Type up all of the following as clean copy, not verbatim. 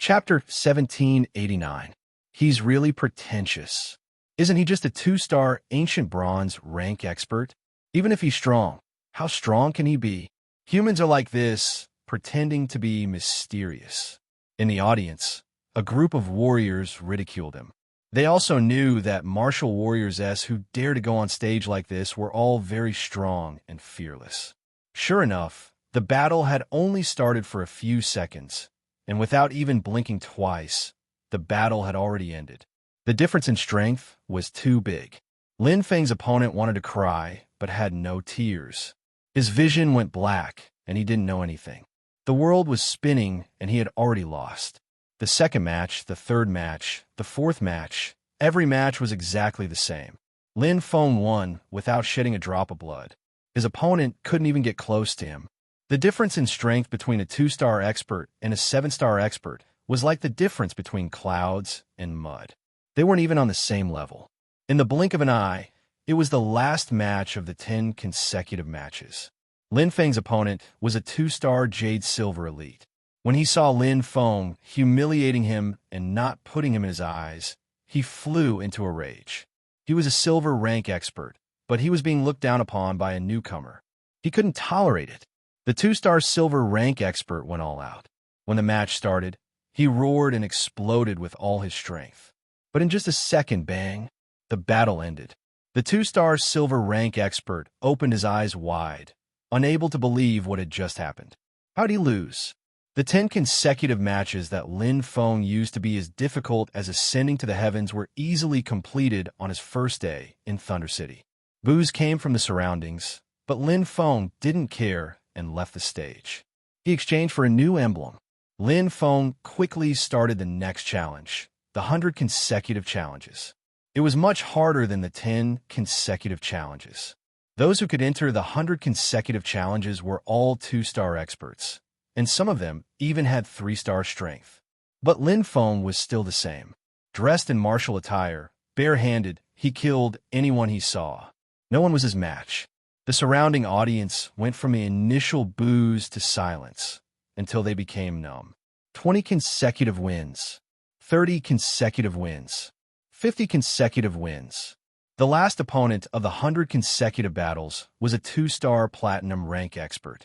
Chapter 1789. He's really pretentious. Isn't he just a 2-star ancient bronze rank expert? Even if he's strong, how strong can he be? Humans are like this, pretending to be mysterious. In the audience, a group of warriors ridiculed him. They also knew that martial warriors who dare to go on stage like this were all very strong and fearless. Sure enough, the battle had only started for a few seconds, and without even blinking twice, the battle had already ended. The difference in strength was too big. Lin Feng's opponent wanted to cry, but had no tears. His vision went black, and he didn't know anything. The world was spinning, and he had already lost. The second match, the third match, the fourth match, every match was exactly the same. Lin Feng won without shedding a drop of blood. His opponent couldn't even get close to him. The difference in strength between a 2-star expert and a 7-star expert was like the difference between clouds and mud. They weren't even on the same level. In the blink of an eye, it was the last match of the 10 consecutive matches. Lin Feng's opponent was a 2-star Jade Silver Elite. When he saw Lin Feng humiliating him and not putting him in his eyes, he flew into a rage. He was a silver rank expert, but he was being looked down upon by a newcomer. He couldn't tolerate it. The 2-star silver rank expert went all out. When the match started, he roared and exploded with all his strength. But in just a second, bang, the battle ended. The 2-star silver rank expert opened his eyes wide, unable to believe what had just happened. How'd he lose? The 10 consecutive matches that Lin Feng used to be as difficult as ascending to the heavens were easily completed on his first day in Thunder City. Boos came from the surroundings, but Lin Feng didn't care and left the stage. He exchanged for a new emblem. Lin Feng quickly started the next challenge, the 100 consecutive challenges. It was much harder than the 10 consecutive challenges. Those who could enter the 100 consecutive challenges were all 2-star experts, and some of them even had 3-star strength. But Lin Feng was still the same. Dressed in martial attire, barehanded, he killed anyone he saw. No one was his match. The surrounding audience went from the initial boos to silence until they became numb. 20 consecutive wins, 30 consecutive wins, 50 consecutive wins. The last opponent of the 100 consecutive battles was a 2-star platinum rank expert.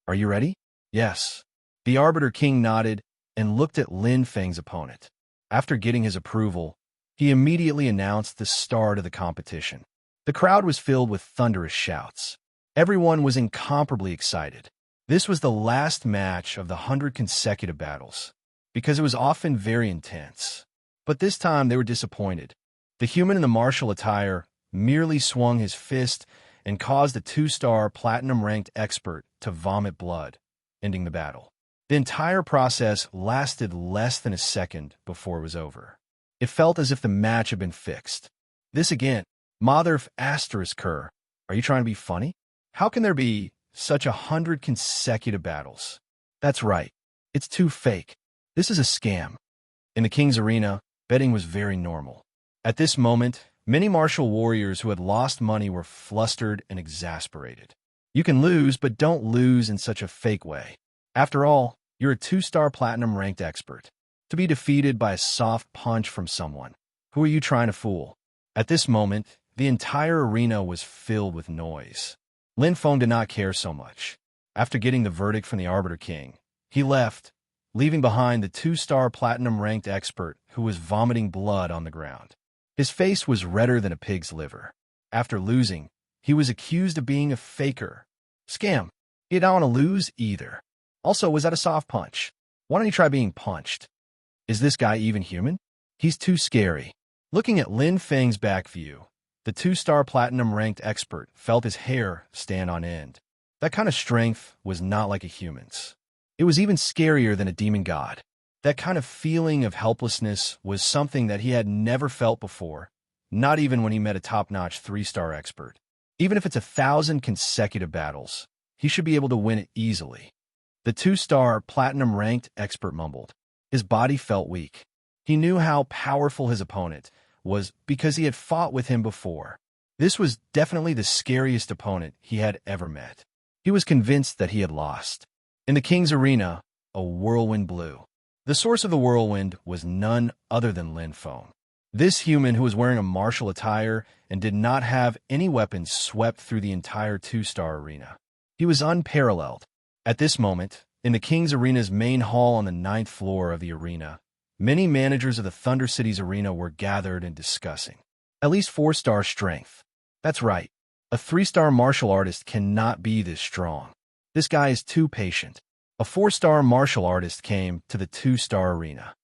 Are you ready? Yes. The Arbiter King nodded and looked at Lin Feng's opponent. After getting his approval, he immediately announced the start of the competition. The crowd was filled with thunderous shouts. Everyone was incomparably excited. This was the last match of the 100 consecutive battles, because it was often very intense. But this time they were disappointed. The human in the martial attire merely swung his fist and caused the 2-star platinum-ranked expert to vomit blood, ending the battle. The entire process lasted less than a second before it was over. It felt as if the match had been fixed. This again, Mother asterisk her. Are you trying to be funny? How can there be such 100 consecutive battles? That's right. It's too fake. This is a scam. In the King's Arena, betting was very normal. At this moment, many martial warriors who had lost money were flustered and exasperated. You can lose, but don't lose in such a fake way. After all, you're a 2-star platinum-ranked expert. To be defeated by a soft punch from someone. Who are you trying to fool? At this moment, the entire arena was filled with noise. Lin Feng did not care so much. After getting the verdict from the Arbiter King, he left, leaving behind the 2-star platinum-ranked expert who was vomiting blood on the ground. His face was redder than a pig's liver. After losing, he was accused of being a faker. Scam. He didn't want to lose either. Also, was that a soft punch? Why don't you try being punched? Is this guy even human? He's too scary. Looking at Lin Feng's back view, the 2-star platinum-ranked expert felt his hair stand on end. That kind of strength was not like a human's. It was even scarier than a demon god. That kind of feeling of helplessness was something that he had never felt before, not even when he met a top-notch 3-star expert. Even if it's 1,000 consecutive battles, he should be able to win it easily. The 2-star platinum-ranked expert mumbled. His body felt weak. He knew how powerful his opponent was because he had fought with him before. This was definitely the scariest opponent he had ever met. He was convinced that he had lost. In the King's Arena, a whirlwind blew. The source of the whirlwind was none other than Lin Feng. This human who was wearing a martial attire and did not have any weapons swept through the entire two-star arena. He was unparalleled. At this moment, in the King's Arena's main hall on the 9th floor of the arena, many managers of the Thunder City's arena were gathered and discussing. At least 4-star strength. That's right. A 3-star martial artist cannot be this strong. This guy is too patient. A 4-star martial artist came to the 2-star arena.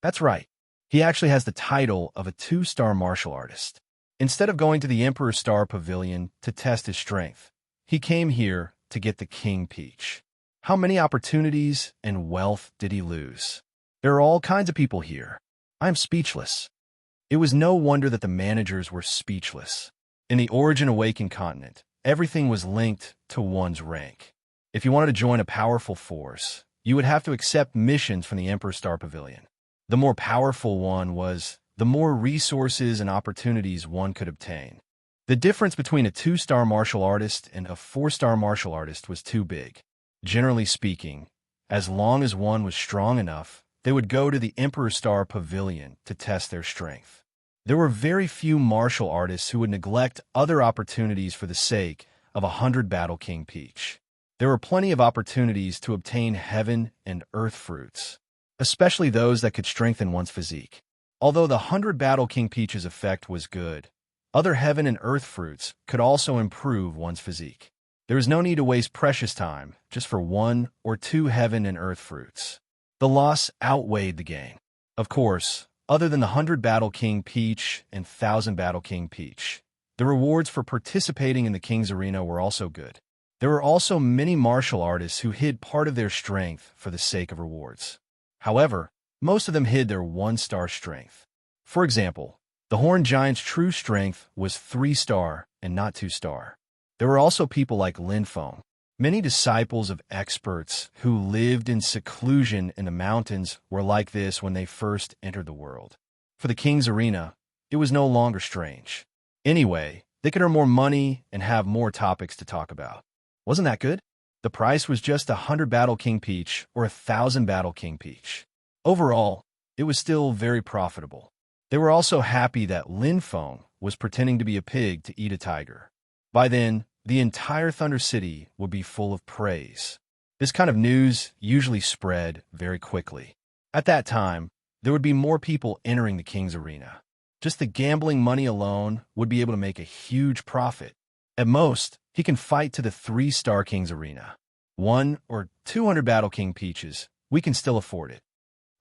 That's right. He actually has the title of a 2-star martial artist. Instead of going to the Emperor Star Pavilion to test his strength, he came here to get the King Peach. How many opportunities and wealth did he lose? There are all kinds of people here. I am speechless. It was no wonder that the managers were speechless. In the Origin Awakened continent, everything was linked to one's rank. If you wanted to join a powerful force, you would have to accept missions from the Emperor Star Pavilion. The more powerful one was, the more resources and opportunities one could obtain. The difference between a 2-star martial artist and a 4-star martial artist was too big. Generally speaking, as long as one was strong enough, they would go to the Emperor Star Pavilion to test their strength. There were very few martial artists who would neglect other opportunities for the sake of 100 Battle King Peach. There were plenty of opportunities to obtain heaven and earth fruits, especially those that could strengthen one's physique. Although the 100 Battle King Peach's effect was good, other heaven and earth fruits could also improve one's physique. There is no need to waste precious time just for 1 or 2 heaven and earth fruits. The loss outweighed the gain. Of course, other than the 100 Battle King Peach and 1000 Battle King Peach, the rewards for participating in the King's Arena were also good. There were also many martial artists who hid part of their strength for the sake of rewards. However, most of them hid their 1-star strength. For example, the Horned Giant's true strength was 3-star and not 2-star. There were also people like Lin Feng, many disciples of experts who lived in seclusion in the mountains were like this when they first entered the world. For the King's Arena, it was no longer strange. Anyway, they could earn more money and have more topics to talk about. Wasn't that good? The price was just 100 Battle King Peach or 1000 Battle King Peach. Overall, it was still very profitable. They were also happy that Lin Feng was pretending to be a pig to eat a tiger. By then, the entire Thunder City would be full of praise. This kind of news usually spread very quickly. At that time, there would be more people entering the King's Arena. Just the gambling money alone would be able to make a huge profit. At most, he can fight to the 3-star King's Arena. 1 or 200 Battle King Peaches, we can still afford it.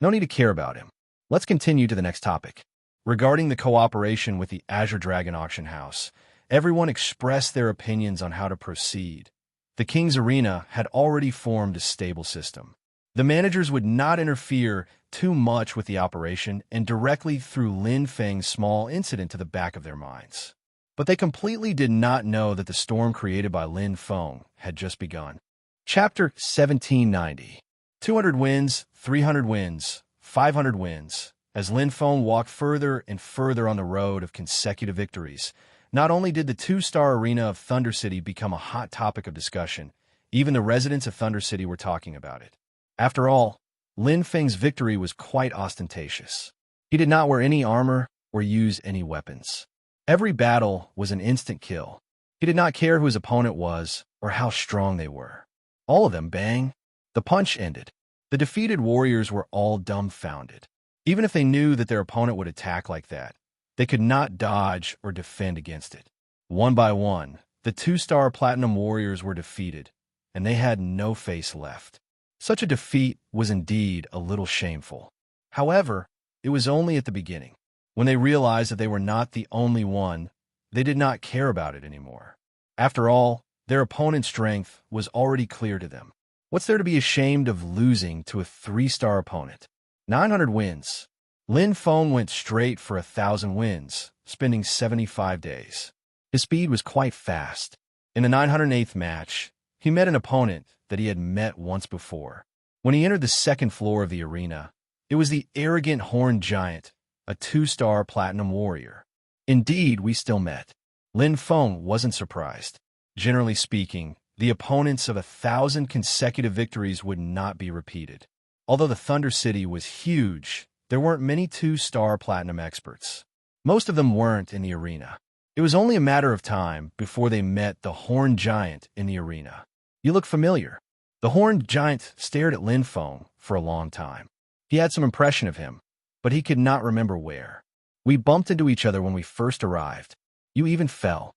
No need to care about him. Let's continue to the next topic. Regarding the cooperation with the Azure Dragon Auction House, everyone expressed their opinions on how to proceed. The King's Arena had already formed a stable system. The managers would not interfere too much with the operation and directly threw Lin Feng's small incident to the back of their minds. But they completely did not know that the storm created by Lin Feng had just begun. Chapter 1790. 200 wins, 300 wins, 500 wins. As Lin Feng walked further and further on the road of consecutive victories, not only did the 2-star arena of Thunder City become a hot topic of discussion, even the residents of Thunder City were talking about it. After all, Lin Feng's victory was quite ostentatious. He did not wear any armor or use any weapons. Every battle was an instant kill. He did not care who his opponent was or how strong they were. All of them, bang. The punch ended. The defeated warriors were all dumbfounded. Even if they knew that their opponent would attack like that, they could not dodge or defend against it. One by one, the 2-star Platinum Warriors were defeated, and they had no face left. Such a defeat was indeed a little shameful. However, it was only at the beginning. When they realized that they were not the only one, they did not care about it anymore. After all, their opponent's strength was already clear to them. What's there to be ashamed of losing to a 3-star opponent? 900 wins. Lin Feng went straight for 1,000 wins, spending 75 days. His speed was quite fast. In the 908th match, he met an opponent that he had met once before. When he entered the 2nd floor of the arena, it was the arrogant Horned Giant, a 2-star Platinum Warrior. Indeed, we still met. Lin Feng wasn't surprised. Generally speaking, the opponents of 1,000 consecutive victories would not be repeated. Although the Thunder City was huge, there weren't many two-star platinum experts. Most of them weren't in the arena. It was only a matter of time before they met the Horned Giant in the arena. You look familiar. The Horned Giant stared at Lin Feng for a long time. He had some impression of him, but he could not remember where. We bumped into each other when we first arrived. You even fell.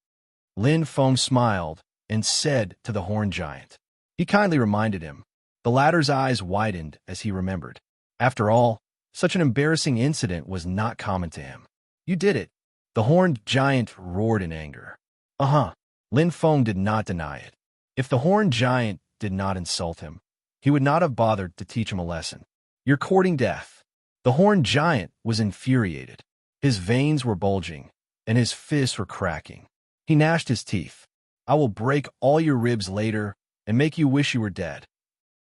Lin Feng smiled and said to the Horned Giant. He kindly reminded him. The latter's eyes widened as he remembered. After all, such an embarrassing incident was not common to him. You did it. The Horned Giant roared in anger. Uh-huh. Lin Feng did not deny it. If the Horned Giant did not insult him, he would not have bothered to teach him a lesson. You're courting death. The Horned Giant was infuriated. His veins were bulging, and his fists were cracking. He gnashed his teeth. I will break all your ribs later and make you wish you were dead.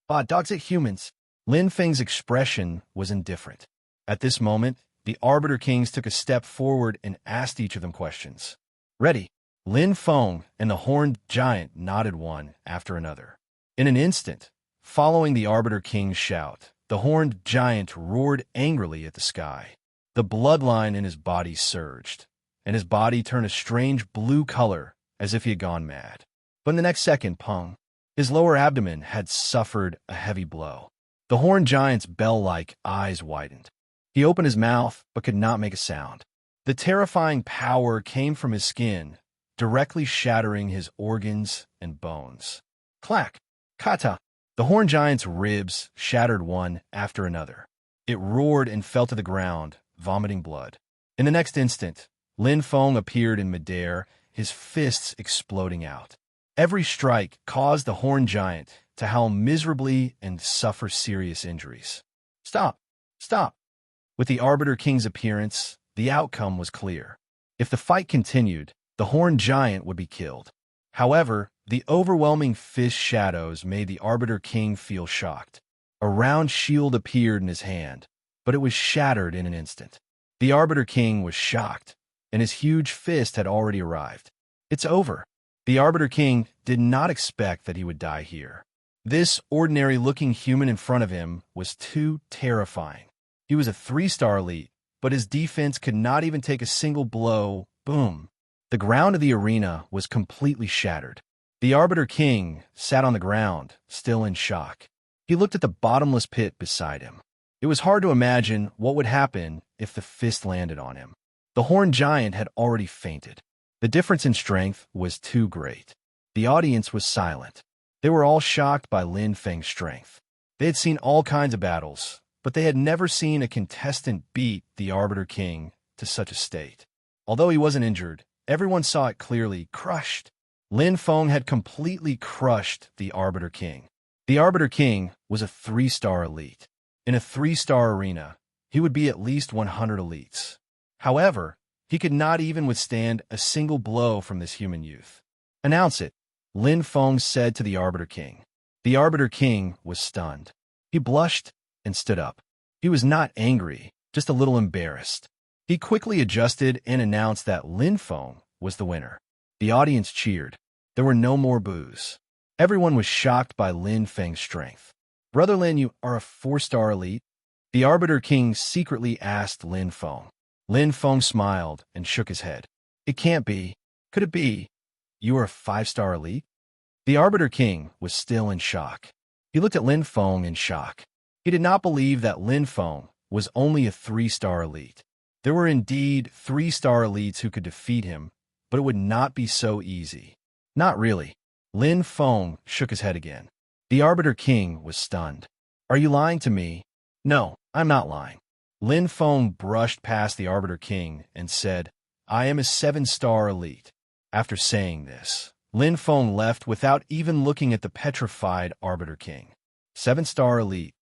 Bah, dogs at humans. Lin Feng's expression was indifferent. At this moment, the Arbiter Kings took a step forward and asked each of them questions. Ready? Lin Feng and the Horned Giant nodded one after another. In an instant, following the Arbiter King's shout, the Horned Giant roared angrily at the sky. The bloodline in his body surged, and his body turned a strange blue color as if he had gone mad. But in the next second, pung, his lower abdomen had suffered a heavy blow. The Horned Giant's bell-like eyes widened. He opened his mouth but could not make a sound. The terrifying power came from his skin, directly shattering his organs and bones. Clack! Kata! The Horned Giant's ribs shattered one after another. It roared and fell to the ground, vomiting blood. In the next instant, Lin Feng appeared in midair, his fists exploding out. Every strike caused the Horned Giant to howl miserably and suffer serious injuries. Stop! Stop! With the Arbiter King's appearance, the outcome was clear. If the fight continued, the Horned Giant would be killed. However, the overwhelming fist shadows made the Arbiter King feel shocked. A round shield appeared in his hand, but it was shattered in an instant. The Arbiter King was shocked, and his huge fist had already arrived. It's over. The Arbiter King did not expect that he would die here. This ordinary-looking human in front of him was too terrifying. He was a 3-star elite, but his defense could not even take a single blow. Boom. The ground of the arena was completely shattered. The Arbiter King sat on the ground, still in shock. He looked at the bottomless pit beside him. It was hard to imagine what would happen if the fist landed on him. The Horned Giant had already fainted. The difference in strength was too great. The audience was silent. They were all shocked by Lin Feng's strength. They had seen all kinds of battles, but they had never seen a contestant beat the Arbiter King to such a state. Although he wasn't injured, everyone saw it clearly, crushed. Lin Feng had completely crushed the Arbiter King. The Arbiter King was a 3-star elite. In a 3-star arena, he would be at least 100 elites. However, he could not even withstand a single blow from this human youth. Announce it, Lin Feng said to the Arbiter King. The Arbiter King was stunned. He blushed and stood up. He was not angry, just a little embarrassed. He quickly adjusted and announced that Lin Feng was the winner. The audience cheered. There were no more boos. Everyone was shocked by Lin Feng's strength. Brother Lin, you are a 4-star elite? The Arbiter King secretly asked Lin Feng. Lin Feng smiled and shook his head. It can't be. Could it be? You are a 5-star elite? The Arbiter King was still in shock. He looked at Lin Feng in shock. He did not believe that Lin Feng was only a 3-star elite. There were indeed 3-star elites who could defeat him, but it would not be so easy. Not really. Lin Feng shook his head again. The Arbiter King was stunned. Are you lying to me? No, I'm not lying. Lin Feng brushed past the Arbiter King and said, I am a 7-star elite. After saying this, Lin Feng left without even looking at the petrified Arbiter King. 7-star elite.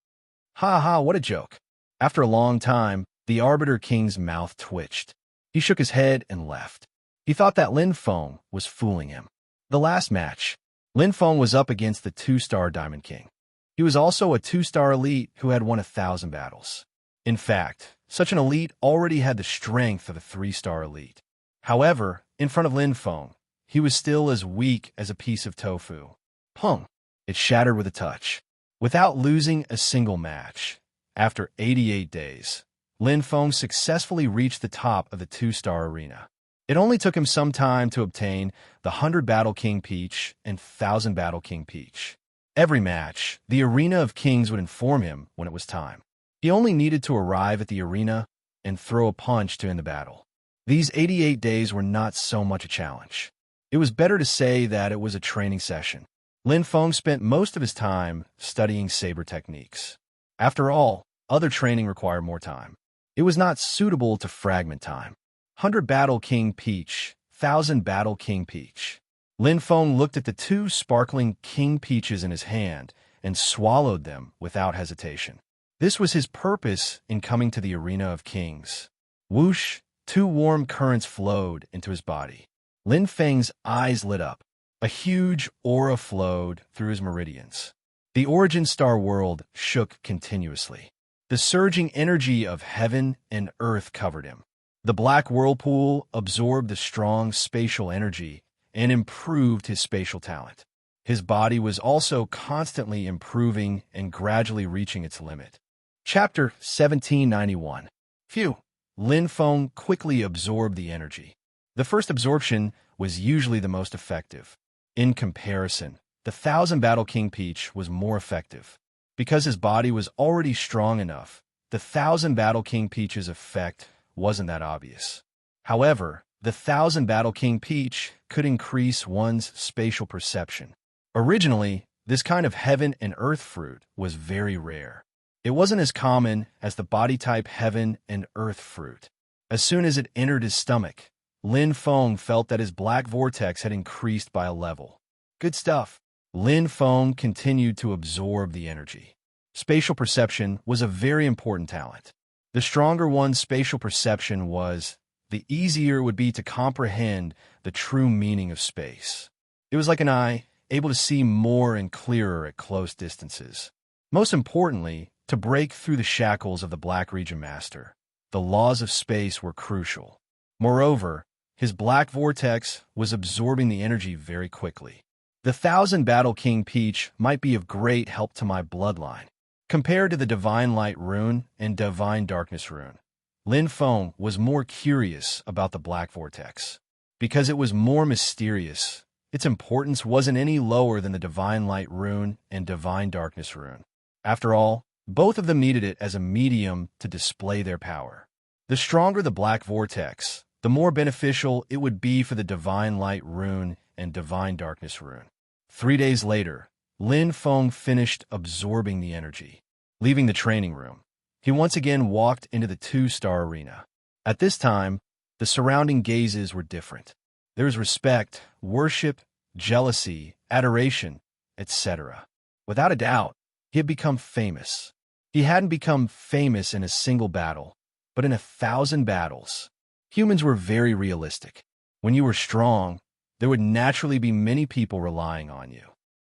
Ha ha, what a joke. After a long time, the Arbiter King's mouth twitched. He shook his head and left. He thought that Lin Feng was fooling him. The last match, Lin Feng was up against the 2-star Diamond King. He was also a 2-star elite who had won 1,000 battles. In fact, such an elite already had the strength of a 3-star elite. However, in front of Lin Feng, he was still as weak as a piece of tofu. Pung! It shattered with a touch. Without losing a single match, after 88 days, Lin Feng successfully reached the top of the 2-star arena. It only took him some time to obtain the 100 Battle King Peach and 1000 Battle King Peach. Every match, the Arena of Kings would inform him when it was time. He only needed to arrive at the arena and throw a punch to end the battle. These 88 days were not so much a challenge. It was better to say that it was a training session. Lin Feng spent most of his time studying saber techniques. After all, other training required more time. It was not suitable to fragment time. 100 Battle King Peach, 1000 Battle King Peach. Lin Feng looked at the 2 sparkling King Peaches in his hand and swallowed them without hesitation. This was his purpose in coming to the Arena of Kings. Whoosh! 2 warm currents flowed into his body. Lin Feng's eyes lit up. A huge aura flowed through his meridians. The origin star world shook continuously. The surging energy of heaven and earth covered him. The black whirlpool absorbed the strong spatial energy and improved his spatial talent. His body was also constantly improving and gradually reaching its limit. Chapter 1791. Phew! Lin Feng quickly absorbed the energy. The first absorption was usually the most effective. In comparison, the 1000 Battle King Peach was more effective. Because his body was already strong enough, the 1000 Battle King Peach's effect wasn't that obvious. However, the 1000 Battle King Peach could increase one's spatial perception. Originally, this kind of heaven and earth fruit was very rare. It wasn't as common as the body-type heaven and earth fruit. As soon as it entered his stomach, Lin Feng felt that his black vortex had increased by a level. Good stuff. Lin Feng continued to absorb the energy. Spatial perception was a very important talent. The stronger one's spatial perception was, the easier it would be to comprehend the true meaning of space. It was like an eye, able to see more and clearer at close distances. Most importantly, to break through the shackles of the Black Region Master, the laws of space were crucial. Moreover, his black vortex was absorbing the energy very quickly. The 1000 Battle King Peach might be of great help to my bloodline. Compared to the Divine Light Rune and Divine Darkness Rune, Lin Feng was more curious about the black vortex. Because it was more mysterious, its importance wasn't any lower than the Divine Light Rune and Divine Darkness Rune. After all, both of them needed it as a medium to display their power. The stronger the black vortex, the more beneficial it would be for the Divine Light Rune and Divine Darkness Rune. 3 days later, Lin Feng finished absorbing the energy. Leaving the training room, he once again walked into the 2-star arena. At this time, the surrounding gazes were different. There was respect, worship, jealousy, adoration, etc. Without a doubt, he had become famous. He hadn't become famous in a single battle, but in 1,000 battles. Humans were very realistic. When you were strong, there would naturally be many people relying on you.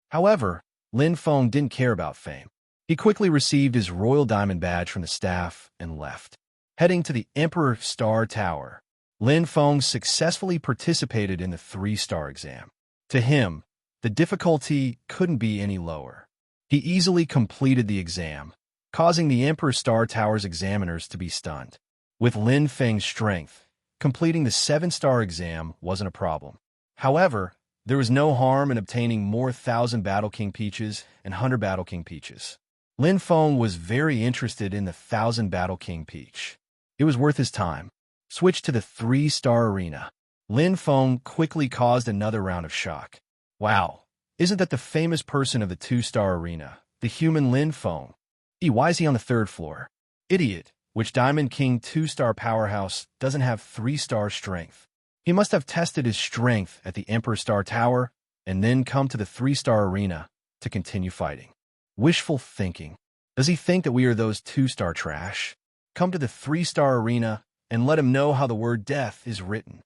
However, Lin Feng didn't care about fame. He quickly received his Royal Diamond Badge from the staff and left. Heading to the Emperor Star Tower, Lin Feng successfully participated in the 3-star exam. To him, the difficulty couldn't be any lower. He easily completed the exam, causing the Emperor Star Tower's examiners to be stunned. With Lin Feng's strength, completing the 7-star exam wasn't a problem. However, there was no harm in obtaining more 1000 Battle King Peaches and 100 Battle King Peaches. Lin Feng was very interested in the 1000 Battle King Peach. It was worth his time. Switch to the 3-star arena. Lin Feng quickly caused another round of shock. Wow, isn't that the famous person of the 2-star arena, the human Lin Feng? Why is he on the 3rd floor? Idiot, which Diamond King 2-star powerhouse doesn't have 3-star strength? He must have tested his strength at the Emperor Star Tower and then come to the 3-star arena to continue fighting. Wishful thinking. Does he think that we are those 2-star trash? Come to the 3-star arena and let him know how the word death is written.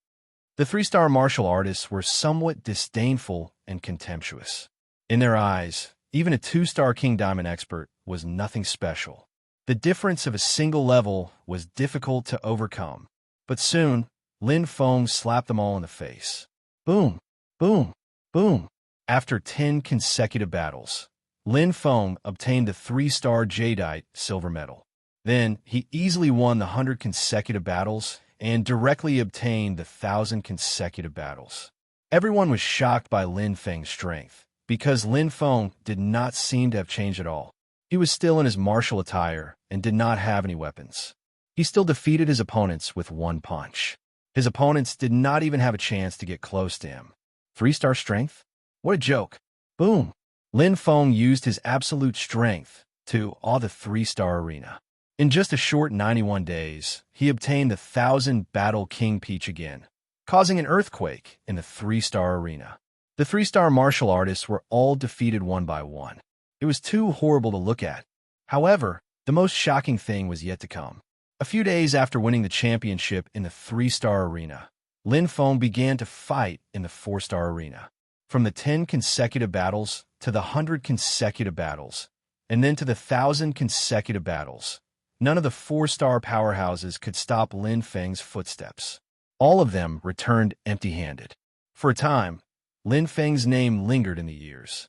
The 3-star martial artists were somewhat disdainful and contemptuous. In their eyes, even a 2-star King Diamond expert was nothing special. The difference of a single level was difficult to overcome. But soon, Lin Feng slapped them all in the face. Boom, boom, boom. After 10 consecutive battles, Lin Feng obtained the 3-star jadeite silver medal. Then, he easily won the 100 consecutive battles and directly obtained the 1,000 consecutive battles. Everyone was shocked by Lin Feng's strength, because Lin Feng did not seem to have changed at all. He was still in his martial attire and did not have any weapons. He still defeated his opponents with one punch. His opponents did not even have a chance to get close to him. 3-star strength? What a joke. Boom! Lin Feng used his absolute strength to awe the 3-star arena. In just a short 91 days, he obtained the 1,000 Battle King Peach again, causing an earthquake in the 3-star arena. The 3-star martial artists were all defeated one by one. It was too horrible to look at. However, the most shocking thing was yet to come. A few days after winning the championship in the 3-star arena, Lin Feng began to fight in the 4-star arena. From the 10 consecutive battles to the 100 consecutive battles, and then to the 1,000 consecutive battles, none of the 4-star powerhouses could stop Lin Feng's footsteps. All of them returned empty-handed. For a time, Lin Feng's name lingered in the ears.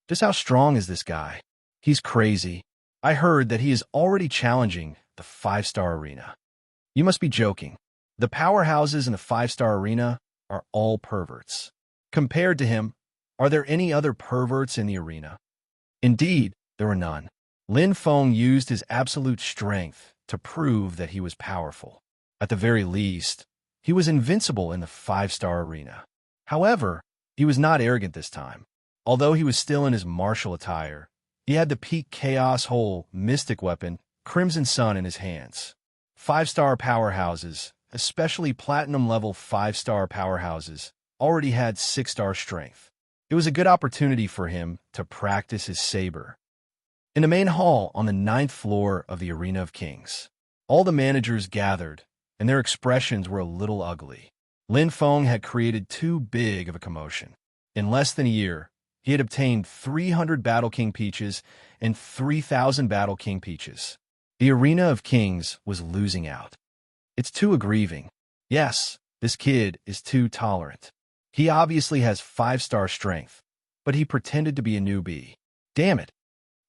Just how strong is this guy? He's crazy. I heard that he is already challenging the 5-star arena. You must be joking. The powerhouses in the 5-star arena are all perverts. Compared to him, are there any other perverts in the arena? Indeed, there were none. Lin Feng used his absolute strength to prove that he was powerful. At the very least, he was invincible in the 5-star arena. However, he was not arrogant this time. Although he was still in his martial attire, he had the peak chaos whole mystic weapon, Crimson Sun, in his hands. 5-star powerhouses, especially platinum-level 5-star powerhouses, already had 6-star strength. It was a good opportunity for him to practice his saber. In the main hall on the 9th floor of the Arena of Kings, all the managers gathered, and their expressions were a little ugly. Lin Feng had created too big of a commotion. In less than a year, he had obtained 300 Battle King Peaches and 3,000 Battle King Peaches. The Arena of Kings was losing out. It's too aggrieving. Yes, this kid is too tolerant. He obviously has 5-star strength, but he pretended to be a newbie. Damn it.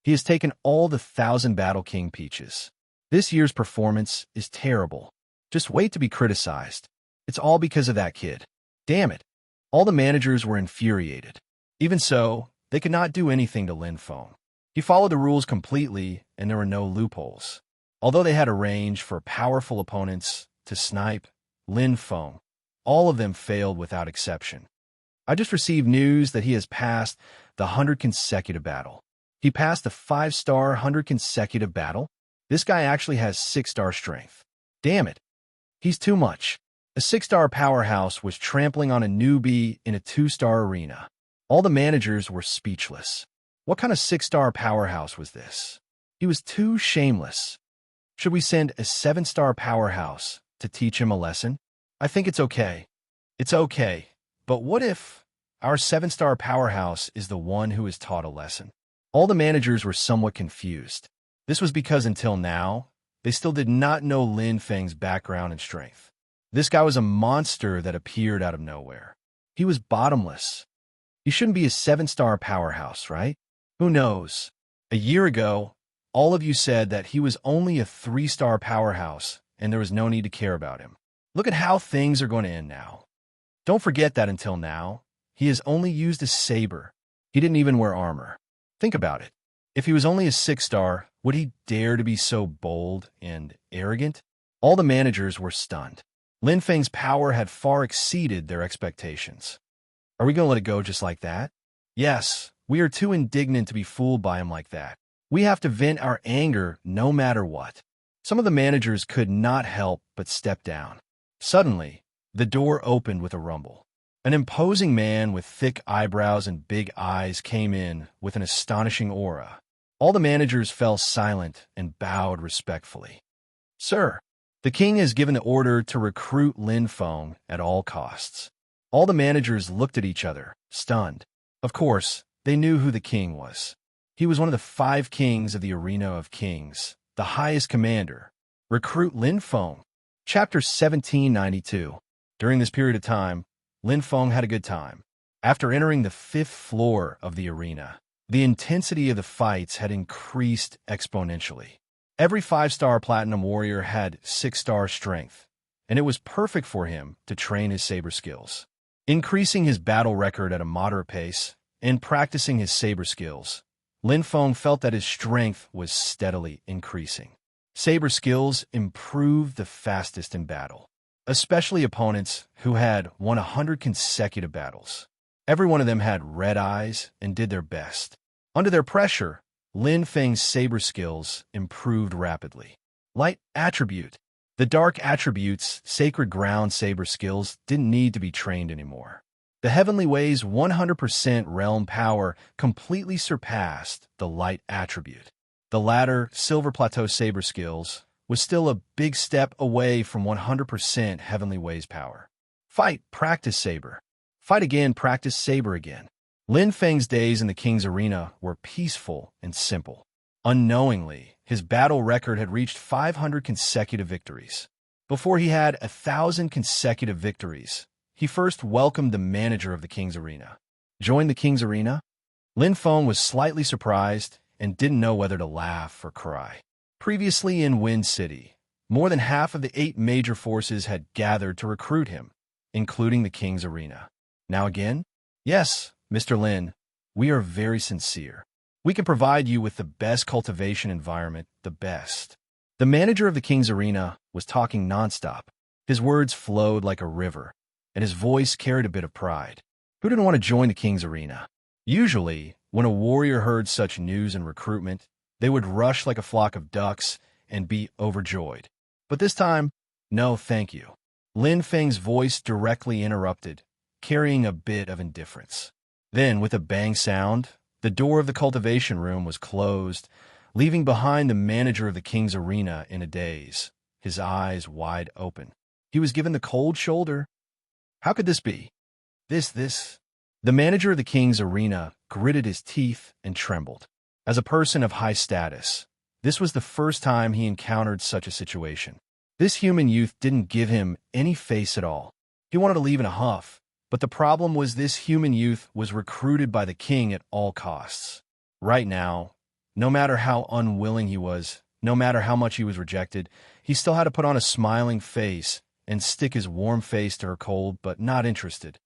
He has taken all the 1,000 Battle King Peaches. This year's performance is terrible. Just wait to be criticized. It's all because of that kid. Damn it. All the managers were infuriated. Even so, they could not do anything to Lin Feng. He followed the rules completely, and there were no loopholes. Although they had arranged for powerful opponents to snipe Lin Feng, all of them failed without exception. I just received news that he has passed the 100 consecutive battle. He passed the 5-star 100 consecutive battle? This guy actually has 6-star strength. Damn it. He's too much. A 6-star powerhouse was trampling on a newbie in a 2-star arena. All the managers were speechless. What kind of 6-star powerhouse was this? He was too shameless. Should we send a 7-star powerhouse to teach him a lesson? I think it's okay. It's okay. But what if our 7-star powerhouse is the one who is taught a lesson? All the managers were somewhat confused. This was because until now, they still did not know Lin Feng's background and strength. This guy was a monster that appeared out of nowhere. He was bottomless. He shouldn't be a 7-star powerhouse, right? Who knows? A year ago, all of you said that he was only a 3-star powerhouse and there was no need to care about him. Look at how things are going to end now. Don't forget that until now, he has only used a saber. He didn't even wear armor. Think about it. If he was only a 6-star, would he dare to be so bold and arrogant? All the managers were stunned. Lin Feng's power had far exceeded their expectations. Are we going to let it go just like that? Yes, we are too indignant to be fooled by him like that. We have to vent our anger no matter what. Some of the managers could not help but step down. Suddenly, the door opened with a rumble. An imposing man with thick eyebrows and big eyes came in with an astonishing aura. All the managers fell silent and bowed respectfully. Sir, the king has given the order to recruit Lin Feng at all costs. All the managers looked at each other, stunned. Of course, they knew who the king was. He was one of the 5 kings of the Arena of Kings, the highest commander. Recruit Lin Feng. Chapter 1792. During this period of time, Lin Feng had a good time. After entering the 5th floor of the arena, The intensity of the fights had increased exponentially. Every 5-star platinum warrior had 6-star strength, and it was perfect for him to train his saber skills. Increasing his battle record at a moderate pace and practicing his saber skills, Lin Feng felt that his strength was steadily increasing. Saber skills improved the fastest in battle, especially opponents who had won 100 consecutive battles. Every one of them had red eyes and did their best. Under their pressure, Lin Feng's saber skills improved rapidly. Light attribute. The dark attribute's sacred ground saber skills didn't need to be trained anymore. The Heavenly Way's 100% realm power completely surpassed the light attribute. The latter, Silver Plateau saber skills, was still a big step away from 100% Heavenly Way's power. Fight, practice saber. Fight again, practice saber again. Lin Feng's days in the King's Arena were peaceful and simple. Unknowingly, his battle record had reached 500 consecutive victories. Before he had 1,000 consecutive victories, he first welcomed the manager of the King's Arena. Join the King's Arena? Lin Feng was slightly surprised and didn't know whether to laugh or cry. Previously in Wind City, more than half of the 8 major forces had gathered to recruit him, including the King's Arena. Now again? Yes, Mr. Lin, we are very sincere. We can provide you with the best cultivation environment, the best. The manager of the King's Arena was talking nonstop. His words flowed like a river, and his voice carried a bit of pride. Who didn't want to join the King's Arena? Usually, when a warrior heard such news and recruitment, they would rush like a flock of ducks and be overjoyed. But this time, no thank you. Lin Feng's voice directly interrupted, carrying a bit of indifference. Then, with a bang sound, the door of the cultivation room was closed, leaving behind the manager of the King's Arena in a daze, his eyes wide open. He was given the cold shoulder. How could this be? This. The manager of the King's Arena gritted his teeth and trembled. As a person of high status, this was the first time he encountered such a situation. This human youth didn't give him any face at all. He wanted to leave in a huff, but the problem was this human youth was recruited by the king at all costs. Right now, no matter how unwilling he was, no matter how much he was rejected, he still had to put on a smiling face and stick his warm face to her cold but not interested.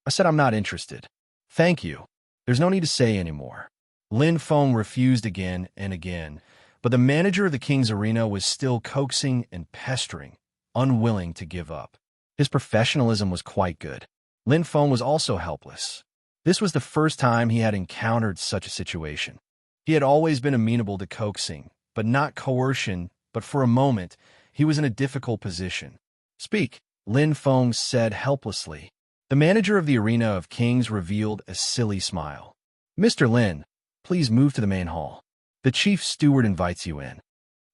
I said I'm not interested. Thank you. There's no need to say anymore. Lin Feng refused again and again, but the manager of the King's Arena was still coaxing and pestering, unwilling to give up. His professionalism was quite good. Lin Feng was also helpless. This was the first time he had encountered such a situation. He had always been amenable to coaxing, but not coercion, but for a moment, he was in a difficult position. Speak, Lin Feng said helplessly. The manager of the Arena of Kings revealed a silly smile. Mr. Lin, please move to the main hall. The chief steward invites you in.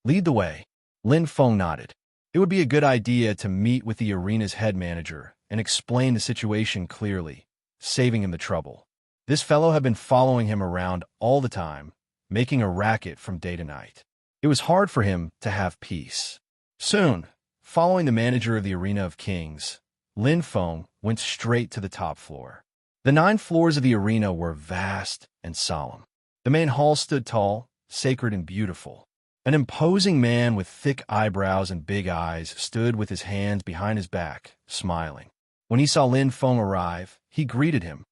Lead the way. Lin Feng nodded. It would be a good idea to meet with the arena's head manager and explain the situation clearly, saving him the trouble. This fellow had been following him around all the time, making a racket from day to night. It was hard for him to have peace. Soon, following the manager of the Arena of Kings, Lin Feng went straight to the top floor. The 9 floors of the arena were vast and solemn. The main hall stood tall, sacred and beautiful. An imposing man with thick eyebrows and big eyes stood with his hands behind his back, smiling. When he saw Lin Feng arrive, he greeted him.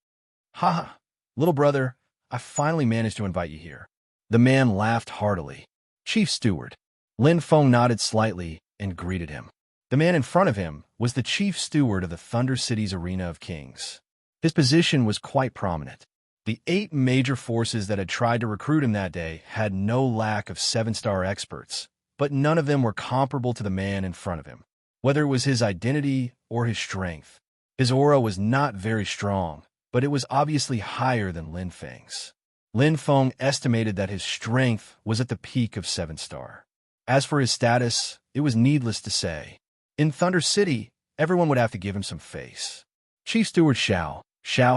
Ha! Little brother, I finally managed to invite you here. The man laughed heartily. Chief Steward. Lin Feng nodded slightly and greeted him. The man in front of him was the chief steward of the Thunder City's Arena of Kings. His position was quite prominent. The 8 major forces that had tried to recruit him that day had no lack of 7-star experts, but none of them were comparable to the man in front of him. Whether it was his identity or his strength, his aura was not very strong, but it was obviously higher than Lin Feng's. Lin Feng estimated that his strength was at the peak of 7-star. As for his status, it was needless to say. In Thunder City, everyone would have to give him some face. Chief Steward Xiao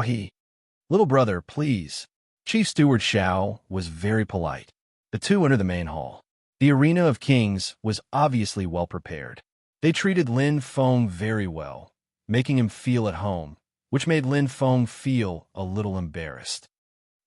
He. Little brother, please. Chief Steward Xiao was very polite. The two entered the main hall. The Arena of Kings was obviously well prepared. They treated Lin Feng very well, making him feel at home, which made Lin Feng feel a little embarrassed.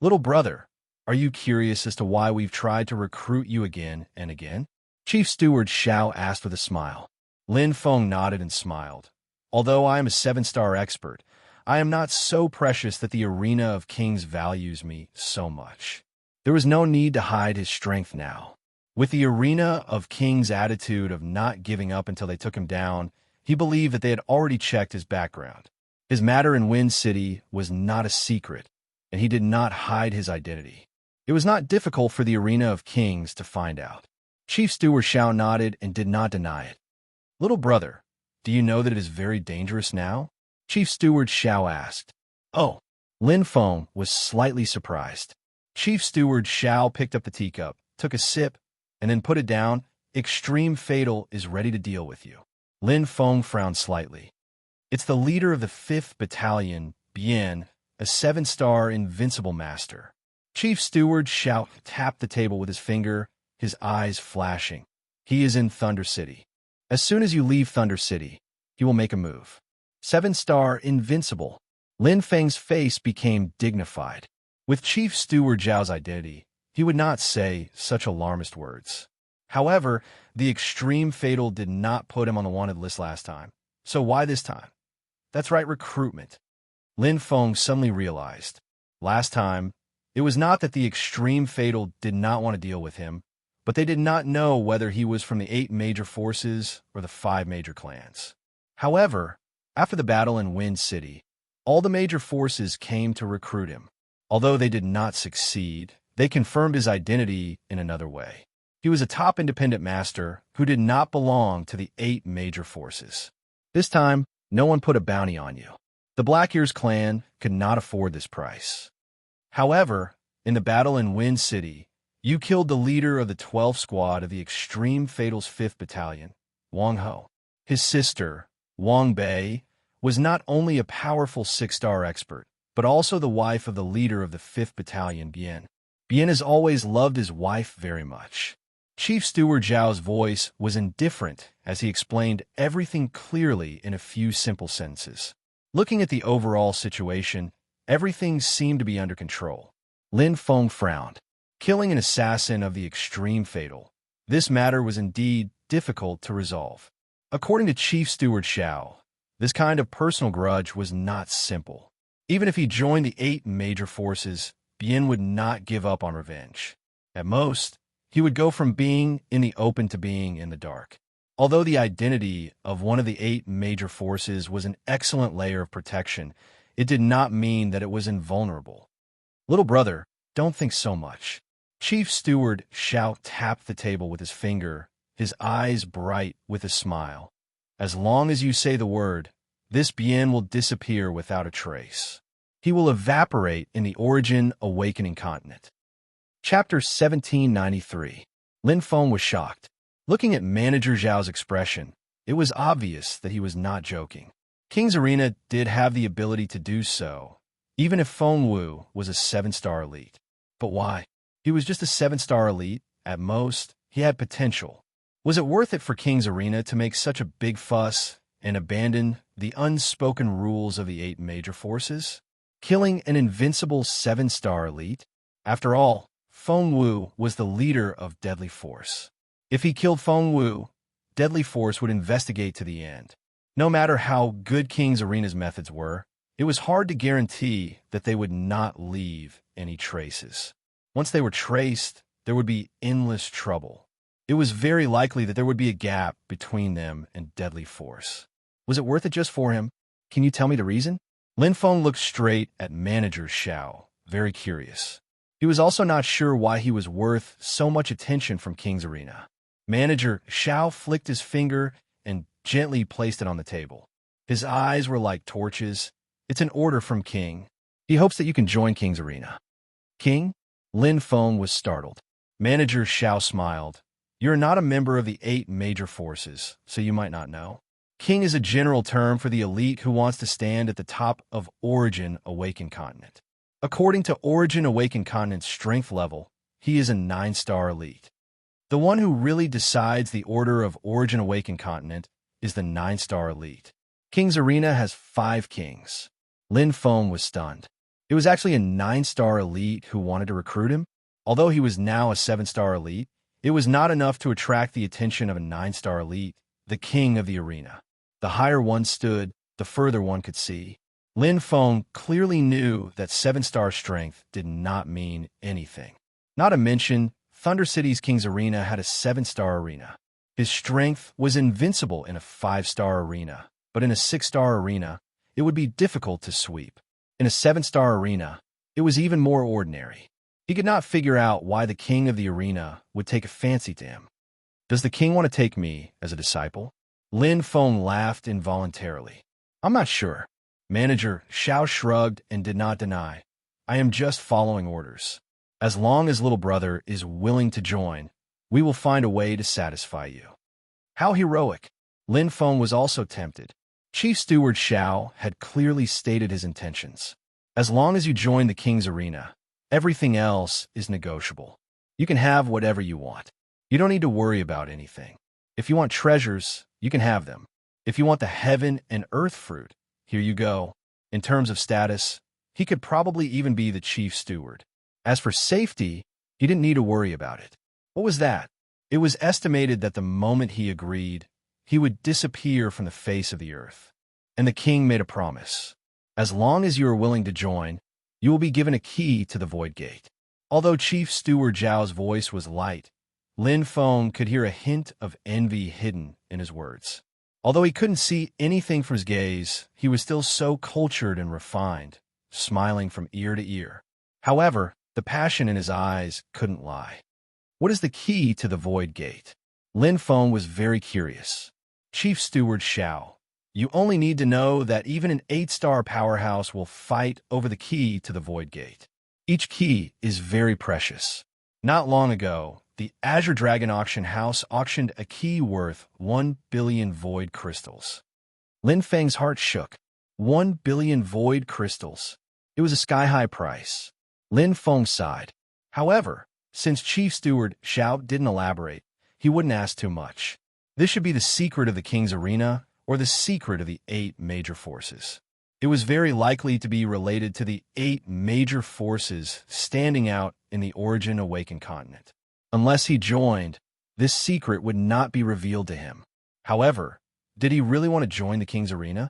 Little brother, Are you curious as to why we've tried to recruit you again and again? Chief Steward Xiao asked with a smile. Lin Feng nodded and smiled. Although I am a 7-star expert, I am not so precious that the arena of kings values me so much. There was no need to hide his strength now. With the arena of kings' attitude of not giving up until they took him down, he believed that they had already checked his background. His matter in Wind City was not a secret, and he did not hide his identity. It was not difficult for the arena of kings to find out. Chief Steward Xiao nodded and did not deny it. Little brother, do you know that it is very dangerous now? Chief Steward Xiao asked. Oh, Lin Feng was slightly surprised. Chief Steward Xiao picked up the teacup, took a sip, and then put it down. Extreme Fatal is ready to deal with you. Lin Feng frowned slightly. It's the leader of the 5th Battalion, Bien, a 7-star invincible master. Chief Steward Xiao tapped the table with his finger, his eyes flashing. He is in Thunder City. As soon as you leave Thunder City, he will make a move. 7-star invincible. Lin Feng's face became dignified. With Chief Steward Zhao's identity, he would not say such alarmist words. However, the Extreme Fatal did not put him on the wanted list last time. So why this time? That's right, recruitment. Lin Feng suddenly realized. Last time, it was not that the Extreme Fatal did not want to deal with him, but they did not know whether he was from the 8 major forces or the 5 major clans. However, after the battle in Wind City, all the major forces came to recruit him. Although they did not succeed, they confirmed his identity in another way. He was a top independent master who did not belong to the 8 major forces. This time, no one put a bounty on you. The Blackears clan could not afford this price. However, in the battle in Wind City, you killed the leader of the 12th squad of the Extreme Fatal's 5th Battalion, Wang Ho. His sister, Wang Bei, was not only a powerful 6-star expert, but also the wife of the leader of the 5th Battalion, Bien. Bien has always loved his wife very much. Chief Steward Zhao's voice was indifferent as he explained everything clearly in a few simple sentences. Looking at the overall situation, everything seemed to be under control. Lin Feng frowned. Killing an assassin of the Extreme Fatal. This matter was indeed difficult to resolve. According to Chief Steward Xiao, this kind of personal grudge was not simple. Even if he joined the 8 major forces, Bien would not give up on revenge. At most, he would go from being in the open to being in the dark. Although the identity of one of the 8 major forces was an excellent layer of protection, it did not mean that it was invulnerable. Little brother, don't think so much. Chief Steward Xiao tapped the table with his finger, his eyes bright with a smile. As long as you say the word, this Bien will disappear without a trace. He will evaporate in the Origin Awakening continent. Chapter 1793. Lin Feng was shocked. Looking at Manager Zhao's expression, it was obvious that he was not joking. King's Arena did have the ability to do so, even if Feng Wu was a 7-star elite. But why? He was just a 7-star elite. At most, he had potential. Was it worth it for King's Arena to make such a big fuss and abandon the unspoken rules of the 8 major forces? Killing an invincible 7-star elite? After all, Feng Wu was the leader of Deadly Force. If he killed Feng Wu, Deadly Force would investigate to the end. No matter how good King's Arena's methods were, it was hard to guarantee that they would not leave any traces. Once they were traced, there would be endless trouble. It was very likely that there would be a gap between them and Deadly Force. Was it worth it just for him? Can you tell me the reason? Lin Feng looked straight at Manager Xiao, very curious. He was also not sure why he was worth so much attention from King's Arena. Manager Xiao flicked his finger and gently placed it on the table. His eyes were like torches. It's an order from King. He hopes that you can join King's Arena. King? Lin Feng was startled. Manager Xiao smiled. You're not a member of the 8 major forces, so you might not know. King is a general term for the elite who wants to stand at the top of Origin Awakened Continent. According to Origin Awakened Continent's strength level, he is a 9-star elite. The one who really decides the order of Origin Awakened Continent is the 9-star elite. King's Arena has 5 kings. Lin Feng was stunned. It was actually a 9-star elite who wanted to recruit him? Although he was now a 7-star elite, it was not enough to attract the attention of a 9-star elite, the king of the arena. The higher one stood, the further one could see. Lin Feng clearly knew that 7-star strength did not mean anything. Not to mention, Thunder City's King's Arena had a 7-star arena. His strength was invincible in a 5-star arena, but in a 6-star arena, it would be difficult to sweep. In a 7-star arena, it was even more ordinary. He could not figure out why the king of the arena would take a fancy to him. Does the king want to take me as a disciple? Lin Feng laughed involuntarily. I'm not sure. Manager Xiao shrugged and did not deny. I am just following orders. As long as little brother is willing to join, we will find a way to satisfy you. How heroic! Lin Feng was also tempted. Chief Steward Xiao had clearly stated his intentions. As long as you join the king's arena, everything else is negotiable. You can have whatever you want. You don't need to worry about anything. If you want treasures, you can have them. If you want the heaven and earth fruit, here you go. In terms of status, he could probably even be the chief steward. As for safety, he didn't need to worry about it. What was that? It was estimated that the moment he agreed, he would disappear from the face of the earth. And the king made a promise. As long as you are willing to join, you will be given a key to the Void Gate. Although Chief Steward Zhao's voice was light, Lin Feng could hear a hint of envy hidden in his words. Although he couldn't see anything from his gaze, he was still so cultured and refined, smiling from ear to ear. However, the passion in his eyes couldn't lie. What is the key to the Void Gate? Lin Feng was very curious. Chief Steward Xiao, you only need to know that even an 8-star powerhouse will fight over the key to the Void Gate. Each key is very precious. Not long ago, the Azure Dragon Auction House auctioned a key worth 1 billion void crystals. Lin Feng's heart shook. 1 billion void crystals. It was a sky-high price. Lin Feng sighed. However, since Chief Steward Xiao didn't elaborate, he wouldn't ask too much. This should be the secret of the king's arena or the secret of the 8 major forces. It was very likely to be related to the 8 major forces standing out in the Origin Awakened continent. Unless he joined, this secret would not be revealed to him. However, did he really want to join the king's arena?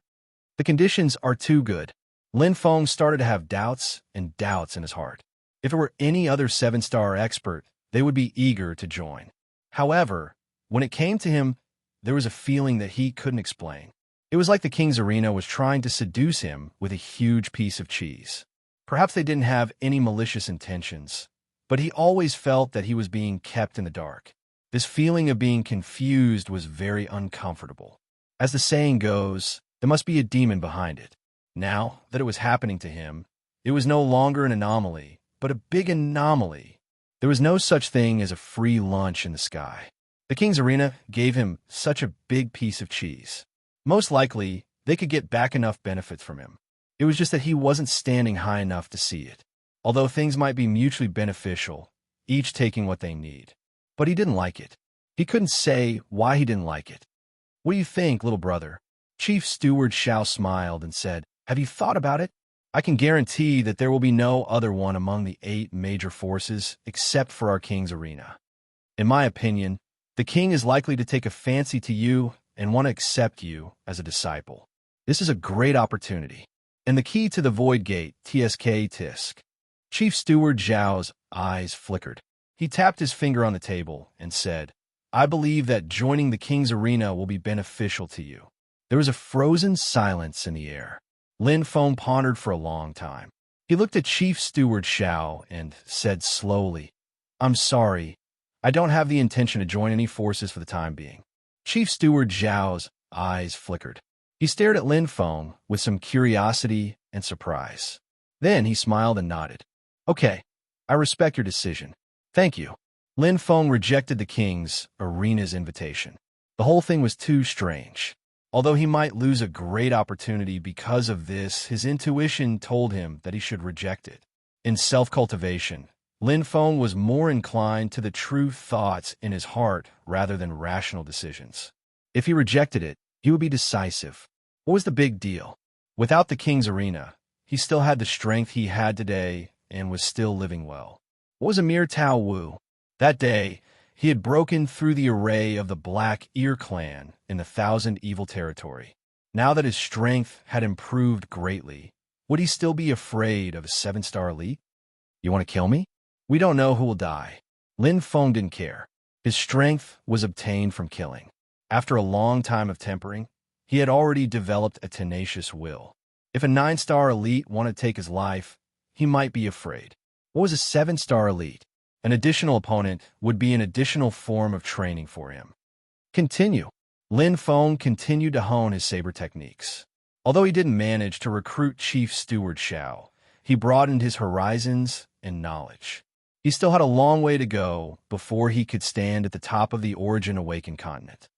The conditions are too good. Lin Feng started to have doubts and doubts in his heart. If it were any other 7-star expert, they would be eager to join. However, when it came to him, there was a feeling that he couldn't explain. It was like the king's arena was trying to seduce him with a huge piece of cheese. Perhaps they didn't have any malicious intentions, but he always felt that he was being kept in the dark. This feeling of being confused was very uncomfortable. As the saying goes, there must be a demon behind it. Now that it was happening to him, it was no longer an anomaly, but a big anomaly. There was no such thing as a free lunch in the sky. The king's arena gave him such a big piece of cheese. Most likely, they could get back enough benefits from him. It was just that he wasn't standing high enough to see it. Although things might be mutually beneficial, each taking what they need. But he didn't like it. He couldn't say why he didn't like it. What do you think, little brother? Chief Steward Xiao smiled and said, have you thought about it? I can guarantee that there will be no other one among the 8 major forces except for our king's arena. In my opinion, the king is likely to take a fancy to you and want to accept you as a disciple. This is a great opportunity. And the key to the Void Gate, TSK Tisk. Chief Steward Zhao's eyes flickered. He tapped his finger on the table and said, I believe that joining the king's arena will be beneficial to you. There was a frozen silence in the air. Lin Feng pondered for a long time. He looked at Chief Steward Xiao and said slowly, I'm sorry. I don't have the intention to join any forces for the time being. Chief Steward Zhao's eyes flickered. He stared at Lin Feng with some curiosity and surprise. Then he smiled and nodded. Okay, I respect your decision. Thank you. Lin Feng rejected the king's arena's invitation. The whole thing was too strange. Although he might lose a great opportunity because of this, his intuition told him that he should reject it. In self-cultivation, Lin Feng was more inclined to the true thoughts in his heart rather than rational decisions. If he rejected it, he would be decisive. What was the big deal? Without the king's arena, he still had the strength he had today and was still living well. What was a mere Tao Wu? That day, he had broken through the array of the Black Ear clan in the Thousand Evil territory. Now that his strength had improved greatly, would he still be afraid of a 7-star elite? You want to kill me? We don't know who will die. Lin Feng didn't care. His strength was obtained from killing. After a long time of tempering, he had already developed a tenacious will. If a 9-star elite wanted to take his life, he might be afraid. What was a 7-star elite? An additional opponent would be an additional form of training for him. Continue. Lin Feng continued to hone his saber techniques. Although he didn't manage to recruit Chief Steward Shao, he broadened his horizons and knowledge. He still had a long way to go before he could stand at the top of the Origin Awakened continent.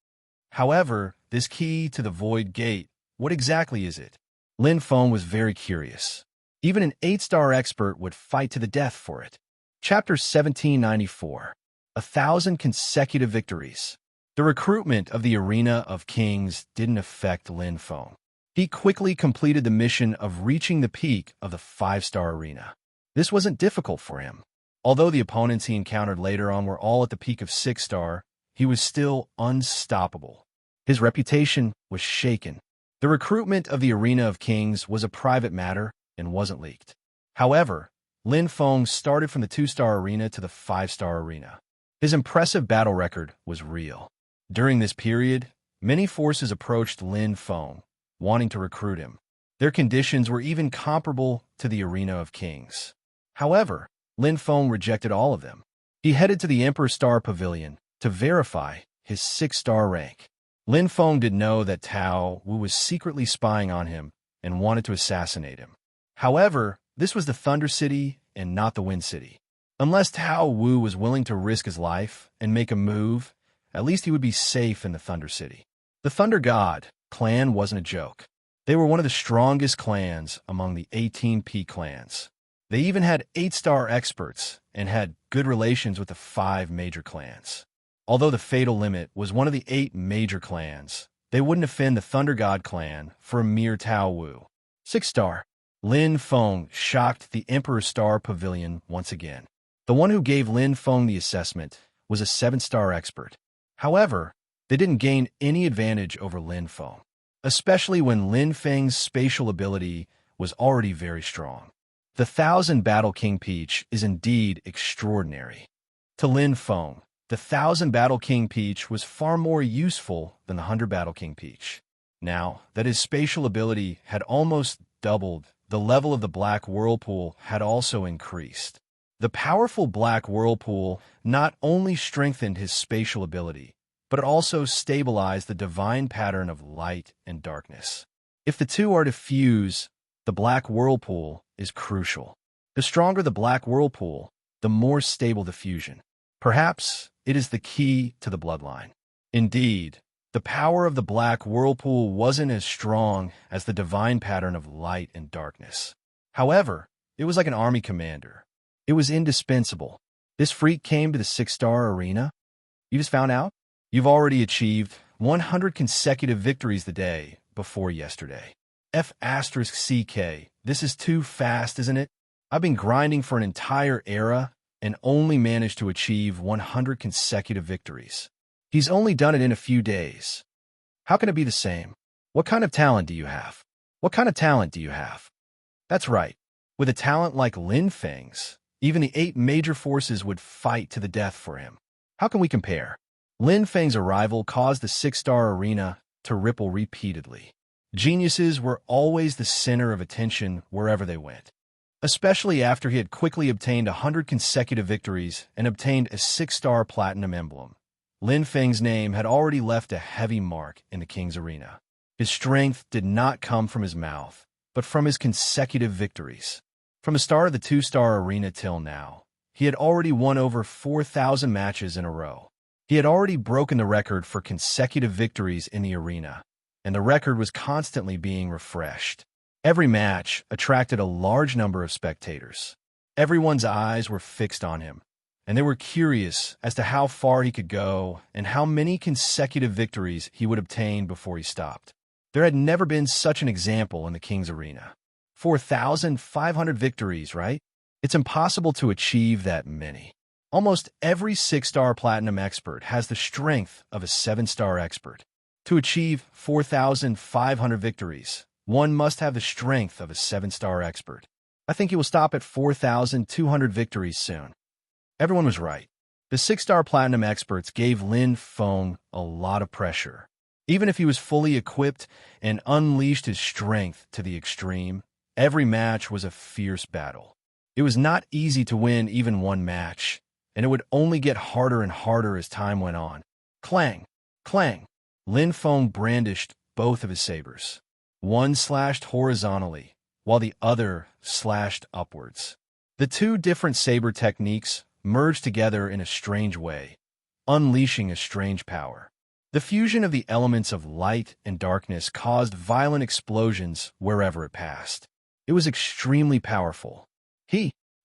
However, this key to the Void Gate, what exactly is it? Lin Feng was very curious. Even an 8-star expert would fight to the death for it. Chapter 1794. 1,000 consecutive victories. The recruitment of the Arena of Kings didn't affect Lin Feng. He quickly completed the mission of reaching the peak of the 5-star arena. This wasn't difficult for him. Although the opponents he encountered later on were all at the peak of 6-star, he was still unstoppable. His reputation was shaken. The recruitment of the Arena of Kings was a private matter and wasn't leaked. However, Lin Feng started from the 2-star arena to the 5-star arena. His impressive battle record was real. During this period, many forces approached Lin Feng, wanting to recruit him. Their conditions were even comparable to the Arena of Kings. However, Lin Feng rejected all of them. He headed to the Emperor Star Pavilion to verify his 6-star rank. Lin Feng did know that Tao Wu was secretly spying on him and wanted to assassinate him. However, this was the Thunder City and not the Wind City. Unless Tao Wu was willing to risk his life and make a move, at least he would be safe in the Thunder City. The Thunder God clan wasn't a joke. They were one of the strongest clans among the 18 P clans. They even had 8-star experts and had good relations with the 5 major clans. Although the Fatal Limit was one of the 8 major clans, they wouldn't offend the Thunder God clan for a mere Tao Wu. 6-star. Lin Feng shocked the Emperor Star Pavilion once again. The one who gave Lin Feng the assessment was a 7-star expert. However, they didn't gain any advantage over Lin Feng, especially when Lin Feng's spatial ability was already very strong. The 1,000 Battle King Peach is indeed extraordinary. To Lin Feng, the 1,000 Battle King Peach was far more useful than the 100 Battle King Peach. Now that his spatial ability had almost doubled, the level of the Black Whirlpool had also increased. The powerful Black Whirlpool not only strengthened his spatial ability, but it also stabilized the divine pattern of light and darkness. If the two are to fuse, the Black Whirlpool is crucial. The stronger the Black Whirlpool, the more stable the fusion. Perhaps it is the key to the bloodline. Indeed, the power of the Black Whirlpool wasn't as strong as the divine pattern of light and darkness. However, it was like an army commander. It was indispensable. This freak came to the 6-star arena. You just found out? You've already achieved 100 consecutive victories the day before yesterday. F*CK. This is too fast, isn't it? I've been grinding for an entire era and only managed to achieve 100 consecutive victories. He's only done it in a few days. How can it be the same? What kind of talent do you have? What kind of talent do you have? That's right. With a talent like Lin Feng's, even the 8 major forces would fight to the death for him. How can we compare? Lin Feng's arrival caused the 6-star arena to ripple repeatedly. Geniuses were always the center of attention wherever they went. Especially after he had quickly obtained 100 consecutive victories and obtained a 6-star platinum emblem. Lin Feng's name had already left a heavy mark in the King's Arena. His strength did not come from his mouth, but from his consecutive victories. From the start of the 2-star arena till now, he had already won over 4,000 matches in a row. He had already broken the record for consecutive victories in the arena, and the record was constantly being refreshed. Every match attracted a large number of spectators. Everyone's eyes were fixed on him, and they were curious as to how far he could go and how many consecutive victories he would obtain before he stopped. There had never been such an example in the King's Arena. 4,500 victories, right? It's impossible to achieve that many. Almost every 6-star platinum expert has the strength of a 7-star expert. To achieve 4,500 victories, one must have the strength of a 7-star expert. I think he will stop at 4,200 victories soon. Everyone was right. The 6-star platinum experts gave Lin Feng a lot of pressure. Even if he was fully equipped and unleashed his strength to the extreme, every match was a fierce battle. It was not easy to win even one match, and it would only get harder and harder as time went on. Clang! Clang! Lin Feng brandished both of his sabers. One slashed horizontally, while the other slashed upwards. The two different saber techniques merged together in a strange way, unleashing a strange power. The fusion of the elements of light and darkness caused violent explosions wherever it passed. It was extremely powerful.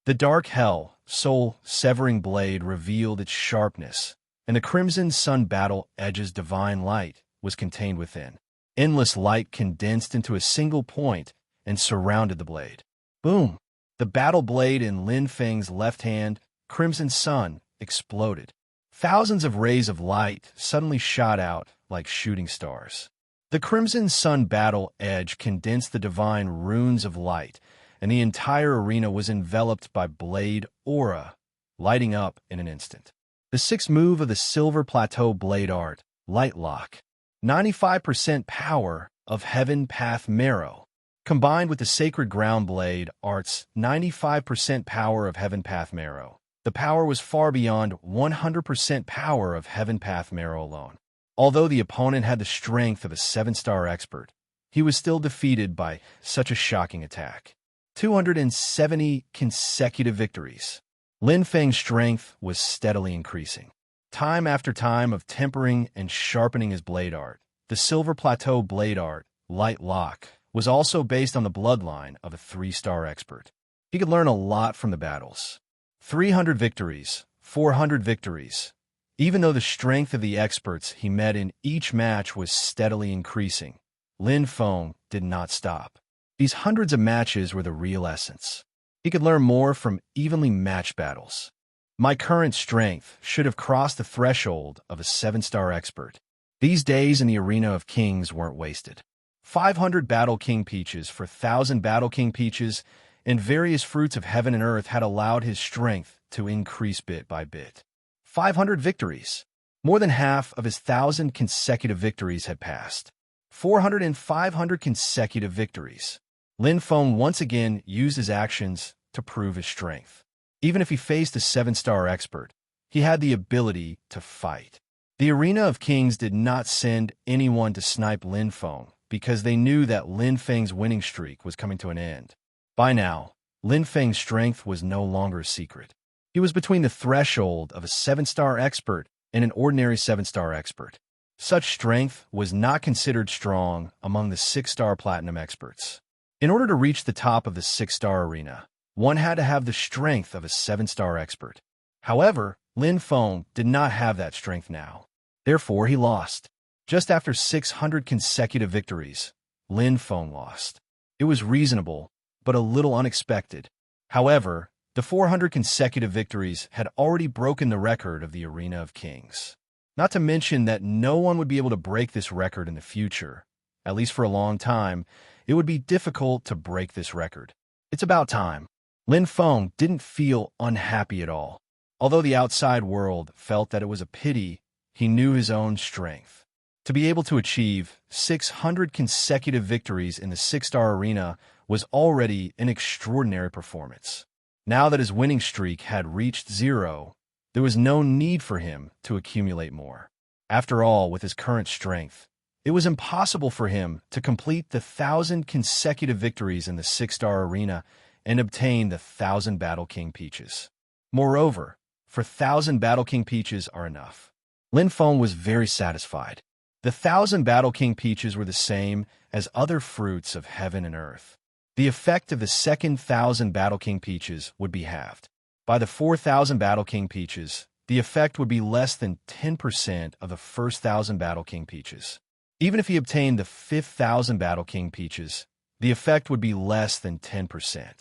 The dark hell, soul-severing blade revealed its sharpness, and the crimson sun battle edge's divine light was contained within. Endless light condensed into a single point and surrounded the blade. Boom! The battle blade in Lin Feng's left hand, crimson sun, exploded. Thousands of rays of light suddenly shot out like shooting stars. The crimson sun battle edge condensed the divine runes of light, and the entire arena was enveloped by blade aura, lighting up in an instant. The sixth move of the Silver Plateau blade art, Light Lock. 95% power of Heaven Path Marrow. Combined with the Sacred Ground blade art's 95% power of Heaven Path Marrow, the power was far beyond 100% power of Heaven Path Marrow alone. Although the opponent had the strength of a 7-star expert, he was still defeated by such a shocking attack. 270 consecutive victories. Lin Feng's strength was steadily increasing. Time after time of tempering and sharpening his blade art, the Silver Plateau blade art, Light Lock, was also based on the bloodline of a 3-star expert. He could learn a lot from the battles. 300 victories, 400 victories. Even though the strength of the experts he met in each match was steadily increasing, Lin Feng did not stop. These hundreds of matches were the real essence. He could learn more from evenly matched battles. My current strength should have crossed the threshold of a 7-star expert. These days in the arena of kings weren't wasted. 500 Battle King Peaches for 1,000 Battle King Peaches and various fruits of heaven and earth had allowed his strength to increase bit by bit. 500 victories. More than half of his 1,000 consecutive victories had passed. 400 and 500 consecutive victories. Lin Feng once again used his actions to prove his strength. Even if he faced a 7-star expert, he had the ability to fight. The Arena of Kings did not send anyone to snipe Lin Feng because they knew that Lin Feng's winning streak was coming to an end. By now, Lin Feng's strength was no longer a secret. He was between the threshold of a 7-star expert and an ordinary 7-star expert. Such strength was not considered strong among the 6-star platinum experts. In order to reach the top of the 6-star arena, one had to have the strength of a 7-star expert. However, Lin Feng did not have that strength now. Therefore, he lost. Just after 600 consecutive victories, Lin Feng lost. It was reasonable, but a little unexpected. However, the 400 consecutive victories had already broken the record of the Arena of Kings. Not to mention that no one would be able to break this record in the future. At least for a long time, it would be difficult to break this record. It's about time. Lin Feng didn't feel unhappy at all. Although the outside world felt that it was a pity, he knew his own strength. To be able to achieve 600 consecutive victories in the 6-star arena was already an extraordinary performance. Now that his winning streak had reached 0, there was no need for him to accumulate more. After all, with his current strength, it was impossible for him to complete the 1,000 consecutive victories in the 6-star arena and obtain the 1,000 Battle King Peaches. Moreover, for 1,000 Battle King Peaches are enough. Lin Feng was very satisfied. The 1,000 Battle King Peaches were the same as other fruits of heaven and earth. The effect of the second 1,000 Battle King Peaches would be halved. By the 4,000 Battle King Peaches, the effect would be less than 10% of the first 1,000 Battle King Peaches. Even if he obtained the 5,000 Battle King Peaches, the effect would be less than 10%.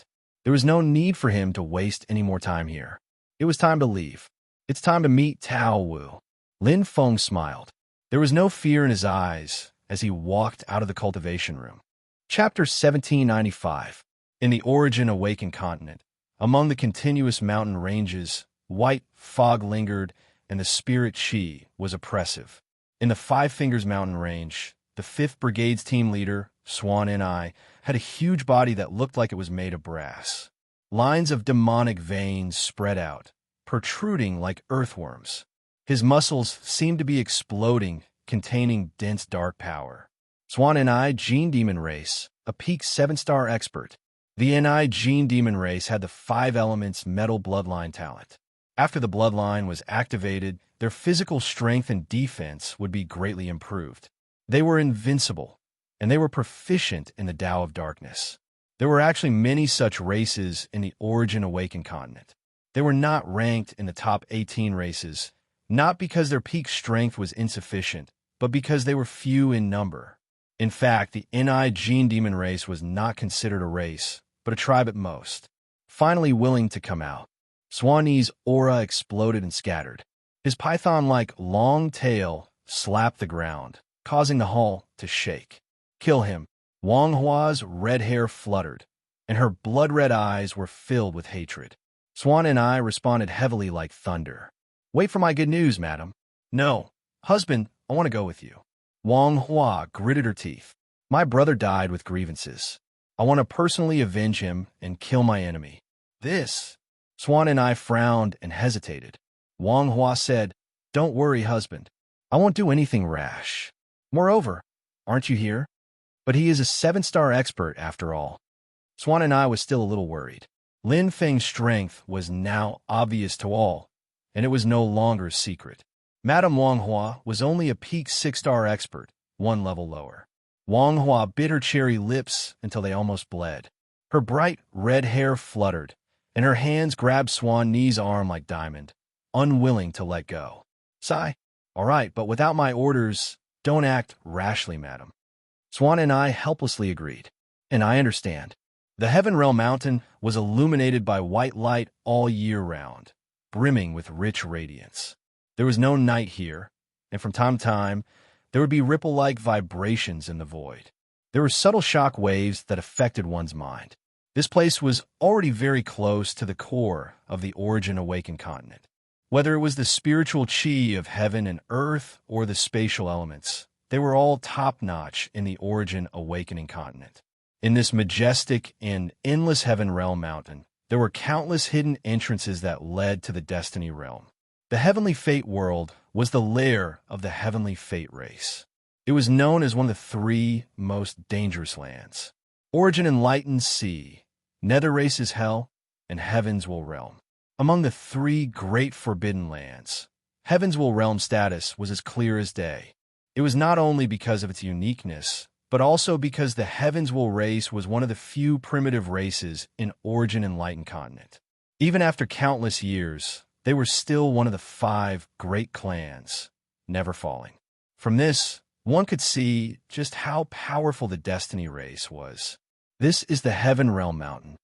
There was no need for him to waste any more time here. It was time to leave. It's time to meet Tao Wu. Lin Feng smiled. There was no fear in his eyes as he walked out of the cultivation room. Chapter 1795. In the Origin Awakened Continent, among the continuous mountain ranges, white fog lingered, and the spirit Qi was oppressive. In the Five Fingers Mountain Range, the 5th Brigade's team leader, Swan Ni, had a huge body that looked like it was made of brass. Lines of demonic veins spread out, protruding like earthworms. His muscles seemed to be exploding, containing dense dark power. Swan Ni Gene Demon Race, a peak 7-star expert. The Ni Gene Demon Race had the 5 elements metal bloodline talent. After the bloodline was activated, their physical strength and defense would be greatly improved. They were invincible, and they were proficient in the Tao of Darkness. There were actually many such races in the Origin Awakened Continent. They were not ranked in the top 18 races, not because their peak strength was insufficient, but because they were few in number. In fact, the Ni Gene Demon Race was not considered a race, but a tribe at most. Finally willing to come out, Swanee's aura exploded and scattered. His python-like long tail slapped the ground, causing the hall to shake. Kill him. Wang Hua's red hair fluttered, and her blood-red eyes were filled with hatred. Swan and I responded heavily like thunder. Wait for my good news, madam. No. Husband, I want to go with you. Wang Hua gritted her teeth. My brother died with grievances. I want to personally avenge him and kill my enemy. This. Swan and I frowned and hesitated. Wang Hua said, Don't worry, husband. I won't do anything rash. Moreover, aren't you here? But he is a 7-star expert after all. Swan and I was still a little worried. Lin Feng's strength was now obvious to all, and it was no longer a secret. Madame Wang Hua was only a peak 6-star expert, 1 level lower. Wang Hua bit her cherry lips until they almost bled. Her bright red hair fluttered, and her hands grabbed Swan Ni's arm like diamond, unwilling to let go. Sigh. All right, but without my orders, don't act rashly, madam. Swan and I helplessly agreed. And I understand. The Heaven Realm Mountain was illuminated by white light all year round, brimming with rich radiance. There was no night here, and from time to time, there would be ripple-like vibrations in the void. There were subtle shock waves that affected one's mind. This place was already very close to the core of the Origin Awakened Continent. Whether it was the spiritual Qi of heaven and earth or the spatial elements, they were all top-notch in the Origin Awakening Continent. In this majestic and endless Heaven Realm Mountain, there were countless hidden entrances that led to the Destiny Realm. The Heavenly Fate world was the lair of the Heavenly Fate race. It was known as one of the 3 most dangerous lands. Origin Enlightened Sea, Nether Race's Hell, and Heaven's Will Realm. Among the 3 great forbidden lands, Heaven's Will Realm status was as clear as day. It was not only because of its uniqueness, but also because the Heaven's Will race was one of the few primitive races in Origin Enlightened Continent. Even after countless years, they were still one of the 5 great clans, never falling. From this, one could see just how powerful the Destiny race was. This is the Heaven Realm Mountain.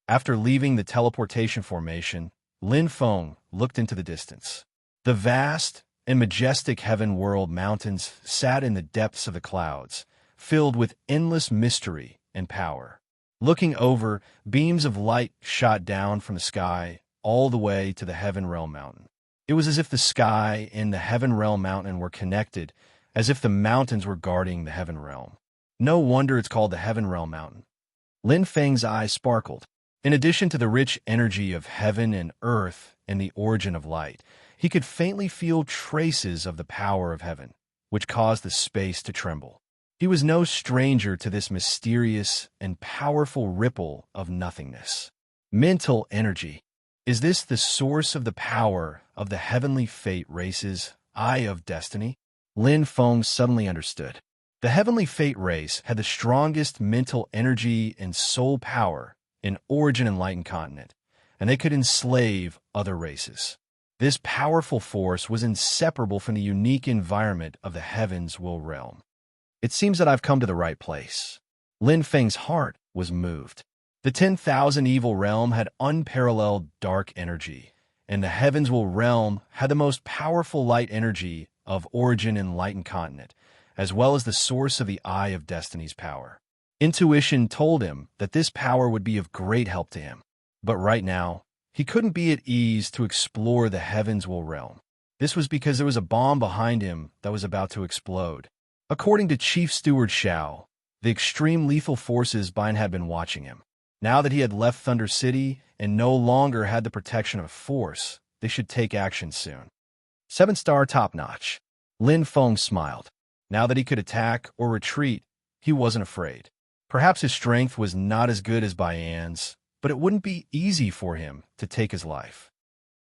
After leaving the teleportation formation, Lin Feng looked into the distance. The vast and majestic Heaven World mountains sat in the depths of the clouds, filled with endless mystery and power. Looking over, beams of light shot down from the sky all the way to the Heaven Realm Mountain. It was as if the sky and the Heaven Realm Mountain were connected, as if the mountains were guarding the Heaven Realm. No wonder it's called the Heaven Realm Mountain. Lin Feng's eyes sparkled. In addition to the rich energy of heaven and earth and the origin of light, he could faintly feel traces of the power of heaven, which caused the space to tremble. He was no stranger to this mysterious and powerful ripple of nothingness. Mental energy. Is this the source of the power of the Heavenly Fate race's Eye of Destiny? Lin Feng suddenly understood. The Heavenly Fate race had the strongest mental energy and soul power in Origin Enlightened Continent, and they could enslave other races. This powerful force was inseparable from the unique environment of the Heaven's Will Realm. It seems that I've come to the right place. Lin Feng's heart was moved. The 10,000 evil realm had unparalleled dark energy, and the heavens will realm had the most powerful light energy of origin in light and continent, as well as the source of the eye of destiny's power. Intuition told him that this power would be of great help to him. But right now, he couldn't be at ease to explore the heavens will realm. This was because there was a bomb behind him that was about to explode. According to Chief Steward Shao, the extreme lethal forces Bian had been watching him. Now that he had left Thunder City and no longer had the protection of force, they should take action soon. 7-star top-notch. Lin Feng smiled. Now that he could attack or retreat, he wasn't afraid. Perhaps his strength was not as good as Bian's, but it wouldn't be easy for him to take his life.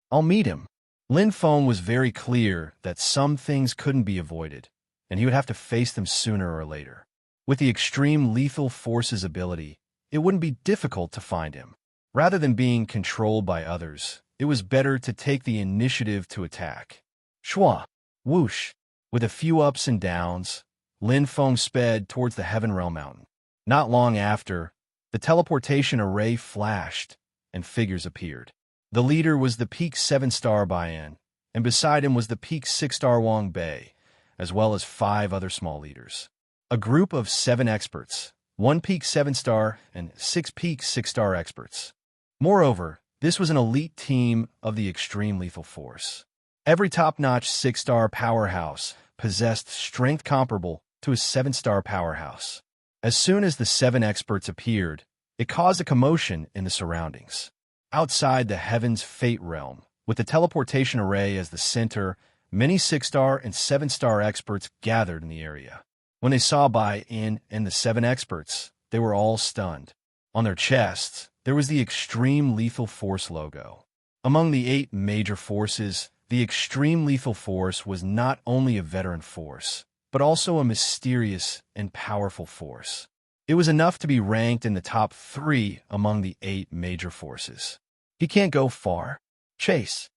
I'll meet him. Lin Feng was very clear that some things couldn't be avoided, and he would have to face them sooner or later. With the extreme lethal forces ability, it wouldn't be difficult to find him. Rather than being controlled by others, it was better to take the initiative to attack. Shua, whoosh. With a few ups and downs, Lin Feng sped towards the Heaven Realm Mountain. Not long after, the teleportation array flashed, and figures appeared. The leader was the peak 7-star Bian, and beside him was the peak 6-star Wang Bei, as well as 5 other small leaders. A group of 7 experts, 1 peak 7-star and 6 peak 6-star experts. Moreover, this was an elite team of the extreme lethal force. Every top-notch 6-star powerhouse possessed strength comparable to a 7-star powerhouse. As soon as the 7 experts appeared, it caused a commotion in the surroundings. Outside the Heaven's Fate Realm, with the teleportation array as the center, many 6-star and 7-star experts gathered in the area. When they saw Bian and the 7 experts, they were all stunned. On their chests, there was the Extreme Lethal Force logo. Among the 8 major forces, the Extreme Lethal Force was not only a veteran force, but also a mysterious and powerful force. It was enough to be ranked in the top 3 among the 8 major forces. He can't go far. Chase.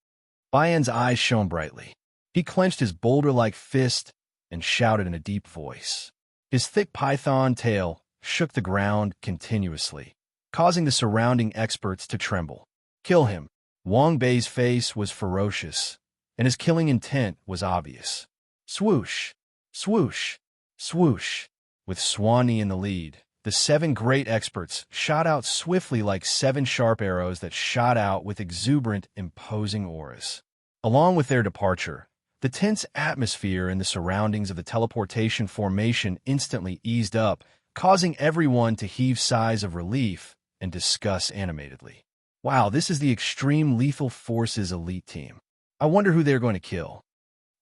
Bian's eyes shone brightly. He clenched his boulder-like fist and shouted in a deep voice. His thick python tail shook the ground continuously, causing the surrounding experts to tremble. Kill him. Wang Bei's face was ferocious, and his killing intent was obvious. Swoosh, swoosh, swoosh. With Swanee in the lead, the 7 great experts shot out swiftly like 7 sharp arrows that shot out with exuberant, imposing auras. Along with their departure, the tense atmosphere in the surroundings of the teleportation formation instantly eased up, causing everyone to heave sighs of relief and discuss animatedly. Wow, this is the Extreme Lethal Forces elite team. I wonder who they're going to kill.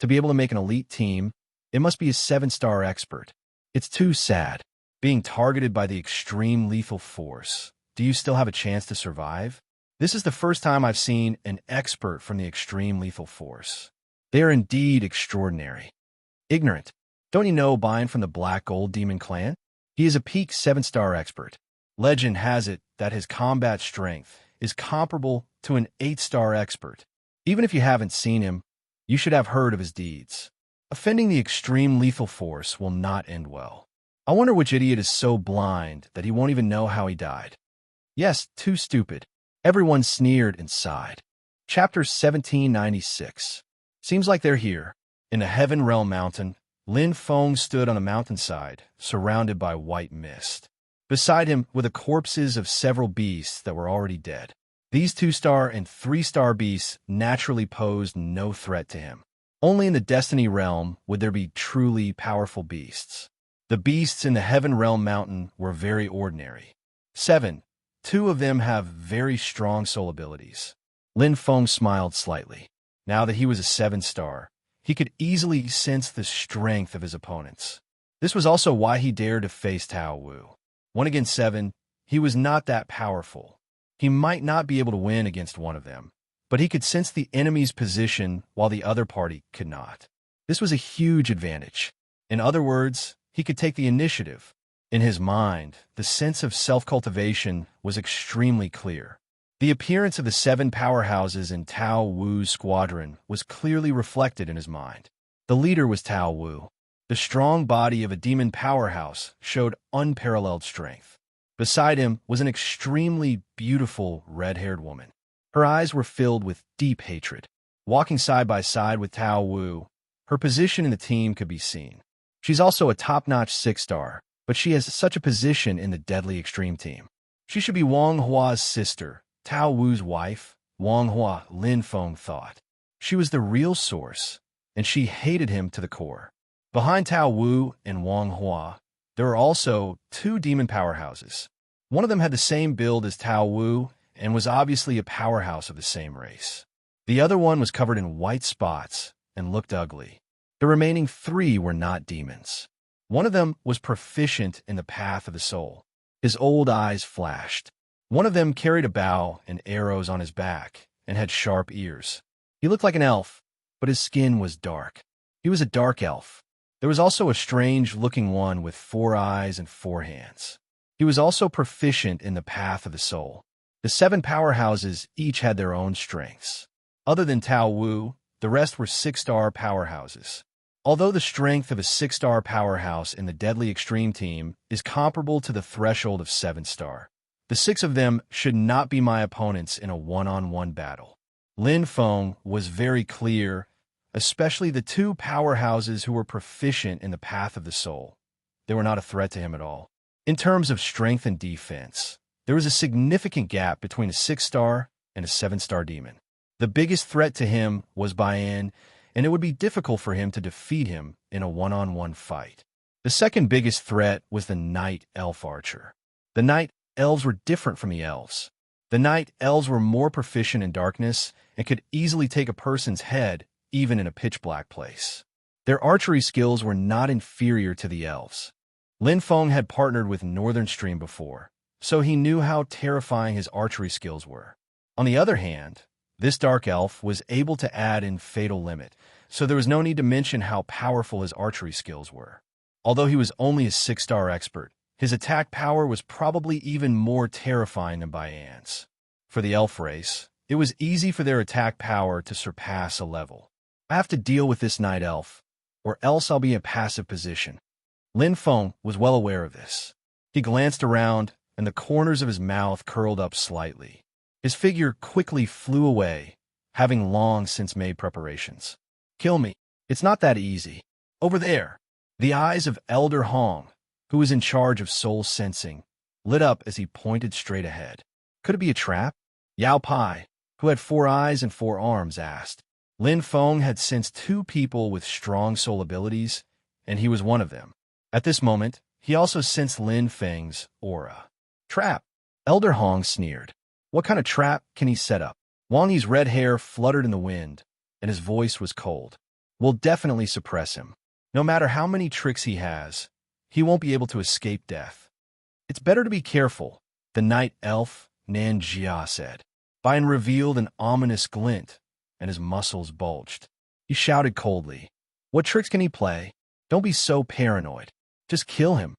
To be able to make an elite team, it must be a 7-star expert. It's too sad. Being targeted by the Extreme Lethal Force. Do you still have a chance to survive? This is the first time I've seen an expert from the Extreme Lethal Force. They are indeed extraordinary. Ignorant. Don't you know Bian from the Black Gold Demon Clan? He is a peak 7-star expert. Legend has it that his combat strength is comparable to an 8-star expert. Even if you haven't seen him, you should have heard of his deeds. Offending the Extreme Lethal Force will not end well. I wonder which idiot is so blind that he won't even know how he died. Yes, too stupid. Everyone sneered and sighed. Chapter 1796. Seems like they're here. In the Heaven Realm Mountain, Lin Feng stood on a mountainside, surrounded by white mist. Beside him were the corpses of several beasts that were already dead. These 2-star and 3-star beasts naturally posed no threat to him. Only in the Destiny Realm would there be truly powerful beasts. The beasts in the Heaven Realm Mountain were very ordinary. 7. 2 of them have very strong soul abilities. Lin Feng smiled slightly. Now that he was a 7-star, he could easily sense the strength of his opponents. This was also why he dared to face Tao Wu. 1 against 7, he was not that powerful. He might not be able to win against one of them, but he could sense the enemy's position while the other party could not. This was a huge advantage. In other words, he could take the initiative. In his mind, the sense of self-cultivation was extremely clear. The appearance of the 7 powerhouses in Tao Wu's squadron was clearly reflected in his mind. The leader was Tao Wu. The strong body of a demon powerhouse showed unparalleled strength. Beside him was an extremely beautiful red-haired woman. Her eyes were filled with deep hatred. Walking side by side with Tao Wu, her position in the team could be seen. She's also a top-notch 6-star, but she has such a position in the deadly extreme team. She should be Wang Hua's sister, Tao Wu's wife. Wang Hua, Lin Feng thought. She was the real source, and she hated him to the core. Behind Tao Wu and Wang Hua, there were also two demon powerhouses. One of them had the same build as Tao Wu and was obviously a powerhouse of the same race. The other one was covered in white spots and looked ugly. The remaining three were not demons. One of them was proficient in the path of the soul. His old eyes flashed. One of them carried a bow and arrows on his back and had sharp ears. He looked like an elf, but his skin was dark. He was a dark elf. There was also a strange-looking one with 4 eyes and 4 hands. He was also proficient in the path of the soul. The 7 powerhouses each had their own strengths. Other than Tao Wu, the rest were 6-star powerhouses. Although the strength of a 6-star powerhouse in the deadly extreme team is comparable to the threshold of 7-star, the 6 of them should not be my opponents in a one-on-one battle. Lin Feng was very clear, especially the 2 powerhouses who were proficient in the path of the soul. They were not a threat to him at all. In terms of strength and defense, there was a significant gap between a 6-star and a 7-star demon. The biggest threat to him was Bayan, and it would be difficult for him to defeat him in a one-on-one fight. The second biggest threat was the Night Elf Archer. The Night Elves were different from the elves. The Night Elves were more proficient in darkness and could easily take a person's head even in a pitch-black place. Their archery skills were not inferior to the elves. Lin Feng had partnered with Northern Stream before, so he knew how terrifying his archery skills were. On the other hand, this dark elf was able to add in Fatal Limit, so there was no need to mention how powerful his archery skills were. Although he was only a 6-star expert, his attack power was probably even more terrifying than Bayan's. For the elf race, it was easy for their attack power to surpass a level. I have to deal with this night elf, or else I'll be in passive position. Lin Feng was well aware of this. He glanced around, and the corners of his mouth curled up slightly. His figure quickly flew away, having long since made preparations. Kill me. It's not that easy. Over there. The eyes of Elder Hong, who was in charge of soul sensing, lit up as he pointed straight ahead. Could it be a trap? Yao Pai, who had 4 eyes and 4 arms, asked. Lin Feng had sensed 2 people with strong soul abilities, and he was one of them. At this moment, he also sensed Lin Feng's aura. Trap. Elder Hong sneered. What kind of trap can he set up? Wang Yi's red hair fluttered in the wind, and his voice was cold. We'll definitely suppress him. No matter how many tricks he has, he won't be able to escape death. It's better to be careful, the night elf, Nan Jia, said. Bayan revealed an ominous glint, and his muscles bulged. He shouted coldly, what tricks can he play? Don't be so paranoid. Just kill him.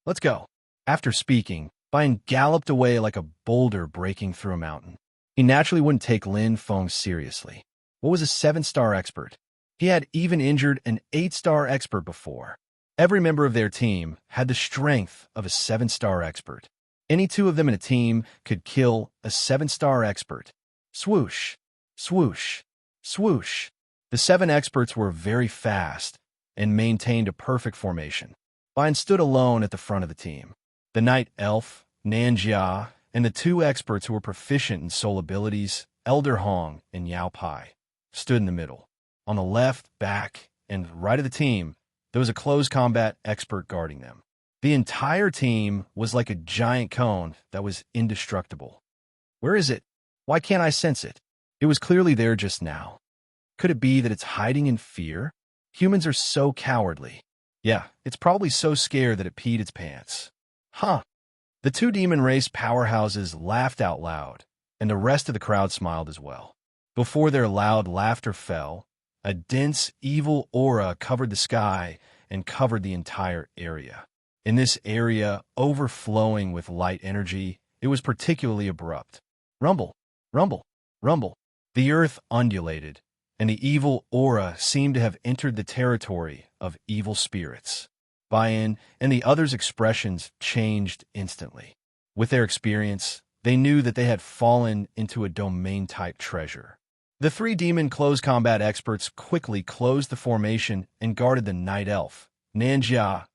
Let's go. After speaking, Bayan galloped away like a boulder breaking through a mountain. He naturally wouldn't take Lin Feng seriously. What was a 7-star expert? He had even injured an 8-star expert before. Every member of their team had the strength of a 7-star expert. Any 2 of them in a team could kill a 7-star expert. Swoosh, swoosh, swoosh. The 7 experts were very fast and maintained a perfect formation. Bayan stood alone at the front of the team. The night elf, Nan Jia, and the 2 experts who were proficient in soul abilities, Elder Hong and Yao Pai, stood in the middle. On the left, back, and right of the team, there was a close combat expert guarding them. The entire team was like a giant cone that was indestructible. Where is it? Why can't I sense it? It was clearly there just now. Could it be that it's hiding in fear? Humans are so cowardly. Yeah, it's probably so scared that it peed its pants. Huh. The 2 demon race powerhouses laughed out loud, and the rest of the crowd smiled as well. Before their loud laughter fell, a dense, evil aura covered the sky and covered the entire area. In this area, overflowing with light energy, it was particularly abrupt. Rumble, rumble, rumble. The earth undulated, and the evil aura seemed to have entered the territory of evil spirits. Bayan and the others' expressions changed instantly. With their experience, they knew that they had fallen into a domain-type treasure. The three demon close combat experts quickly closed the formation and guarded the Night Elf, Nanjia,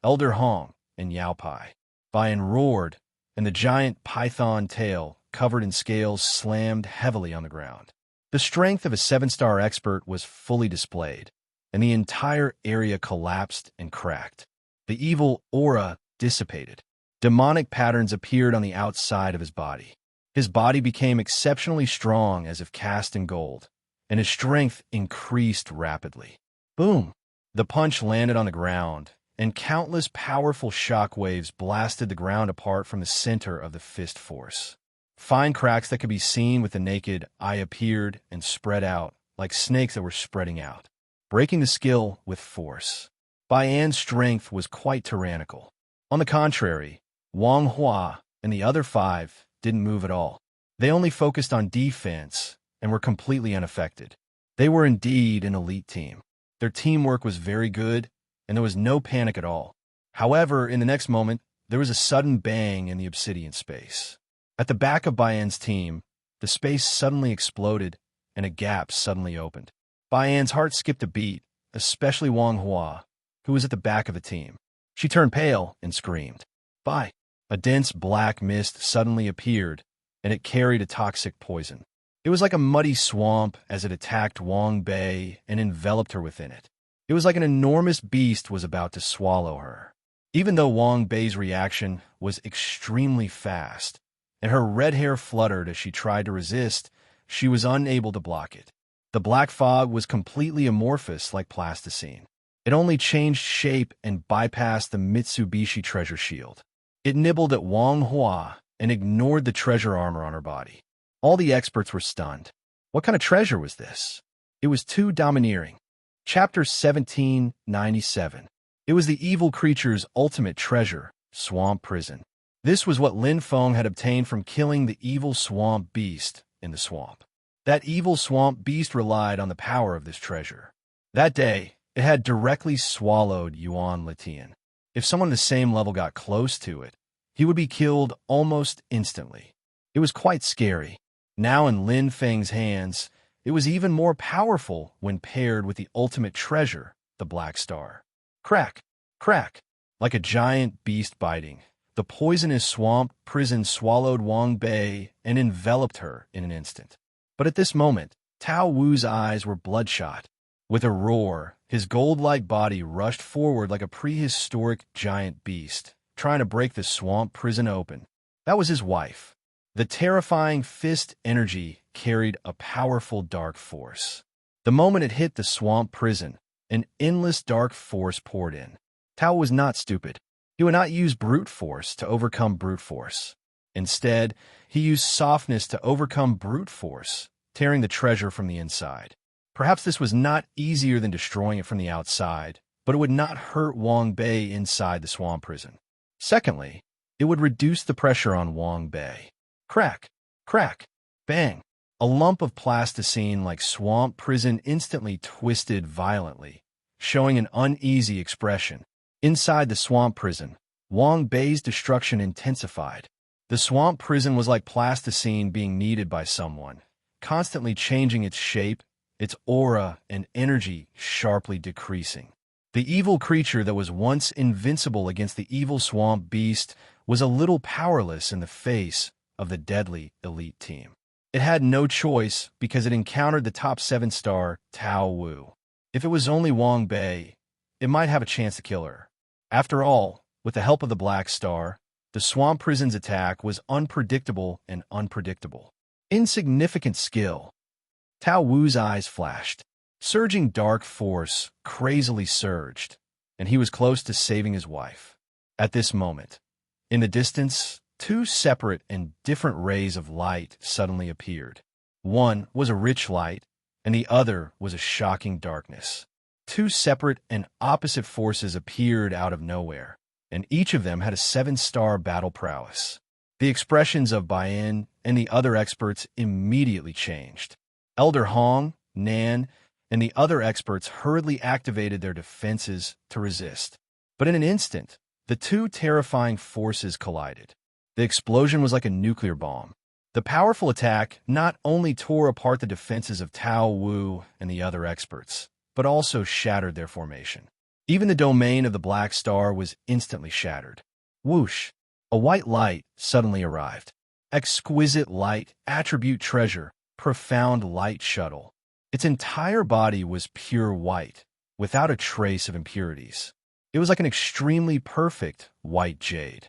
Elder Hong, and Yao Pai. Bayan roared, and the giant python tail, covered in scales, slammed heavily on the ground. The strength of a 7-star expert was fully displayed, and the entire area collapsed and cracked. The evil aura dissipated. Demonic patterns appeared on the outside of his body. His body became exceptionally strong as if cast in gold, and his strength increased rapidly. Boom! The punch landed on the ground, and countless powerful shock waves blasted the ground apart from the center of the fist force. Fine cracks that could be seen with the naked eye appeared and spread out like snakes that were spreading out, breaking the skill with force. Bayan's strength was quite tyrannical. On the contrary, Wang Hua and the other 5 didn't move at all. They only focused on defense and were completely unaffected. They were indeed an elite team. Their teamwork was very good, and there was no panic at all. However, in the next moment, there was a sudden bang in the obsidian space. At the back of Bayan's team, the space suddenly exploded, and a gap suddenly opened. Bayan's heart skipped a beat, especially Wang Hua, who was at the back of the team. She turned pale and screamed. "Bai!" A dense black mist suddenly appeared, and it carried a toxic poison. It was like a muddy swamp as it attacked Wang Bei and enveloped her within it. It was like an enormous beast was about to swallow her. Even though Wang Bei's reaction was extremely fast, and her red hair fluttered as she tried to resist, she was unable to block it. The black fog was completely amorphous like plasticine. It only changed shape and bypassed the Mitsubishi treasure shield. It nibbled at Wang Hua and ignored the treasure armor on her body. All the experts were stunned. What kind of treasure was this? It was too domineering. Chapter 1797. It was the evil creature's ultimate treasure, Swamp Prison. This was what Lin Feng had obtained from killing the evil swamp beast in the swamp. That evil swamp beast relied on the power of this treasure. That day, it had directly swallowed Yuan Letian. If someone the same level got close to it, he would be killed almost instantly. It was quite scary. Now in Lin Feng's hands, it was even more powerful when paired with the ultimate treasure, the Black Star. Crack! Crack! Like a giant beast biting, the poisonous swamp prison swallowed Wang Bei and enveloped her in an instant. But at this moment, Tao Wu's eyes were bloodshot. With a roar, his gold-like body rushed forward like a prehistoric giant beast, trying to break the swamp prison open. That was his wife. The terrifying fist energy carried a powerful dark force. The moment it hit the swamp prison, an endless dark force poured in. Tao was not stupid. He would not use brute force to overcome brute force. Instead, he used softness to overcome brute force, tearing the treasure from the inside. Perhaps this was not easier than destroying it from the outside, but it would not hurt Wang Bei inside the swamp prison. Secondly, it would reduce the pressure on Wang Bei. Crack! Crack! Bang! A lump of plasticine like swamp prison instantly twisted violently, showing an uneasy expression. Inside the swamp prison, Wang Bei's destruction intensified. The swamp prison was like plasticine being kneaded by someone, constantly changing its shape, its aura and energy sharply decreasing. The evil creature that was once invincible against the evil swamp beast was a little powerless in the face of the deadly elite team. It had no choice because it encountered the top 7-star Tao Wu. If it was only Wang Bei, it might have a chance to kill her. After all, with the help of the Black Star, the swamp prison's attack was unpredictable and unpredictable. Insignificant skill. Tao Wu's eyes flashed. Surging dark force crazily surged, and he was close to saving his wife. At this moment, in the distance, 2 separate and different rays of light suddenly appeared. One was a rich light, and the other was a shocking darkness. 2 separate and opposite forces appeared out of nowhere, and each of them had a 7-star battle prowess. The expressions of Bayan and the other experts immediately changed. Elder Hong, Nan, and the other experts hurriedly activated their defenses to resist. But in an instant, the 2 terrifying forces collided. The explosion was like a nuclear bomb. The powerful attack not only tore apart the defenses of Tao Wu and the other experts, but also shattered their formation. Even the domain of the Black Star was instantly shattered. Whoosh! A white light suddenly arrived. Exquisite light, attribute treasure, profound light shuttle. Its entire body was pure white, without a trace of impurities. It was like an extremely perfect white jade.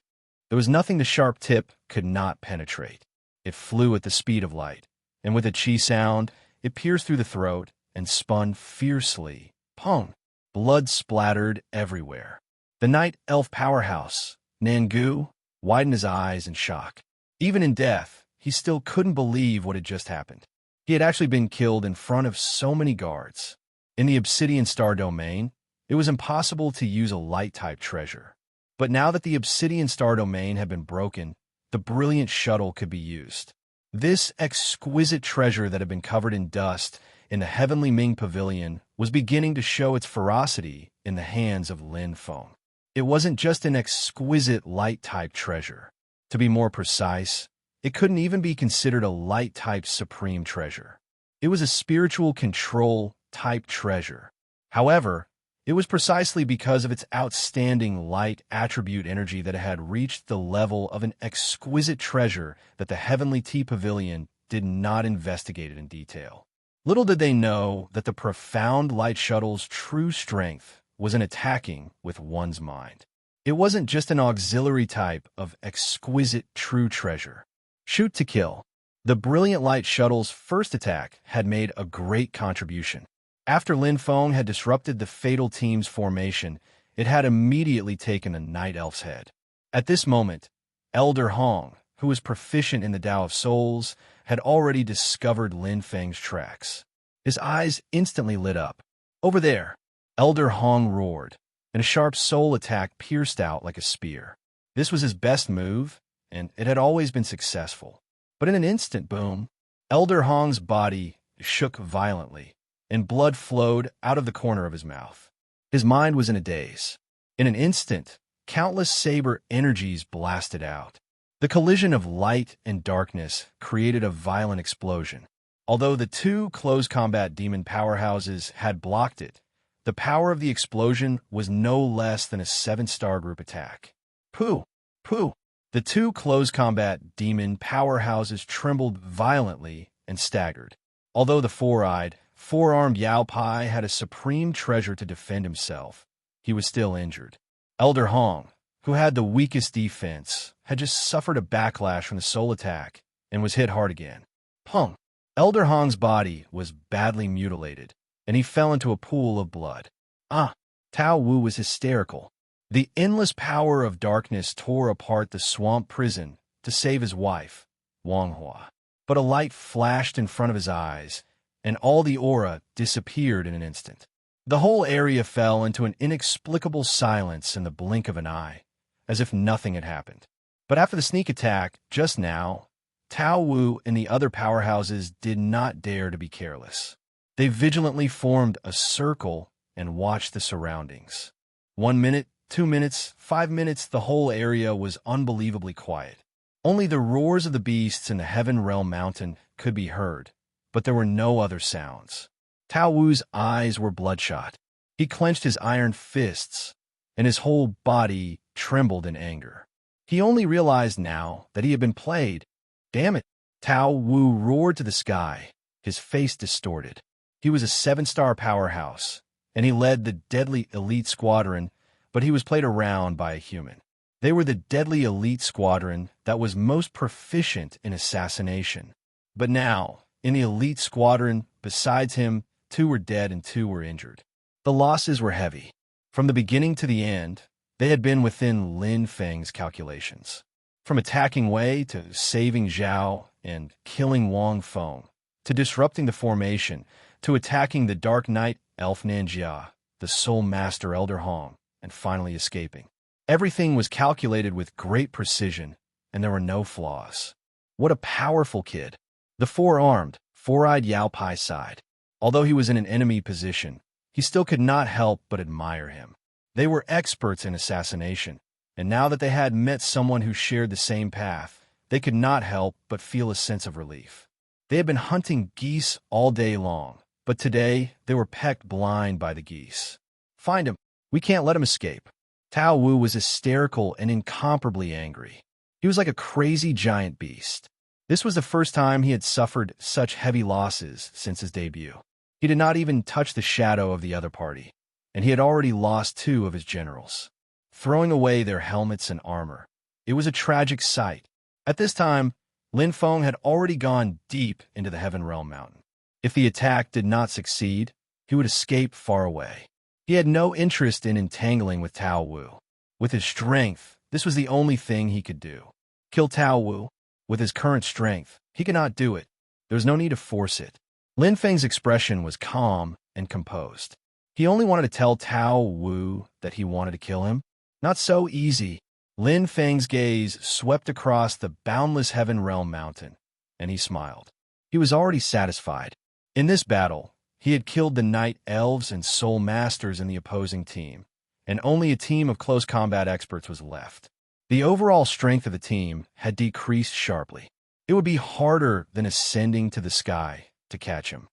There was nothing the sharp tip could not penetrate. It flew at the speed of light, and with a chi sound, it pierced through the throat and spun fiercely. Pong! Blood splattered everywhere. The night elf powerhouse, Nangu, widened his eyes in shock. Even in death, he still couldn't believe what had just happened. He had actually been killed in front of so many guards. In the Obsidian Star domain, it was impossible to use a light-type treasure. But now that the Obsidian Star domain had been broken, the brilliant shuttle could be used. This exquisite treasure that had been covered in dust in the Heavenly Ming Pavilion was beginning to show its ferocity in the hands of Lin Feng. It wasn't just an exquisite light-type treasure. To be more precise, it couldn't even be considered a light-type supreme treasure. It was a spiritual control-type treasure. However, it was precisely because of its outstanding light attribute energy that it had reached the level of an exquisite treasure that the Heavenly Tea Pavilion did not investigate it in detail. Little did they know that the profound light shuttle's true strength was in attacking with one's mind. It wasn't just an auxiliary type of exquisite true treasure. Shoot to kill. The brilliant light shuttle's first attack had made a great contribution. After Lin Feng had disrupted the fatal team's formation, it had immediately taken a night elf's head. At this moment, Elder Hong, who was proficient in the Tao of Souls, had already discovered Lin Feng's tracks. His eyes instantly lit up. Over there, Elder Hong roared, and a sharp soul attack pierced out like a spear. This was his best move, and it had always been successful. But in an instant, boom, Elder Hong's body shook violently, and blood flowed out of the corner of his mouth. His mind was in a daze. In an instant, countless saber energies blasted out. The collision of light and darkness created a violent explosion. Although the two close combat demon powerhouses had blocked it, the power of the explosion was no less than a 7-star group attack. Pooh! Pooh! The two close combat demon powerhouses trembled violently and staggered. Although the four-eyed, four-armed Yao Pai had a supreme treasure to defend himself, he was still injured. Elder Hong, who had the weakest defense, had just suffered a backlash from the soul attack and was hit hard again. Pong! Elder Hong's body was badly mutilated, and he fell into a pool of blood. Tao Wu was hysterical. The endless power of darkness tore apart the swamp prison to save his wife, Wang Hua. But a light flashed in front of his eyes, and all the aura disappeared in an instant. The whole area fell into an inexplicable silence in the blink of an eye, as if nothing had happened. But after the sneak attack, just now, Tao Wu and the other powerhouses did not dare to be careless. They vigilantly formed a circle and watched the surroundings. 1 minute, 2 minutes, 5 minutes, the whole area was unbelievably quiet. Only the roars of the beasts in the Heaven Realm Mountain could be heard, but there were no other sounds. Tao Wu's eyes were bloodshot. He clenched his iron fists, and his whole body trembled in anger. He only realized now that he had been played. Damn it! Tao Wu roared to the sky, his face distorted. He was a 7-star powerhouse, and he led the deadly elite squadron, but he was played around by a human. They were the deadly elite squadron that was most proficient in assassination. But now, in the elite squadron, besides him, 2 were dead and 2 were injured. The losses were heavy. From the beginning to the end, they had been within Lin Feng's calculations. From attacking Wei to saving Zhao and killing Wang Feng, to disrupting the formation, to attacking the Dark Knight Elf Nanjia, the Soul Master Elder Hong, and finally escaping. Everything was calculated with great precision, and there were no flaws. What a powerful kid. The four-armed, four-eyed Yao Pai sighed. Although he was in an enemy position, he still could not help but admire him. They were experts in assassination, And now that they had met someone who shared the same path, they could not help but feel a sense of relief. They had been hunting geese all day long, but today they were pecked blind by the geese. "Find him. We can't let him escape." Tao Wu was hysterical and incomparably angry. He was like a crazy giant beast. This was the first time he had suffered such heavy losses since his debut. He did not even touch the shadow of the other party, and he had already lost 2 of his generals, throwing away their helmets and armor. It was a tragic sight. At this time, Lin Feng had already gone deep into the Heaven Realm Mountain. If the attack did not succeed, he would escape far away. He had no interest in entangling with Tao Wu. With his strength, this was the only thing he could do. Kill Tao Wu. With his current strength, he could not do it. There was no need to force it. Lin Feng's expression was calm and composed. He only wanted to tell Tao Wu that he wanted to kill him. Not so easy. Lin Feng's gaze swept across the boundless Heaven Realm Mountain, and he smiled. He was already satisfied. In this battle, he had killed the Night Elves and Soul Masters in the opposing team, and only a team of close combat experts was left. The overall strength of the team had decreased sharply. It would be harder than ascending to the sky to catch him.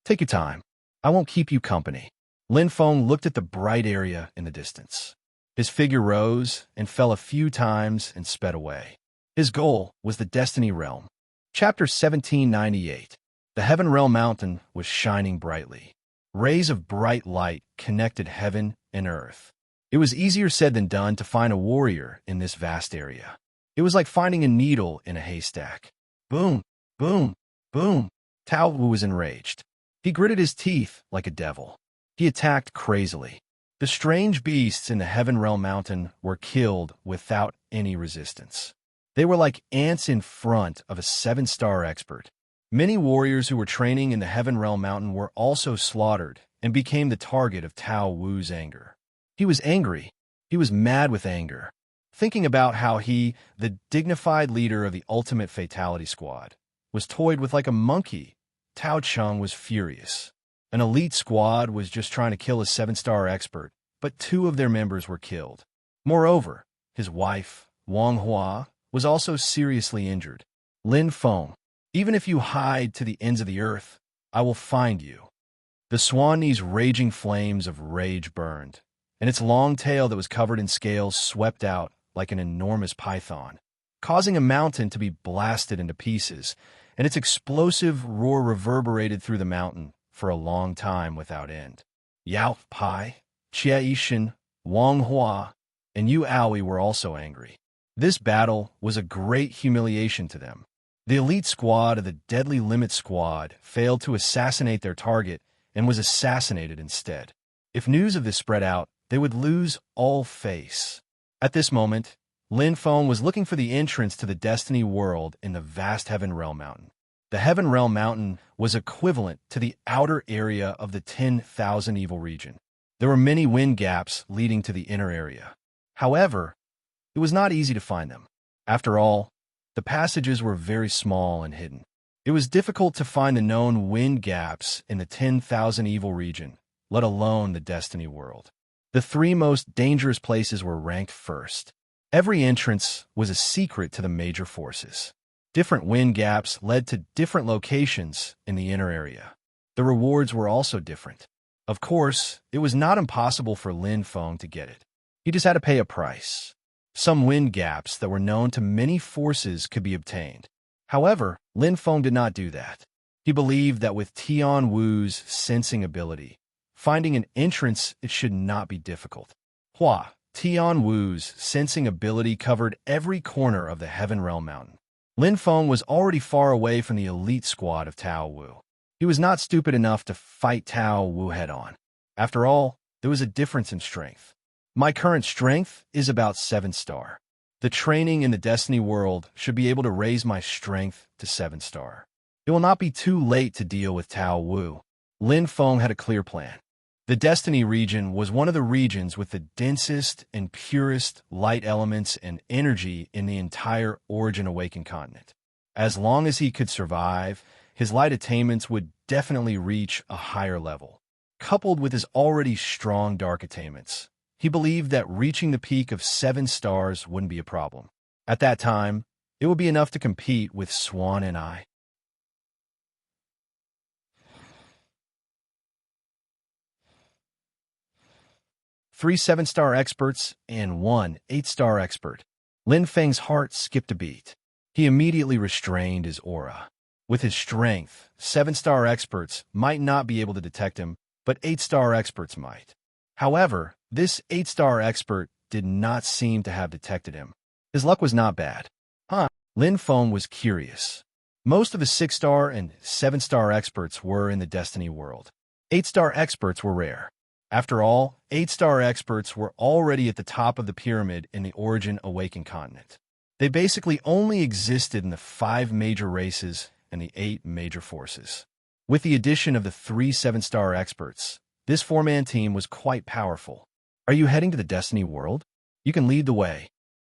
"Take your time. I won't keep you company." Lin Feng looked at the bright area in the distance. His figure rose and fell a few times and sped away. His goal was the Destiny Realm. Chapter 1798. The Heaven Realm Mountain was shining brightly. Rays of bright light connected heaven and earth. It was easier said than done to find a warrior in this vast area. It was like finding a needle in a haystack. Boom, boom, boom. Tao Wu was enraged. He gritted his teeth like a devil. He attacked crazily. The strange beasts in the Heaven Realm Mountain were killed without any resistance. They were like ants in front of a 7-star expert. Many warriors who were training in the Heaven Realm Mountain were also slaughtered and became the target of Tao Wu's anger. He was angry. He was mad with anger. Thinking about how he, the dignified leader of the Ultimate Fatality Squad, was toyed with like a monkey, Tao Cheng was furious. An elite squad was just trying to kill a 7-star expert, but 2 of their members were killed. Moreover, his wife, Wang Hua, was also seriously injured. Lin Feng, even if you hide to the ends of the earth, I will find you. The Swanee's raging flames of rage burned, and its long tail that was covered in scales swept out like an enormous python, causing a mountain to be blasted into pieces, and its explosive roar reverberated through the mountain for a long time without end. Yao Pai, Chia Yishin, Wang Hua, and Yu Aoi were also angry. This battle was a great humiliation to them. The elite squad of the Deadly Limit Squad failed to assassinate their target and was assassinated instead. If news of this spread out, they would lose all face. At this moment, Lin Feng was looking for the entrance to the Destiny World in the vast Heaven Realm Mountain. The Heaven Realm Mountain was equivalent to the outer area of the 10,000 Evil region. There were many wind gaps leading to the inner area. However, it was not easy to find them. After all, the passages were very small and hidden. It was difficult to find the known wind gaps in the 10,000 Evil region, let alone the Destiny World. The 3 most dangerous places were ranked first. Every entrance was a secret to the major forces. Different wind gaps led to different locations in the inner area. The rewards were also different. Of course, it was not impossible for Lin Feng to get it. He just had to pay a price. Some wind gaps that were known to many forces could be obtained. However, Lin Feng did not do that. He believed that with Tian Wu's sensing ability, finding an entrance it should not be difficult. Hua, Tian Wu's sensing ability covered every corner of the Heaven Realm Mountain. Lin Feng was already far away from the elite squad of Tao Wu. He was not stupid enough to fight Tao Wu head-on. After all, there was a difference in strength. My current strength is about 7-star. The training in the Destiny World should be able to raise my strength to 7-star. It will not be too late to deal with Tao Wu. Lin Feng had a clear plan. The Destiny region was one of the regions with the densest and purest light elements and energy in the entire Origin Awakened continent. As long as he could survive, his light attainments would definitely reach a higher level. Coupled with his already strong dark attainments, He believed that reaching the peak of 7 stars wouldn't be a problem. At that time, it would be enough to compete with Swan and I. 3 7-star experts and 1 8-star expert. Lin Feng's heart skipped a beat. He immediately restrained his aura. With his strength, 7-star experts might not be able to detect him, but 8-star experts might. However, this 8-star expert did not seem to have detected him. His luck was not bad. Lin Feng was curious. Most of the 6-star and 7-star experts were in the Destiny world. 8-star experts were rare. After all, 8-star experts were already at the top of the pyramid in the Origin Awakened continent. They basically only existed in the 5 major races and the 8 major forces. With the addition of the 3 7-star experts, this 4-man team was quite powerful. Are you heading to the Destiny world? You can lead the way.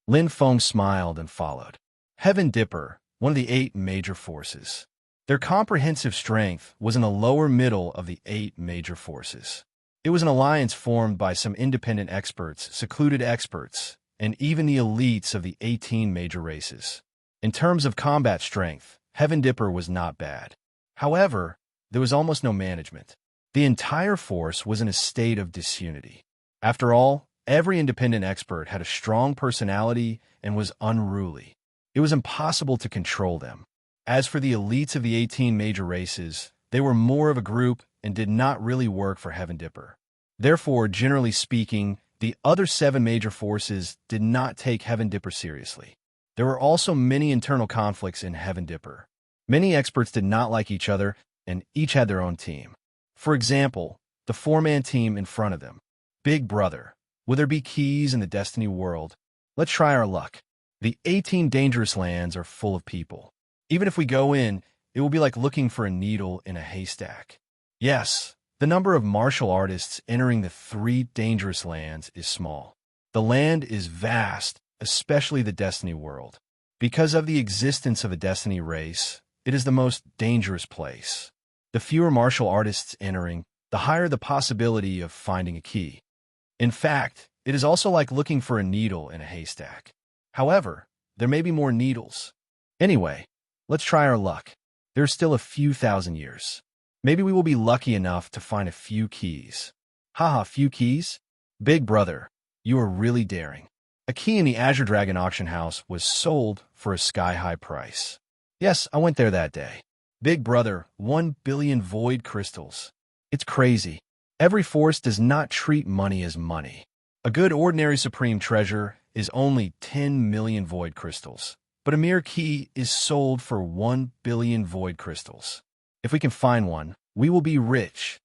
Lin Feng smiled and followed. Heaven Dipper, one of the 8 major forces. Their comprehensive strength was in the lower middle of the 8 major forces. It was an alliance formed by some independent experts, secluded experts, and even the elites of the 18 major races. In terms of combat strength, Heaven Dipper was not bad. However, there was almost no management. The entire force was in a state of disunity. After all, every independent expert had a strong personality and was unruly. It was impossible to control them. As for the elites of the 18 major races, they were more of a group and did not really work for Heaven Dipper. Therefore, generally speaking, the other 7 major forces did not take Heaven Dipper seriously. There were also many internal conflicts in Heaven Dipper. Many experts did not like each other, and each had their own team. For example, the 4-man team in front of them. Big Brother, will there be keys in the Destiny world? Let's try our luck. The 18 dangerous lands are full of people. Even if we go in, it will be like looking for a needle in a haystack. Yes, the number of martial artists entering the 3 dangerous lands is small. The land is vast, especially the Destiny world. Because of the existence of a Destiny race, it is the most dangerous place. The fewer martial artists entering, the higher the possibility of finding a key. In fact, it is also like looking for a needle in a haystack. However, there may be more needles. Anyway, let's try our luck. There's still a few thousand years. Maybe we will be lucky enough to find a few keys. Haha, few keys? Big Brother, you are really daring. A key in the Azure Dragon auction house was sold for a sky-high price. Yes, I went there that day. Big Brother, 1 billion void crystals. It's crazy. Every force does not treat money as money. A good ordinary supreme treasure is only 10 million void crystals, but a mere key is sold for 1 billion void crystals. If we can find one, we will be rich.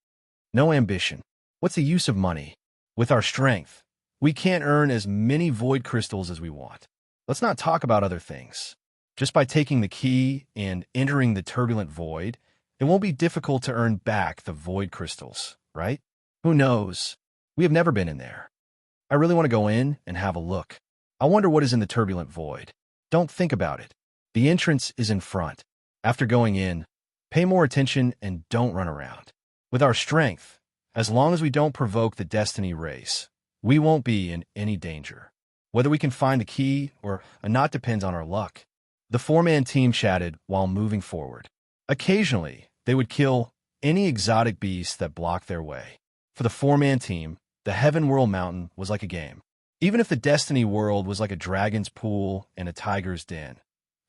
No ambition. What's the use of money? With our strength, we can't earn as many void crystals as we want. Let's not talk about other things. Just by taking the key and entering the turbulent void, it won't be difficult to earn back the void crystals, right? Who knows? We have never been in there. I really want to go in and have a look. I wonder what is in the turbulent void. Don't think about it. The entrance is in front. After going in, pay more attention and don't run around. With our strength, as long as we don't provoke the Destiny race, we won't be in any danger. Whether we can find the key or not depends on our luck. The 4-man team chatted while moving forward. Occasionally, they would kill any exotic beast that blocked their way. For the 4-man team, the Heaven World Mountain was like a game. Even if the Destiny world was like a dragon's pool and a tiger's den,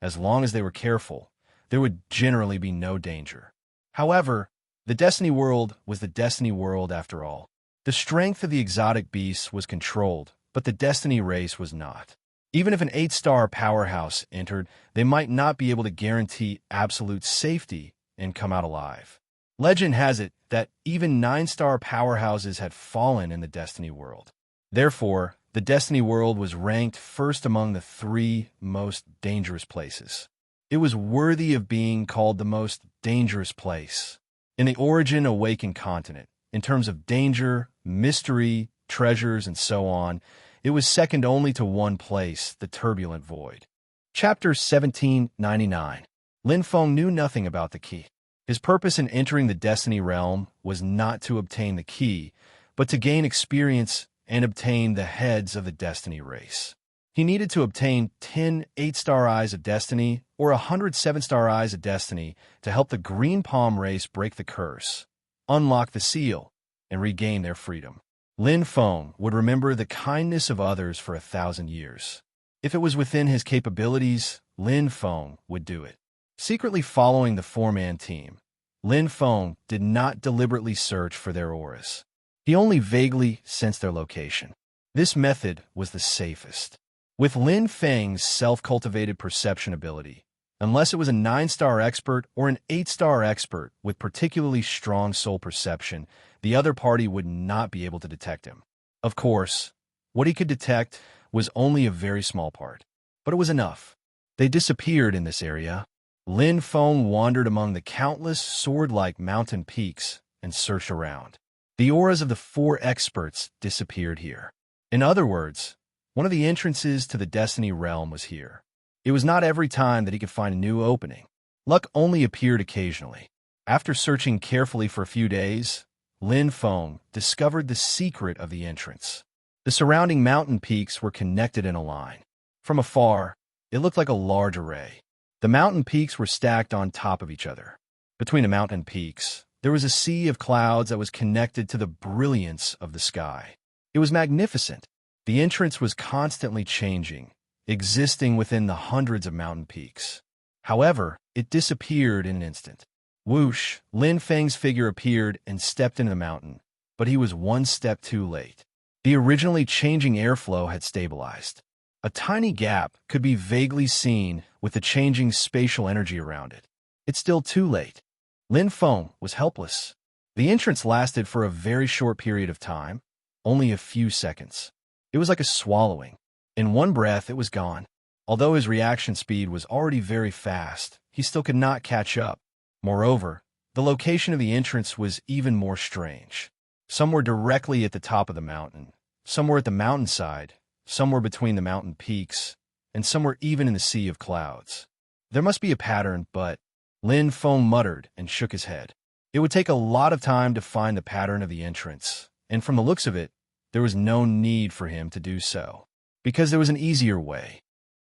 as long as they were careful, there would generally be no danger. However, the Destiny world was the Destiny world after all. The strength of the exotic beasts was controlled, but the Destiny race was not. Even if an 8-star powerhouse entered, they might not be able to guarantee absolute safety and come out alive. Legend has it that even 9-star powerhouses had fallen in the Destiny world. Therefore, the Destiny world was ranked first among the 3 most dangerous places. It was worthy of being called the most dangerous place. In the Origin Awakened continent, in terms of danger, mystery, treasures, and so on, it was second only to one place, the Turbulent Void. Chapter 1799. Lin Feng knew nothing about the key. His purpose in entering the Destiny realm was not to obtain the key, but to gain experience and obtain the heads of the destiny race. He needed to obtain 10 8-star Eyes of Destiny or 100 7-star Eyes of Destiny to help the Green Palm race break the curse, unlock the seal, and regain their freedom. Lin Feng would remember the kindness of others for 1,000 years. If it was within his capabilities, Lin Feng would do it. Secretly following the four-man team, Lin Feng did not deliberately search for their auras. He only vaguely sensed their location. This method was the safest. With Lin Feng's self-cultivated perception ability, unless it was a 9-star expert or an 8-star expert with particularly strong soul perception, the other party would not be able to detect him. Of course, what he could detect was only a very small part, but it was enough. They disappeared in this area. Lin Feng wandered among the countless sword-like mountain peaks and searched around. The auras of the 4 experts disappeared here. In other words, one of the entrances to the Destiny realm was here. It was not every time that he could find a new opening. Luck only appeared occasionally. After searching carefully for a few days, Lin Feng discovered the secret of the entrance. The surrounding mountain peaks were connected in a line. From afar, it looked like a large array. The mountain peaks were stacked on top of each other. Between the mountain peaks, there was a sea of clouds that was connected to the brilliance of the sky. It was magnificent. The entrance was constantly changing, existing within the hundreds of mountain peaks. However, it disappeared in an instant. Whoosh! Lin Feng's figure appeared and stepped into the mountain, but he was one step too late. The originally changing airflow had stabilized. A tiny gap could be vaguely seen with the changing spatial energy around it. It's still too late. Lin Feng was helpless. The entrance lasted for a very short period of time, only a few seconds. It was like a swallowing. In one breath, it was gone. Although his reaction speed was already very fast, he still could not catch up. Moreover, the location of the entrance was even more strange. Some were directly at the top of the mountain, some were at the mountainside, some were between the mountain peaks, and some were even in the sea of clouds. There must be a pattern, but Lin Feng muttered and shook his head. It would take a lot of time to find the pattern of the entrance, and from the looks of it, there was no need for him to do so, because there was an easier way.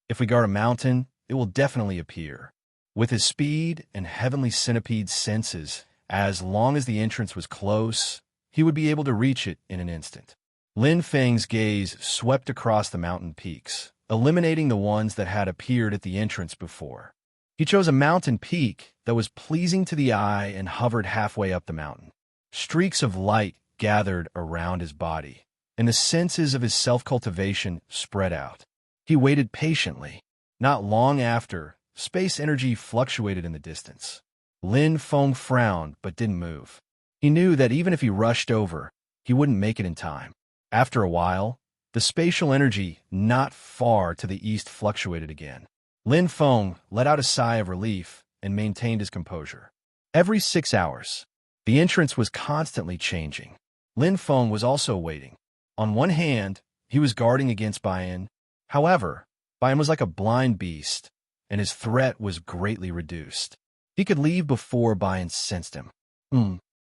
If we guard a mountain, it will definitely appear. With his speed and heavenly centipede senses, as long as the entrance was close, he would be able to reach it in an instant. Lin Feng's gaze swept across the mountain peaks, eliminating the ones that had appeared at the entrance before. He chose a mountain peak that was pleasing to the eye and hovered halfway up the mountain. Streaks of light gathered around his body, and the senses of his self-cultivation spread out. He waited patiently. Not long after, space energy fluctuated in the distance. Lin Feng frowned but didn't move. He knew that even if he rushed over, he wouldn't make it in time. After a while, the spatial energy not far to the east fluctuated again. Lin Feng let out a sigh of relief and maintained his composure. Every 6 hours, the entrance was constantly changing. Lin Feng was also waiting. On one hand, he was guarding against Bian. However, Bian was like a blind beast, and his threat was greatly reduced. He could leave before Bian sensed him.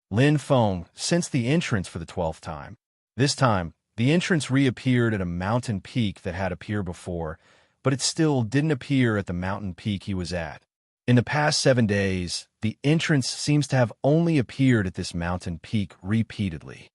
Lin Feng sensed the entrance for the 12th time. This time, the entrance reappeared at a mountain peak that had appeared before, but it still didn't appear at the mountain peak he was at. In the past 7 days, the entrance seems to have only appeared at this mountain peak repeatedly.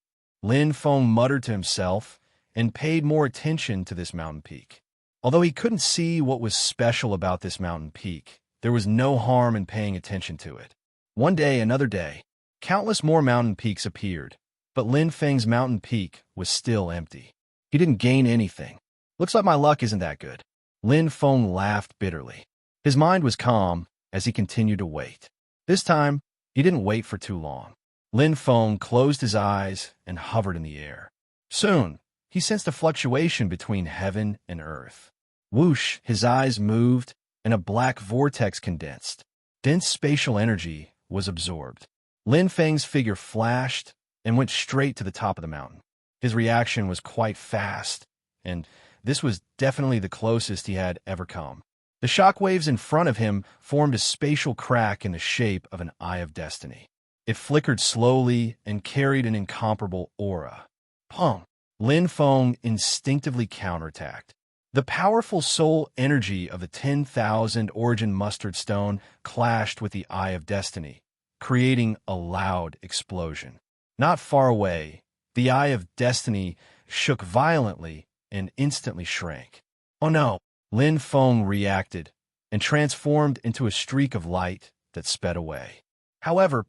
Lin Feng muttered to himself and paid more attention to this mountain peak. Although he couldn't see what was special about this mountain peak, there was no harm in paying attention to it. One day, another day, countless more mountain peaks appeared, but Lin Feng's mountain peak was still empty. He didn't gain anything. Looks like my luck isn't that good. Lin Feng laughed bitterly. His mind was calm as he continued to wait. This time, he didn't wait for too long. Lin Feng closed his eyes and hovered in the air. Soon, he sensed a fluctuation between heaven and earth. Whoosh, his eyes moved, and a black vortex condensed. Dense spatial energy was absorbed. Lin Feng's figure flashed and went straight to the top of the mountain. His reaction was quite fast, and this was definitely the closest he had ever come. The shockwaves in front of him formed a spatial crack in the shape of an Eye of Destiny. It flickered slowly and carried an incomparable aura. Pong! Lin Feng instinctively counterattacked. The powerful soul energy of the 10,000 origin mustard stone clashed with the Eye of Destiny, creating a loud explosion. Not far away, the Eye of Destiny shook violently and instantly shrank. Oh no! Lin Feng reacted and transformed into a streak of light that sped away. However,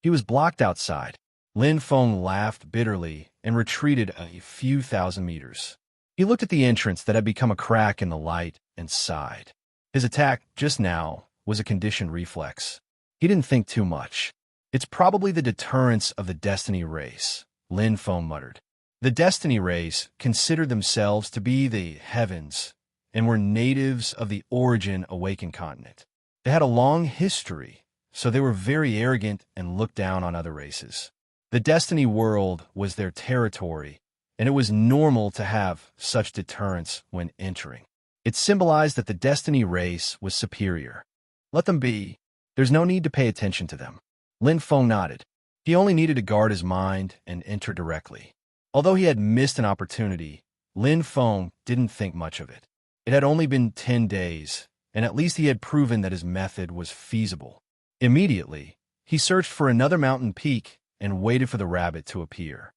he was blocked outside. Lin Feng laughed bitterly and retreated a few thousand meters. He looked at the entrance that had become a crack in the light and sighed. His attack just now was a conditioned reflex. He didn't think too much. It's probably the deterrence of the Destiny race, Lin Feng muttered. The Destiny race considered themselves to be the heavens and were natives of the Origin Awakened continent. They had a long history, so they were very arrogant and looked down on other races. The Destiny world was their territory, and it was normal to have such deterrence when entering. It symbolized that the Destiny race was superior. Let them be. There's no need to pay attention to them. Lin Feng nodded. He only needed to guard his mind and enter directly. Although he had missed an opportunity, Lin Feng didn't think much of it. It had only been 10 days, and at least he had proven that his method was feasible. Immediately, he searched for another mountain peak and waited for the rabbit to appear.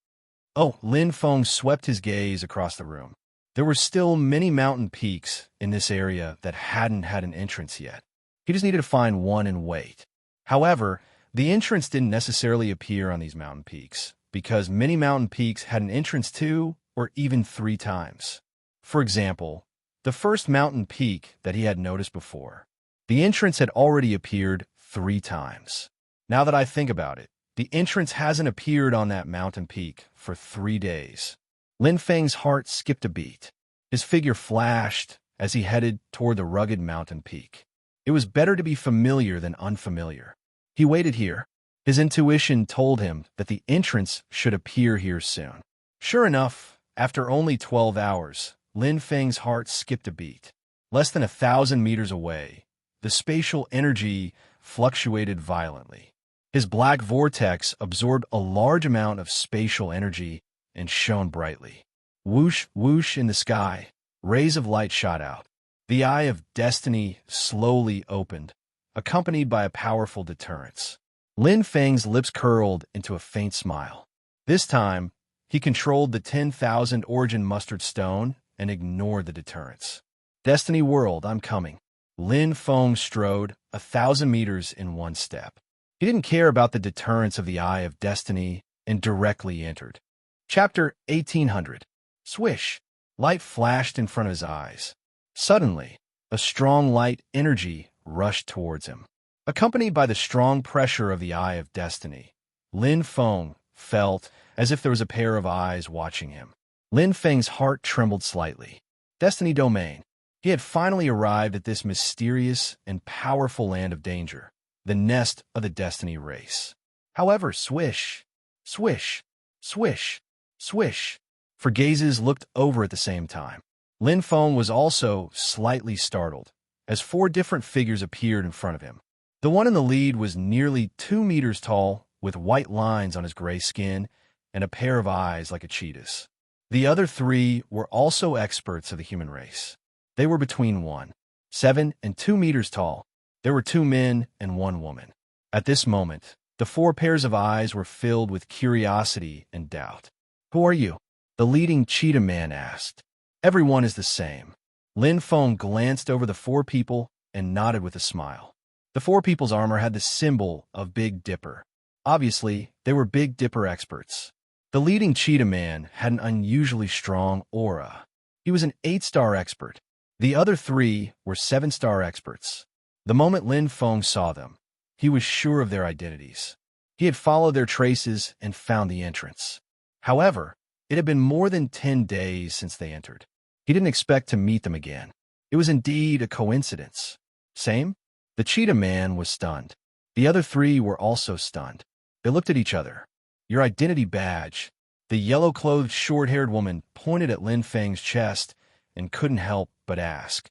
Oh, Lin Feng swept his gaze across the room. There were still many mountain peaks in this area that hadn't had an entrance yet. He just needed to find one and wait. However, the entrance didn't necessarily appear on these mountain peaks, because many mountain peaks had an entrance 2 or even 3 times. For example, the first mountain peak that he had noticed before, the entrance had already appeared 3 times. Now that I think about it, the entrance hasn't appeared on that mountain peak for 3 days. Lin Feng's heart skipped a beat. His figure flashed as he headed toward the rugged mountain peak. It was better to be familiar than unfamiliar. He waited here. His intuition told him that the entrance should appear here soon. Sure enough, after only 12 hours, Lin Feng's heart skipped a beat. Less than 1,000 meters away, the spatial energy fluctuated violently. His black vortex absorbed a large amount of spatial energy and shone brightly. Whoosh, whoosh in the sky, rays of light shot out. The Eye of Destiny slowly opened, accompanied by a powerful deterrence. Lin Feng's lips curled into a faint smile. This time, he controlled the 10,000 origin mustard stone and ignored the deterrence. Destiny world, I'm coming. Lin Feng strode 1,000 meters in one step. He didn't care about the deterrence of the Eye of Destiny and directly entered. Chapter 1800. Swish. Light flashed in front of his eyes. Suddenly, a strong light energy rushed towards him. Accompanied by the strong pressure of the Eye of Destiny, Lin Feng felt as if there was a pair of eyes watching him. Lin Feng's heart trembled slightly. Destiny Domain. He had finally arrived at this mysterious and powerful land of danger, the nest of the Destiny race. However, swish, swish, swish, swish. For gazes looked over at the same time. Lin Feng was also slightly startled, as 4 different figures appeared in front of him. The one in the lead was nearly 2 meters tall, with white lines on his gray skin and a pair of eyes like a cheetah's. The other 3 were also experts of the human race. They were between 1.7 and 2 meters tall. There were 2 men and 1 woman. At this moment, the 4 pairs of eyes were filled with curiosity and doubt. Who are you? The leading cheetah man asked. Everyone is the same. Lin Feng glanced over the 4 people and nodded with a smile. The 4 people's armor had the symbol of Big Dipper. Obviously, they were Big Dipper experts. The leading cheetah man had an unusually strong aura. He was an 8-star expert. The other 3 were 7-star experts. The moment Lin Feng saw them, he was sure of their identities. He had followed their traces and found the entrance. However, it had been more than 10 days since they entered. He didn't expect to meet them again. It was indeed a coincidence. Same? The cheetah man was stunned. The other 3 were also stunned. They looked at each other. Your identity badge. The yellow-clothed, short-haired woman pointed at Lin Feng's chest and couldn't help but ask.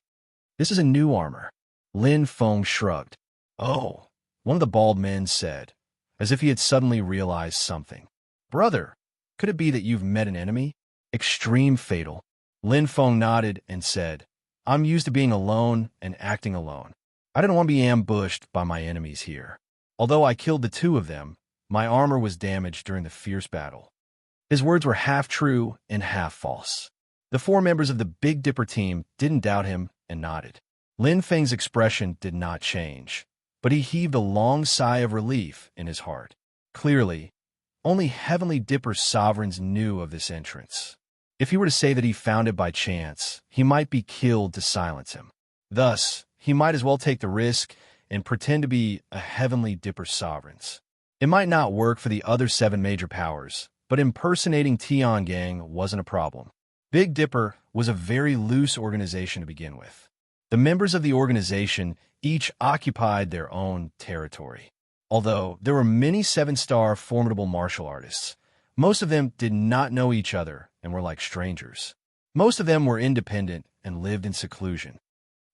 This is a new armor. Lin Feng shrugged. Oh, one of the bald men said, as if he had suddenly realized something. Brother, could it be that you've met an enemy? Extreme fatal. Lin Feng nodded and said, I'm used to being alone and acting alone. I didn't want to be ambushed by my enemies here. Although I killed the two of them, my armor was damaged during the fierce battle. His words were half true and half false. The four members of the Big Dipper team didn't doubt him and nodded. Lin Feng's expression did not change, but he heaved a long sigh of relief in his heart. Clearly, only Heavenly Dipper sovereigns knew of this entrance. If he were to say that he found it by chance, he might be killed to silence him. Thus, he might as well take the risk and pretend to be a Heavenly Dipper sovereigns. It might not work for the other 7 major powers, but impersonating Tian Gang wasn't a problem. Big Dipper was a very loose organization to begin with. The members of the organization each occupied their own territory. Although there were many 7-star formidable martial artists, most of them did not know each other and were like strangers. Most of them were independent and lived in seclusion.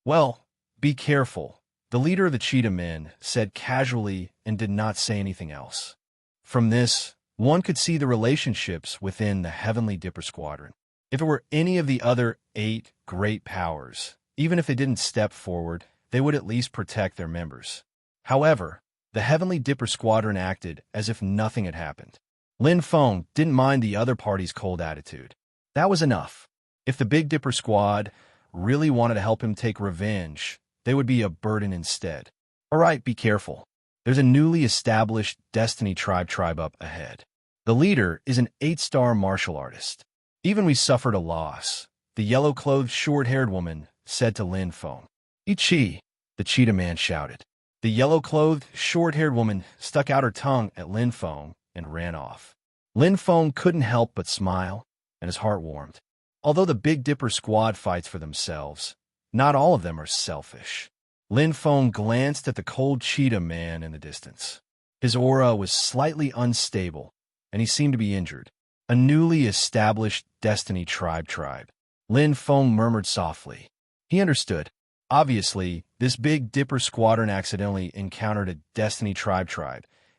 Well, be careful, the leader of the Cheetah Men said casually and did not say anything else. From this, one could see the relationships within the Heavenly Dipper Squadron. If it were any of the other 8 great powers, even if they didn't step forward, they would at least protect their members. However, the Heavenly Dipper Squadron acted as if nothing had happened. Lin Feng didn't mind the other party's cold attitude. That was enough. If the Big Dipper Squad really wanted to help him take revenge, they would be a burden instead. All right, be careful. There's a newly established Destiny tribe up ahead. The leader is an 8-star martial artist. Even we suffered a loss, the yellow-clothed, short-haired woman said to Lin Feng. Ichi, the Cheetah Man shouted. The yellow-clothed, short-haired woman stuck out her tongue at Lin Feng and ran off. Lin Feng couldn't help but smile, and his heart warmed. Although the Big Dipper Squad fights for themselves, not all of them are selfish. Lin Feng glanced at the cold Cheetah Man in the distance. His aura was slightly unstable, and he seemed to be injured. A newly established Destiny tribe. Lin Feng murmured softly. He understood. Obviously, this Big Dipper Squadron accidentally encountered a Destiny tribe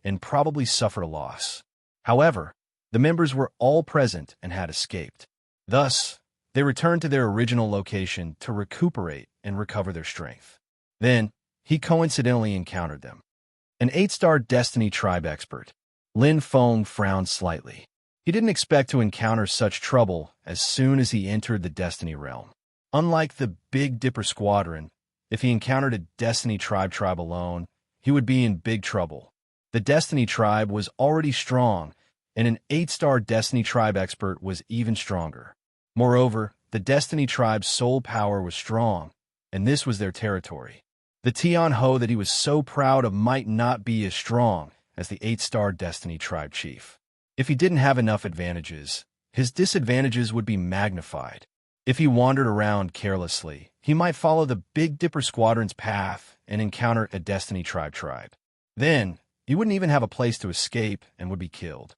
and probably suffered a loss. However, the members were all present and had escaped. Thus, they returned to their original location to recuperate and recover their strength. Then, he coincidentally encountered them. An 8-star Destiny tribe expert. Lin Feng frowned slightly. He didn't expect to encounter such trouble as soon as he entered the Destiny realm. Unlike the Big Dipper Squadron, if he encountered a Destiny tribe alone, he would be in big trouble. The Destiny tribe was already strong, and an 8-star Destiny tribe expert was even stronger. Moreover, the Destiny tribe's soul power was strong, and this was their territory. The Tian Ho that he was so proud of might not be as strong as the 8-star Destiny tribe chief. If he didn't have enough advantages, his disadvantages would be magnified. If he wandered around carelessly, he might follow the Big Dipper Squadron's path and encounter a Destiny tribe. Then, he wouldn't even have a place to escape and would be killed.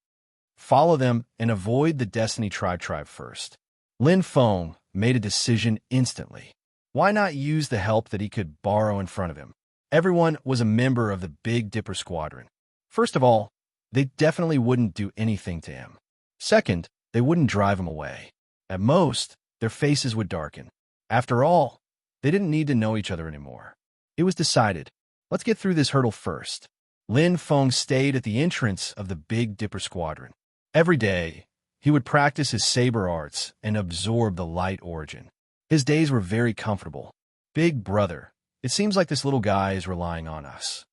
Follow them and avoid the Destiny tribe first. Lin Feng made a decision instantly. Why not use the help that he could borrow in front of him? Everyone was a member of the Big Dipper Squadron. First of all, they definitely wouldn't do anything to him. Second, they wouldn't drive him away. At most, their faces would darken. After all, they didn't need to know each other anymore. It was decided, let's get through this hurdle first. Lin Feng stayed at the entrance of the Big Dipper Squadron. Every day, he would practice his saber arts and absorb the light origin. His days were very comfortable. Big brother, it seems like this little guy is relying on us.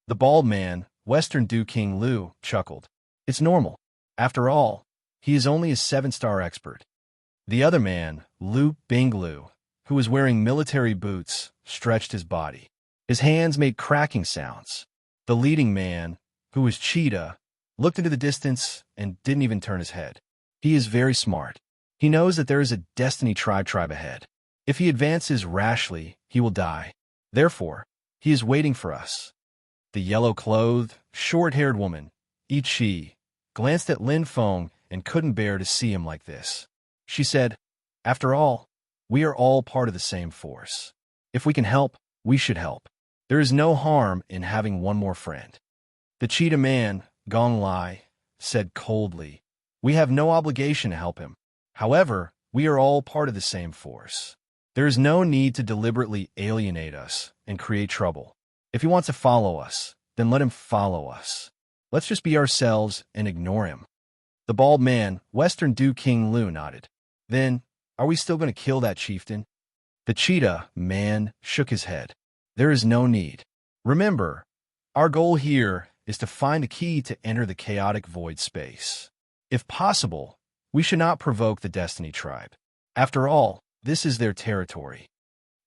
The bald man, Western Du King Lu, chuckled. It's normal. After all, he is only a 7-star expert. The other man, Lu Binglu, who was wearing military boots, stretched his body. His hands made cracking sounds. The leading man, who was Cheetah, looked into the distance and didn't even turn his head. He is very smart. He knows that there is a Destiny tribe ahead. If he advances rashly, he will die. Therefore, he is waiting for us. The yellow-clothed, short-haired woman, Ichi, glanced at Lin Feng and couldn't bear to see him like this. She said, after all, we are all part of the same force. If we can help, we should help. There is no harm in having one more friend. The Cheetah Man, Gong Lai, said coldly, we have no obligation to help him. However, we are all part of the same force. There is no need to deliberately alienate us and create trouble. If he wants to follow us, then let him follow us. Let's just be ourselves and ignore him. The bald man, Western Du King Lu, nodded. Then, are we still going to kill that chieftain? The cheetah man shook his head. There is no need. Remember, our goal here is to find the key to enter the chaotic void space. If possible, we should not provoke the Destiny Tribe. After all, this is their territory.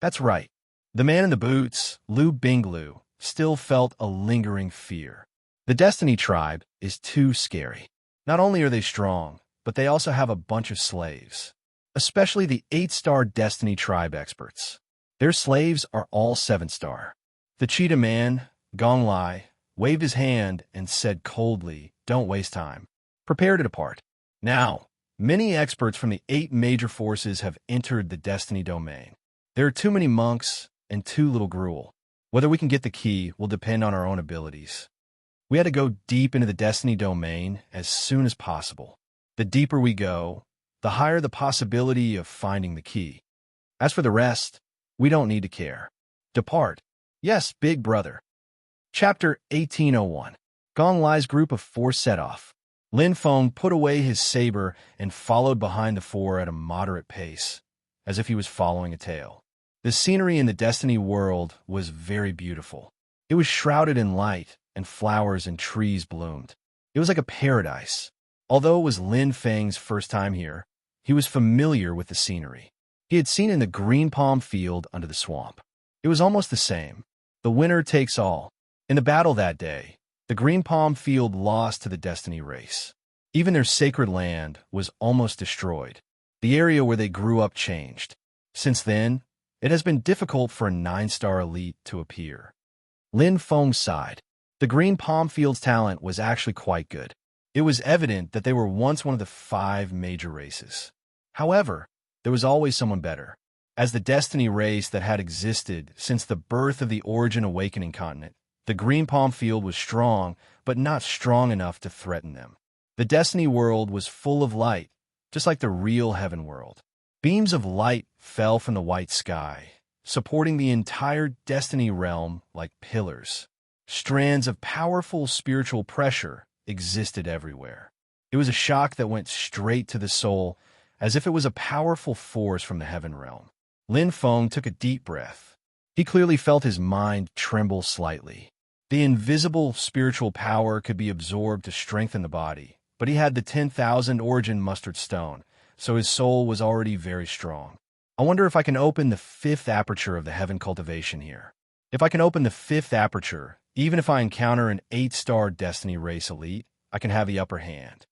That's right. The man in the boots, Lu Binglu, still felt a lingering fear. The Destiny Tribe is too scary. Not only are they strong, but they also have a bunch of slaves, especially the 8-star Destiny Tribe experts. Their slaves are all 7-star. The cheetah man, Gong Lai, waved his hand and said coldly, "Don't waste time. Prepare to depart." Now, many experts from the 8 major forces have entered the Destiny domain. There are too many monks and too little gruel. Whether we can get the key will depend on our own abilities. We had to go deep into the Destiny domain as soon as possible. The deeper we go, the higher the possibility of finding the key. As for the rest, we don't need to care. Depart. Yes, big brother. Chapter 1801. Gong Lai's group of 4 set off. Lin Feng put away his saber and followed behind the 4 at a moderate pace, as if he was following a tail. The scenery in the Destiny world was very beautiful. It was shrouded in light, and flowers and trees bloomed. It was like a paradise. Although it was Lin Feng's first time here, he was familiar with the scenery. He had seen in the green palm field under the swamp. It was almost the same. The winner takes all. In the battle that day, the green palm field lost to the Destiny race. Even their sacred land was almost destroyed. The area where they grew up changed. Since then, it has been difficult for a 9-star elite to appear. Lin Feng sighed. The green palm field's talent was actually quite good. It was evident that they were once one of the 5 major races. However, there was always someone better. As the Destiny race that had existed since the birth of the Origin Awakening continent, the green palm field was strong, but not strong enough to threaten them. The Destiny world was full of light, just like the real heaven world. Beams of light fell from the white sky, supporting the entire Destiny realm like pillars. Strands of powerful spiritual pressure existed everywhere. It was a shock that went straight to the soul, as if it was a powerful force from the heaven realm. Lin Feng took a deep breath. He clearly felt his mind tremble slightly. The invisible spiritual power could be absorbed to strengthen the body, but he had the 10,000 Origin Mustard Stone, so his soul was already very strong. I wonder if I can open the 5th aperture of the heaven cultivation here. If I can open the 5th aperture, even if I encounter an 8-star Destiny race elite, I can have the upper hand.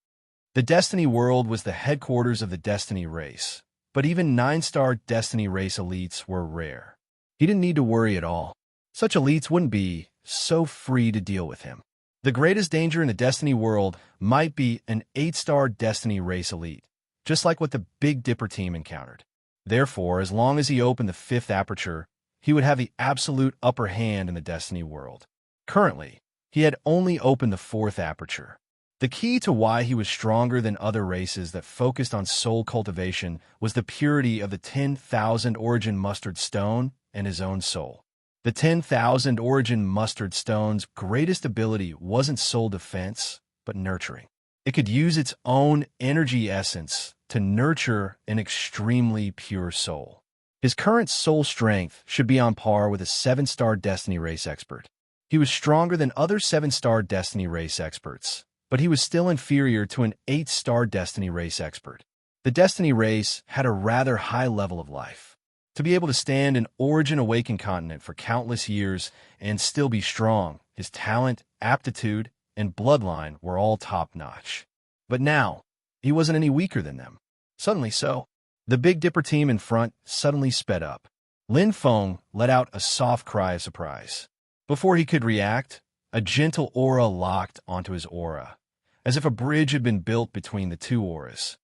The Destiny world was the headquarters of the Destiny race, but even 9-star Destiny race elites were rare. He didn't need to worry at all. Such elites wouldn't be so free to deal with him. The greatest danger in the Destiny world might be an 8-star Destiny race elite, just like what the Big Dipper team encountered. Therefore, as long as he opened the 5th aperture, he would have the absolute upper hand in the Destiny world. Currently, he had only opened the 4th aperture. The key to why he was stronger than other races that focused on soul cultivation was the purity of the 10,000 Origin Mustard Stone and his own soul. The 10,000 Origin Mustard Stone's greatest ability wasn't soul defense, but nurturing. It could use its own energy essence to nurture an extremely pure soul. His current soul strength should be on par with a 7-star Destiny race expert. He was stronger than other 7-star Destiny race experts, but he was still inferior to an 8-star Destiny race expert. The Destiny race had a rather high level of life. To be able to stand an Origin Awakened continent for countless years and still be strong, his talent, aptitude, and bloodline were all top-notch. But now, he wasn't any weaker than them. Suddenly so. The Big Dipper team in front suddenly sped up. Lin Feng let out a soft cry of surprise. Before he could react, a gentle aura locked onto his aura, as if a bridge had been built between the 2 auras.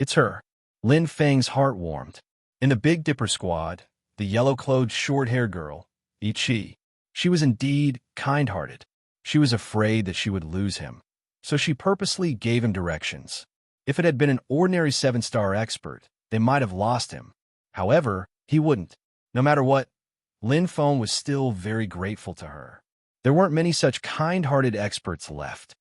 It's her. Lin Feng's heart warmed. In the Big Dipper squad, the yellow-clothed short-haired girl, Ichi, she was indeed kind-hearted. She was afraid that she would lose him, so she purposely gave him directions. If it had been an ordinary 7-star expert, they might have lost him. However, he wouldn't. No matter what, Lin Feng was still very grateful to her. There weren't many such kind-hearted experts left.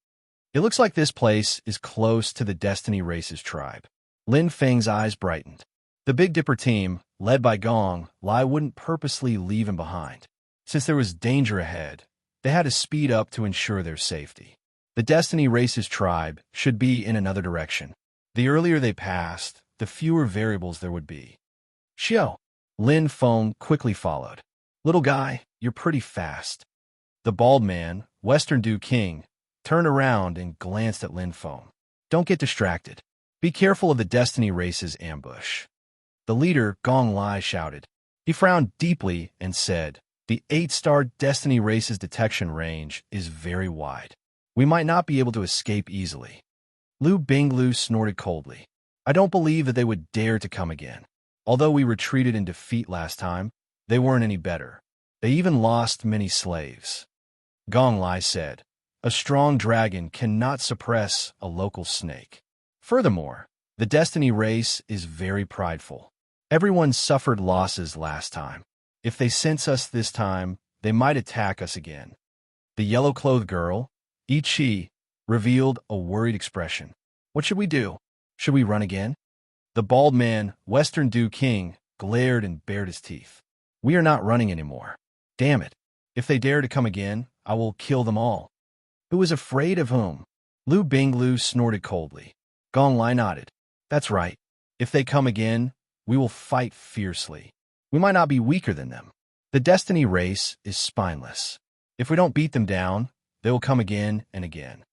It looks like this place is close to the Destiny Race's tribe. Lin Feng's eyes brightened. The Big Dipper team, led by Gong Lai, wouldn't purposely leave him behind. Since there was danger ahead, they had to speed up to ensure their safety. The Destiny Race's tribe should be in another direction. The earlier they passed, the fewer variables there would be. Xiao. Lin Feng quickly followed. Little guy, you're pretty fast. The bald man, Western Du King, turned around and glanced at Lin Feng. Don't get distracted. Be careful of the Destiny Race's ambush. The leader, Gong Lai, shouted. He frowned deeply and said, the 8-star Destiny Race's detection range is very wide. We might not be able to escape easily. Lu Binglu snorted coldly. I don't believe that they would dare to come again. Although we retreated in defeat last time, they weren't any better. They even lost many slaves. Gong Lai said, a strong dragon cannot suppress a local snake. Furthermore, the Destiny Race is very prideful. Everyone suffered losses last time. If they sense us this time, they might attack us again. The yellow-clothed girl, Ichi, revealed a worried expression. What should we do? Should we run again? The bald man, Western Du King, glared and bared his teeth. We are not running anymore. Damn it. If they dare to come again, I will kill them all. Who is afraid of whom? Lu Binglu snorted coldly. Gong Lai nodded. That's right. If they come again, we will fight fiercely. We might not be weaker than them. The Destiny Race is spineless. If we don't beat them down, they will come again and again.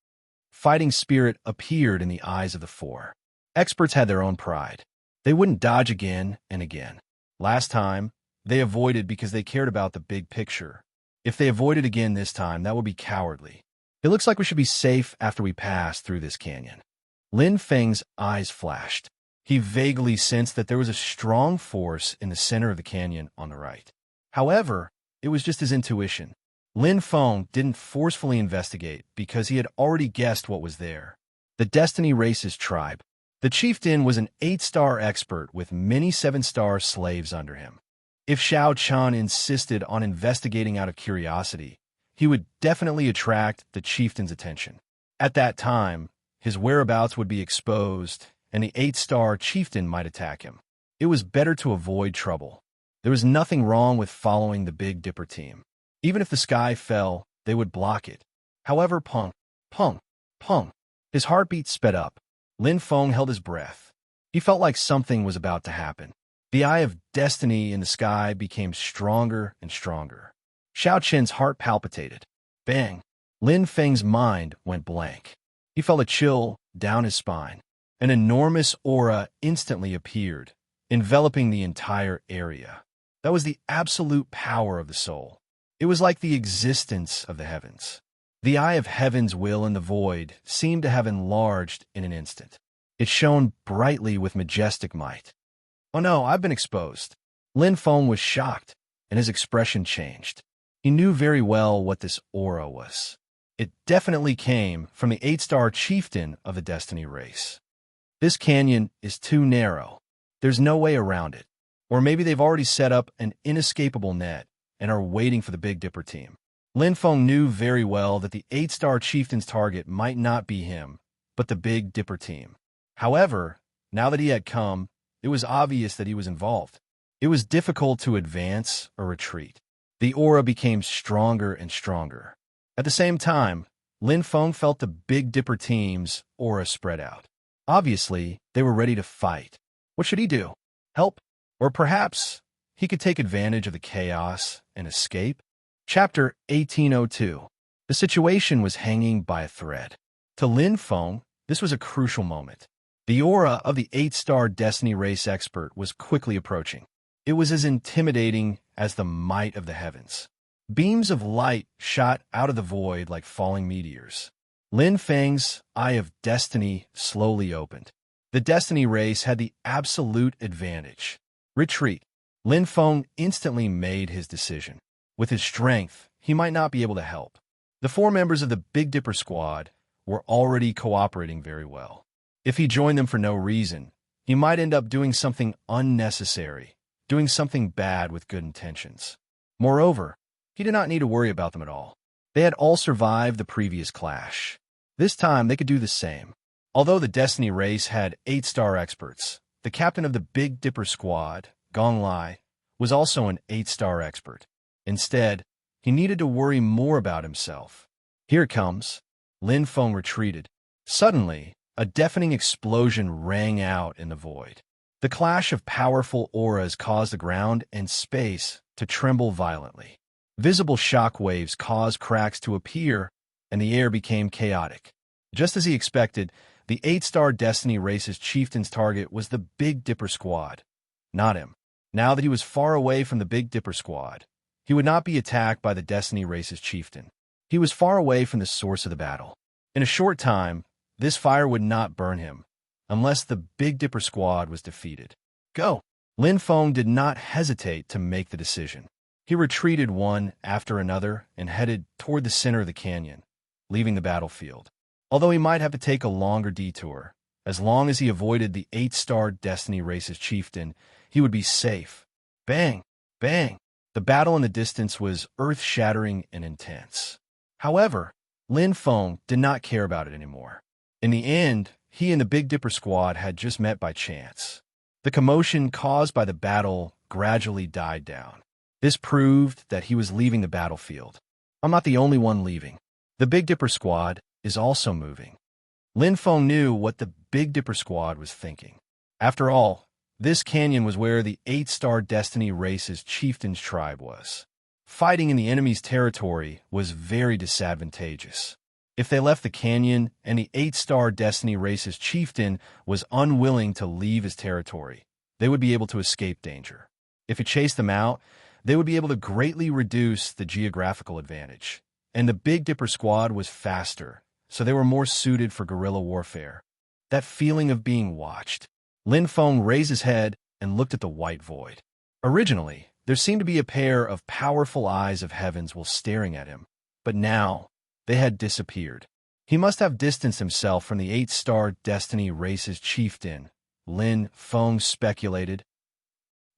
Fighting spirit appeared in the eyes of the four. Experts had their own pride. They wouldn't dodge again and again. Last time, they avoided because they cared about the big picture. If they avoided again this time, that would be cowardly. It looks like we should be safe after we pass through this canyon. Lin Feng's eyes flashed. He vaguely sensed that there was a strong force in the center of the canyon on the right. However, it was just his intuition. Lin Feng didn't forcefully investigate because he had already guessed what was there. The Destiny Race's tribe. The chieftain was an 8-star expert with many 7-star slaves under him. If Xiao Chan insisted on investigating out of curiosity, he would definitely attract the chieftain's attention. At that time, his whereabouts would be exposed, and the 8-star chieftain might attack him. It was better to avoid trouble. There was nothing wrong with following the Big Dipper team. Even if the sky fell, they would block it. However, pung, pung, pung. His heartbeat sped up. Lin Feng held his breath. He felt like something was about to happen. The eye of destiny in the sky became stronger and stronger. Xiao Chen's heart palpitated. Bang! Lin Feng's mind went blank. He felt a chill down his spine. An enormous aura instantly appeared, enveloping the entire area. That was the absolute power of the soul. It was like the existence of the heavens. The eye of heaven's will in the void seemed to have enlarged in an instant. It shone brightly with majestic might. Oh no, I've been exposed. Lin Feng was shocked, and his expression changed. He knew very well what this aura was. It definitely came from the 8-star chieftain of the Destiny Race. This canyon is too narrow. There's no way around it. Or maybe they've already set up an inescapable net and are waiting for the Big Dipper team. Lin Feng knew very well that the 8-star chieftain's target might not be him, but the Big Dipper team. However, now that he had come, it was obvious that he was involved. It was difficult to advance or retreat. The aura became stronger and stronger. At the same time, Lin Feng felt the Big Dipper team's aura spread out. Obviously, they were ready to fight. What should he do? Help? Or perhaps he could take advantage of the chaos and escape? Chapter 1802. The situation was hanging by a thread. To Lin Feng, this was a crucial moment. The aura of the 8-star Destiny Race expert was quickly approaching. It was as intimidating as the might of the heavens. Beams of light shot out of the void like falling meteors. Lin Feng's eye of destiny slowly opened. The Destiny Race had the absolute advantage. Retreat. Lin Feng instantly made his decision. With his strength, he might not be able to help. The 4 members of the Big Dipper squad were already cooperating very well. If he joined them for no reason, he might end up doing something unnecessary, doing something bad with good intentions. Moreover, he did not need to worry about them at all. They had all survived the previous clash. This time, they could do the same. Although the Destiny race had 8-star experts, the captain of the Big Dipper squad, Gong Lai, was also an 8-star expert. Instead, he needed to worry more about himself. Here it comes. Lin Feng retreated. Suddenly, a deafening explosion rang out in the void. The clash of powerful auras caused the ground and space to tremble violently. Visible shock waves caused cracks to appear, and the air became chaotic. Just as he expected, the 8-star Destiny race's chieftain's target was the Big Dipper squad, not him. Now that he was far away from the Big Dipper squad, he would not be attacked by the Destiny race's chieftain. He was far away from the source of the battle. In a short time, this fire would not burn him, unless the Big Dipper squad was defeated. Go! Lin Feng did not hesitate to make the decision. He retreated one after another and headed toward the center of the canyon, leaving the battlefield. Although he might have to take a longer detour, as long as he avoided the 8-star Destiny race's chieftain, he would be safe. Bang! Bang! The battle in the distance was earth-shattering and intense. However, Lin Feng did not care about it anymore. In the end, he and the Big Dipper squad had just met by chance. The commotion caused by the battle gradually died down. This proved that he was leaving the battlefield. I'm not the only one leaving. The Big Dipper squad is also moving. Lin Feng knew what the Big Dipper squad was thinking. After all, this canyon was where the 8-star Destiny race's chieftain's tribe was. Fighting in the enemy's territory was very disadvantageous. If they left the canyon and the 8-star Destiny race's chieftain was unwilling to leave his territory, they would be able to escape danger. If he chased them out, they would be able to greatly reduce the geographical advantage. And the Big Dipper squad was faster, so they were more suited for guerrilla warfare. That feeling of being watched. Lin Feng raised his head and looked at the white void. Originally, there seemed to be a pair of powerful eyes of heavens while staring at him, but now they had disappeared. He must have distanced himself from the 8-star Destiny race's chieftain, Lin Feng speculated.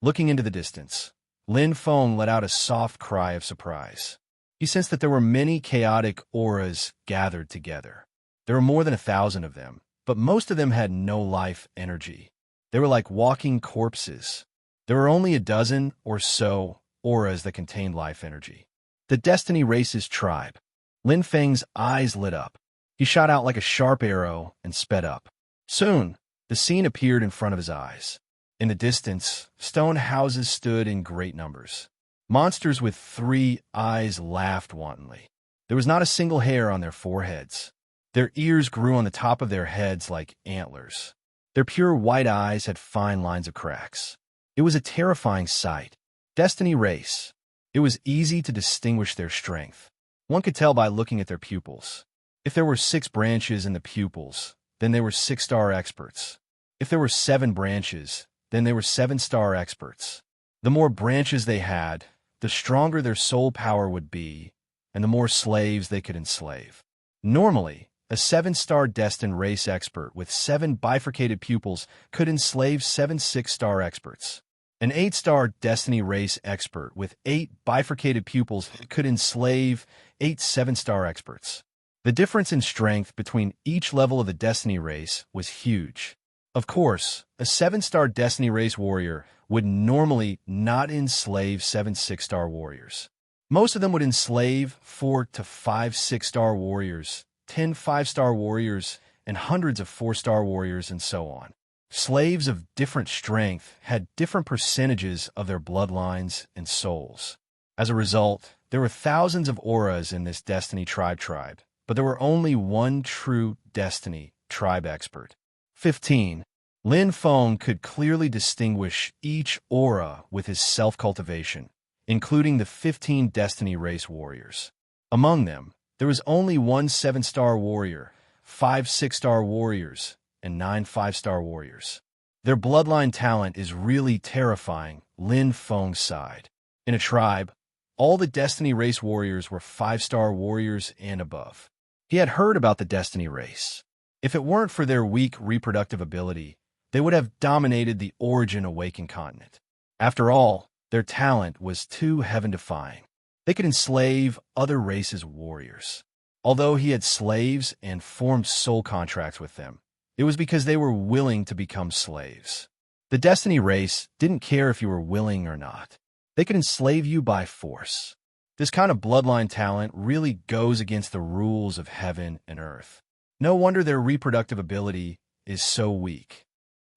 Looking into the distance, Lin Feng let out a soft cry of surprise. He sensed that there were many chaotic auras gathered together. There were more than 1,000 of them, but most of them had no life energy. They were like walking corpses. There were only a dozen or so auras that contained life energy. The Destiny race's tribe. Lin Feng's eyes lit up. He shot out like a sharp arrow and sped up. Soon, the scene appeared in front of his eyes. In the distance, stone houses stood in great numbers. Monsters with 3 eyes laughed wantonly. There was not a single hair on their foreheads. Their ears grew on the top of their heads like antlers. Their pure white eyes had fine lines of cracks. It was a terrifying sight. Destiny race. It was easy to distinguish their strength. One could tell by looking at their pupils. If there were 6 branches in the pupils, then they were 6-star experts. If there were 7 branches, then they were 7-star experts. The more branches they had, the stronger their soul power would be, and the more slaves they could enslave. Normally, a 7-star destined race expert with 7 bifurcated pupils could enslave 7 6-star experts. An 8-star Destiny race expert with 8 bifurcated pupils could enslave 8 7-star experts. The difference in strength between each level of the Destiny race was huge. Of course, a 7-star Destiny race warrior would normally not enslave 7 6-star warriors. Most of them would enslave 4 to 5 6-star warriors, 10 5-star warriors, and hundreds of 4-star warriors, and so on. Slaves of different strength had different percentages of their bloodlines and souls. As a result, there were thousands of auras in this Destiny tribe, but there were only one true Destiny tribe expert. 15. Lin Feng could clearly distinguish each aura with his self-cultivation, including the 15 Destiny race warriors. Among them, there was only 1 7-star warrior, 5 6-star warriors, and 9 5-star warriors. Their bloodline talent is really terrifying, Lin Feng sighed. In a tribe, all the Destiny race warriors were 5-star warriors and above. He had heard about the Destiny race. If it weren't for their weak reproductive ability, they would have dominated the Origin Awakened continent. After all, their talent was too heaven-defying. They could enslave other races' warriors. Although he had slaves and formed soul contracts with them, it was because they were willing to become slaves. The Destiny race didn't care if you were willing or not. They could enslave you by force. This kind of bloodline talent really goes against the rules of heaven and earth. No wonder their reproductive ability is so weak.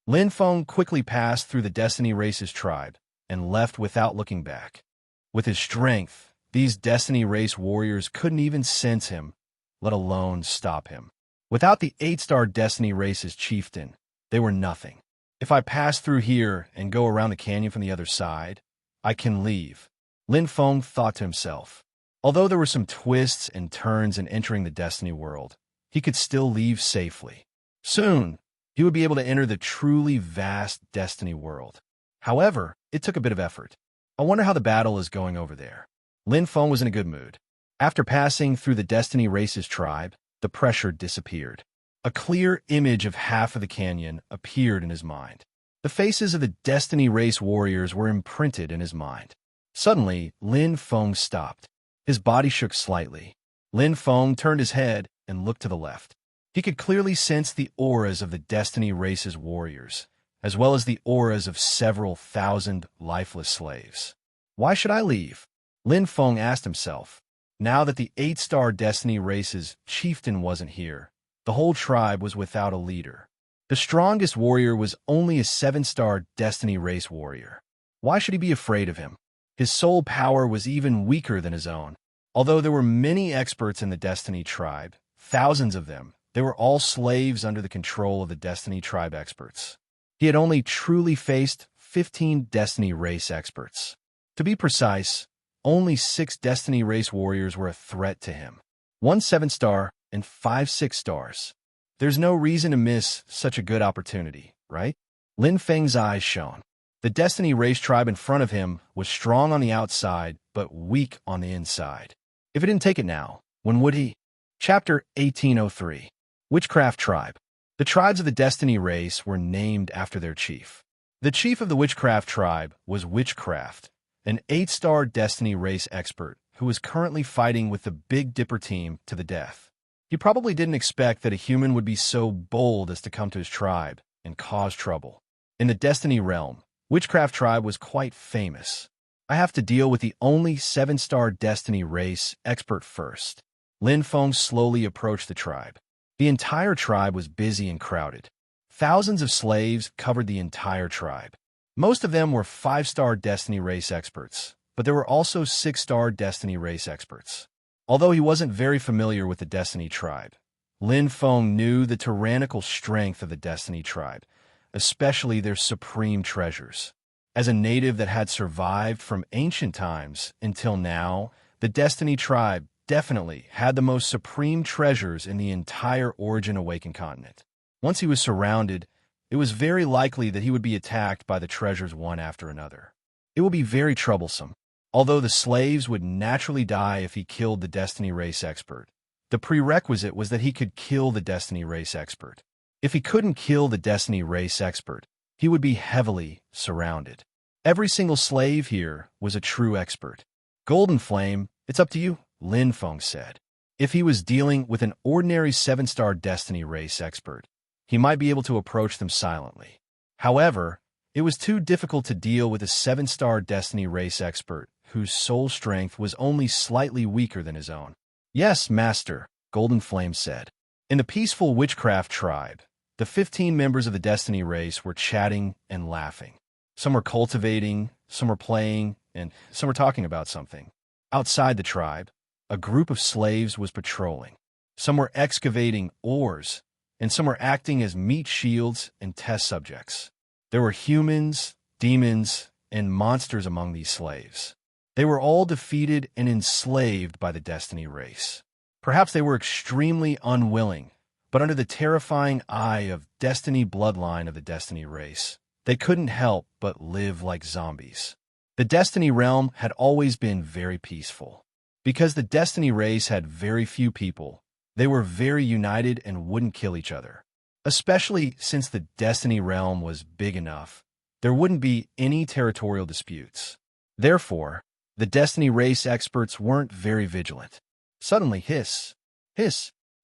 Lin Feng quickly passed through the Destiny race's tribe and left without looking back. With his strength, these Destiny race warriors couldn't even sense him, let alone stop him. Without the 8-star Destiny race's chieftain, they were nothing. If I pass through here and go around the canyon from the other side, I can leave, Lin Feng thought to himself. Although there were some twists and turns in entering the Destiny world, he could still leave safely. Soon, he would be able to enter the truly vast Destiny world. However, it took a bit of effort. I wonder how the battle is going over there. Lin Feng was in a good mood. After passing through the Destiny race's tribe, the pressure disappeared. A clear image of half of the canyon appeared in his mind. The faces of the Destiny race warriors were imprinted in his mind. Suddenly, Lin Feng stopped. His body shook slightly. Lin Feng turned his head and looked to the left. He could clearly sense the auras of the Destiny race's warriors, as well as the auras of several thousand lifeless slaves. Why should I leave? Lin Feng asked himself. Now that the 8-star Destiny race's chieftain wasn't here, the whole tribe was without a leader. The strongest warrior was only a 7-star Destiny race warrior. Why should he be afraid of him? His soul power was even weaker than his own. Although there were many experts in the Destiny tribe, thousands of them, they were all slaves under the control of the Destiny tribe experts. He had only truly faced 15 Destiny race experts. To be precise, only 6 Destiny race warriors were a threat to him. 1 7-star and 5 6-stars. There's no reason to miss such a good opportunity, right? Lin Feng's eyes shone. The Destiny race tribe in front of him was strong on the outside, but weak on the inside. If he didn't take it now, when would he? Chapter 1803. Witchcraft Tribe. The tribes of the Destiny race were named after their chief. The chief of the Witchcraft tribe was Witchcraft, an 8-star Destiny race expert who was currently fighting with the Big Dipper team to the death. He probably didn't expect that a human would be so bold as to come to his tribe and cause trouble. In the Destiny realm, Witchcraft tribe was quite famous. I have to deal with the only 7-star Destiny race expert first. Lin Feng slowly approached the tribe. The entire tribe was busy and crowded. Thousands of slaves covered the entire tribe. Most of them were 5-star Destiny race experts, but there were also 6-star Destiny race experts. Although he wasn't very familiar with the Destiny tribe, Lin Feng knew the tyrannical strength of the Destiny tribe, especially their supreme treasures. As a native that had survived from ancient times until now, the Destiny tribe definitely had the most supreme treasures in the entire Origin Awakened continent. Once he was surrounded, it was very likely that he would be attacked by the treasures one after another. It would be very troublesome. Although the slaves would naturally die if he killed the Destiny race expert, the prerequisite was that he could kill the Destiny race expert. If he couldn't kill the Destiny race expert, he would be heavily surrounded. Every single slave here was a true expert. Golden Flame, it's up to you, Lin Feng said. If he was dealing with an ordinary 7-star Destiny race expert, he might be able to approach them silently. However, it was too difficult to deal with a 7-star Destiny race expert whose soul strength was only slightly weaker than his own. Yes, Master, Golden Flame said. In the peaceful Witchcraft tribe, the 15 members of the Destiny race were chatting and laughing. Some were cultivating, some were playing, and some were talking about something. Outside the tribe, a group of slaves was patrolling. Some were excavating ores, and some were acting as meat shields and test subjects. There were humans, demons, and monsters among these slaves. They were all defeated and enslaved by the Destiny race. Perhaps they were extremely unwilling, but under the terrifying eye of Destiny bloodline of the Destiny race, they couldn't help but live like zombies. The Destiny realm had always been very peaceful. Because the Destiny race had very few people, They were very united and wouldn't kill each other. Especially since the Destiny realm was big enough, there wouldn't be any territorial disputes. Therefore, the Destiny race experts weren't very vigilant. Suddenly, hiss,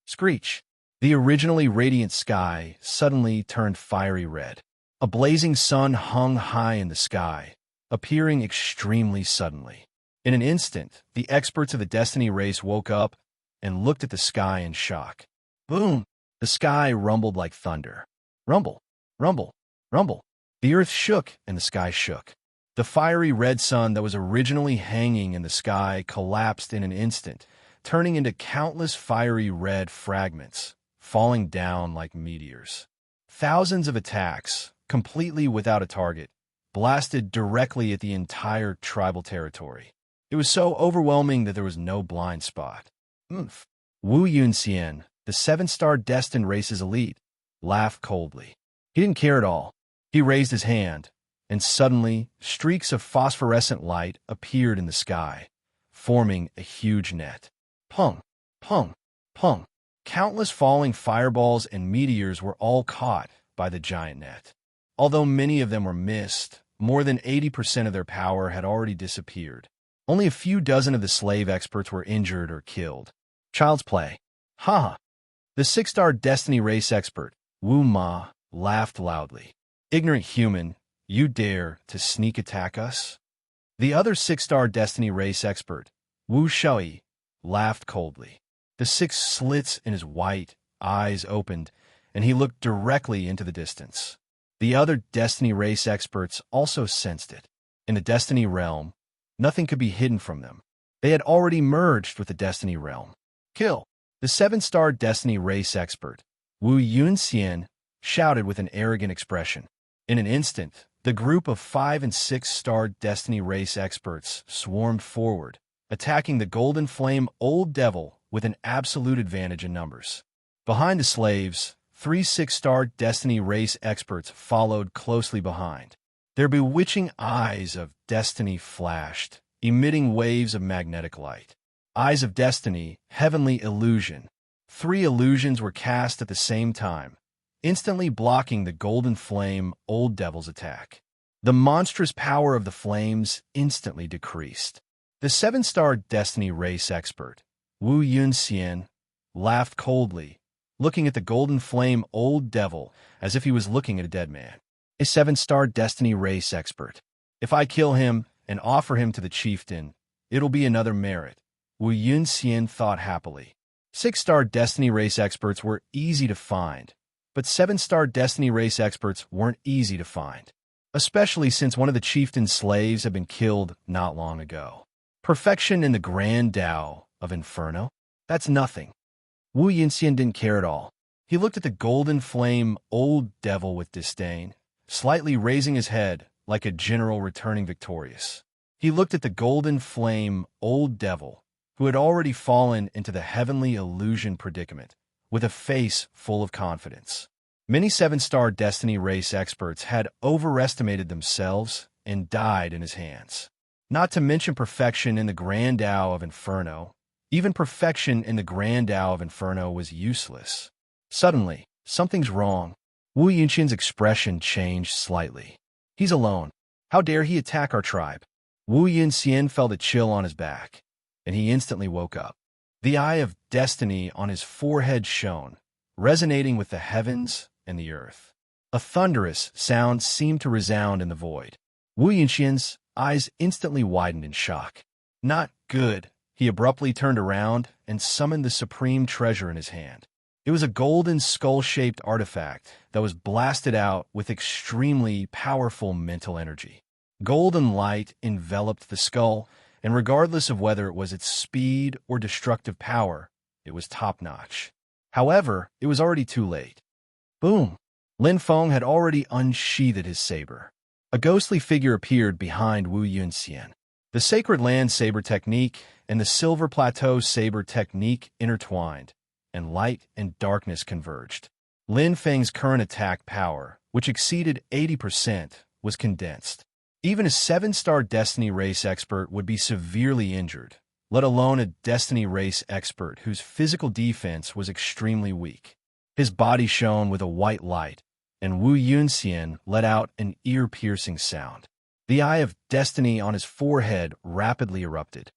screech. The originally radiant sky suddenly turned fiery red. A blazing sun hung high in the sky, appearing extremely suddenly. In an instant, the experts of the Destiny race woke up and looked at the sky in shock. Boom! The sky rumbled like thunder. Rumble, rumble, rumble. The earth shook and the sky shook. The fiery red sun that was originally hanging in the sky collapsed in an instant, turning into countless fiery red fragments, falling down like meteors. Thousands of attacks, completely without a target, blasted directly at the entire tribal territory. It was so overwhelming that there was no blind spot. Oomph. Wu Yunxian, the 7-star destined race's elite, laughed coldly. He didn't care at all. He raised his hand, and suddenly, streaks of phosphorescent light appeared in the sky, forming a huge net. Pung, pung, pung. Countless falling fireballs and meteors were all caught by the giant net. Although many of them were missed, more than 80% of their power had already disappeared. Only a few dozen of the slave experts were injured or killed. Child's play. Ha! The 6-star Destiny race expert, Wu Ma, laughed loudly. Ignorant human, you dare to sneak attack us? The other 6-star Destiny race expert, Wu Shui, laughed coldly. The 6 slits in his white eyes opened, and he looked directly into the distance. The other Destiny race experts also sensed it. In the Destiny realm, nothing could be hidden from them. They had already merged with the Destiny realm. Kill! The 7-star Destiny race expert, Wu Yunxian, shouted with an arrogant expression. In an instant, the group of 5- and 6-star Destiny race experts swarmed forward, attacking the Golden Flame Old Devil with an absolute advantage in numbers. Behind the slaves, 3 6-star Destiny race experts followed closely behind. Their bewitching eyes of destiny flashed, emitting waves of magnetic light. Eyes of destiny, heavenly illusion. 3 illusions were cast at the same time, instantly blocking the Golden Flame Old Devil's attack. The monstrous power of the flames instantly decreased. The 7-star Destiny race expert, Wu Yunxian, laughed coldly, looking at the Golden Flame Old Devil as if he was looking at a dead man. A 7-star Destiny race expert. If I kill him and offer him to the chieftain, it'll be another merit, Wu Yunxian thought happily. 6-star Destiny race experts were easy to find, but 7-star Destiny race experts weren't easy to find, especially since one of the chieftain's slaves had been killed not long ago. Perfection in the Grand Tao of Inferno? That's nothing. Wu Yunxian didn't care at all. He looked at the Golden Flame Old Devil with disdain, slightly raising his head like a general returning victorious. He looked at the Golden Flame Old Devil, who had already fallen into the heavenly illusion predicament, with a face full of confidence. Many 7-star Destiny race experts had overestimated themselves and died in his hands. Not to mention perfection in the Grand Tao of Inferno. Even perfection in the Grand Tao of Inferno was useless. Suddenly, something's wrong. Wu Yunxian's expression changed slightly. He's alone. How dare he attack our tribe? Wu Yunxian felt a chill on his back, and he instantly woke up. The eye of destiny on his forehead shone, resonating with the heavens and the earth. A thunderous sound seemed to resound in the void. Wu Yunxian's eyes instantly widened in shock. Not good. He abruptly turned around and summoned the supreme treasure in his hand. It was a golden skull-shaped artifact that was blasted out with extremely powerful mental energy. Golden light enveloped the skull, and regardless of whether it was its speed or destructive power, it was top-notch. However, it was already too late. Boom! Lin Feng had already unsheathed his saber. A ghostly figure appeared behind Wu Yunxian. The Sacred Land Saber Technique and the Silver Plateau Saber Technique intertwined, and light and darkness converged. Lin Feng's current attack power, which exceeded 80%, was condensed. Even a 7-star Destiny race expert would be severely injured, let alone a Destiny race expert whose physical defense was extremely weak. His body shone with a white light, and Wu Yunxian let out an ear-piercing sound. The eye of destiny on his forehead rapidly erupted.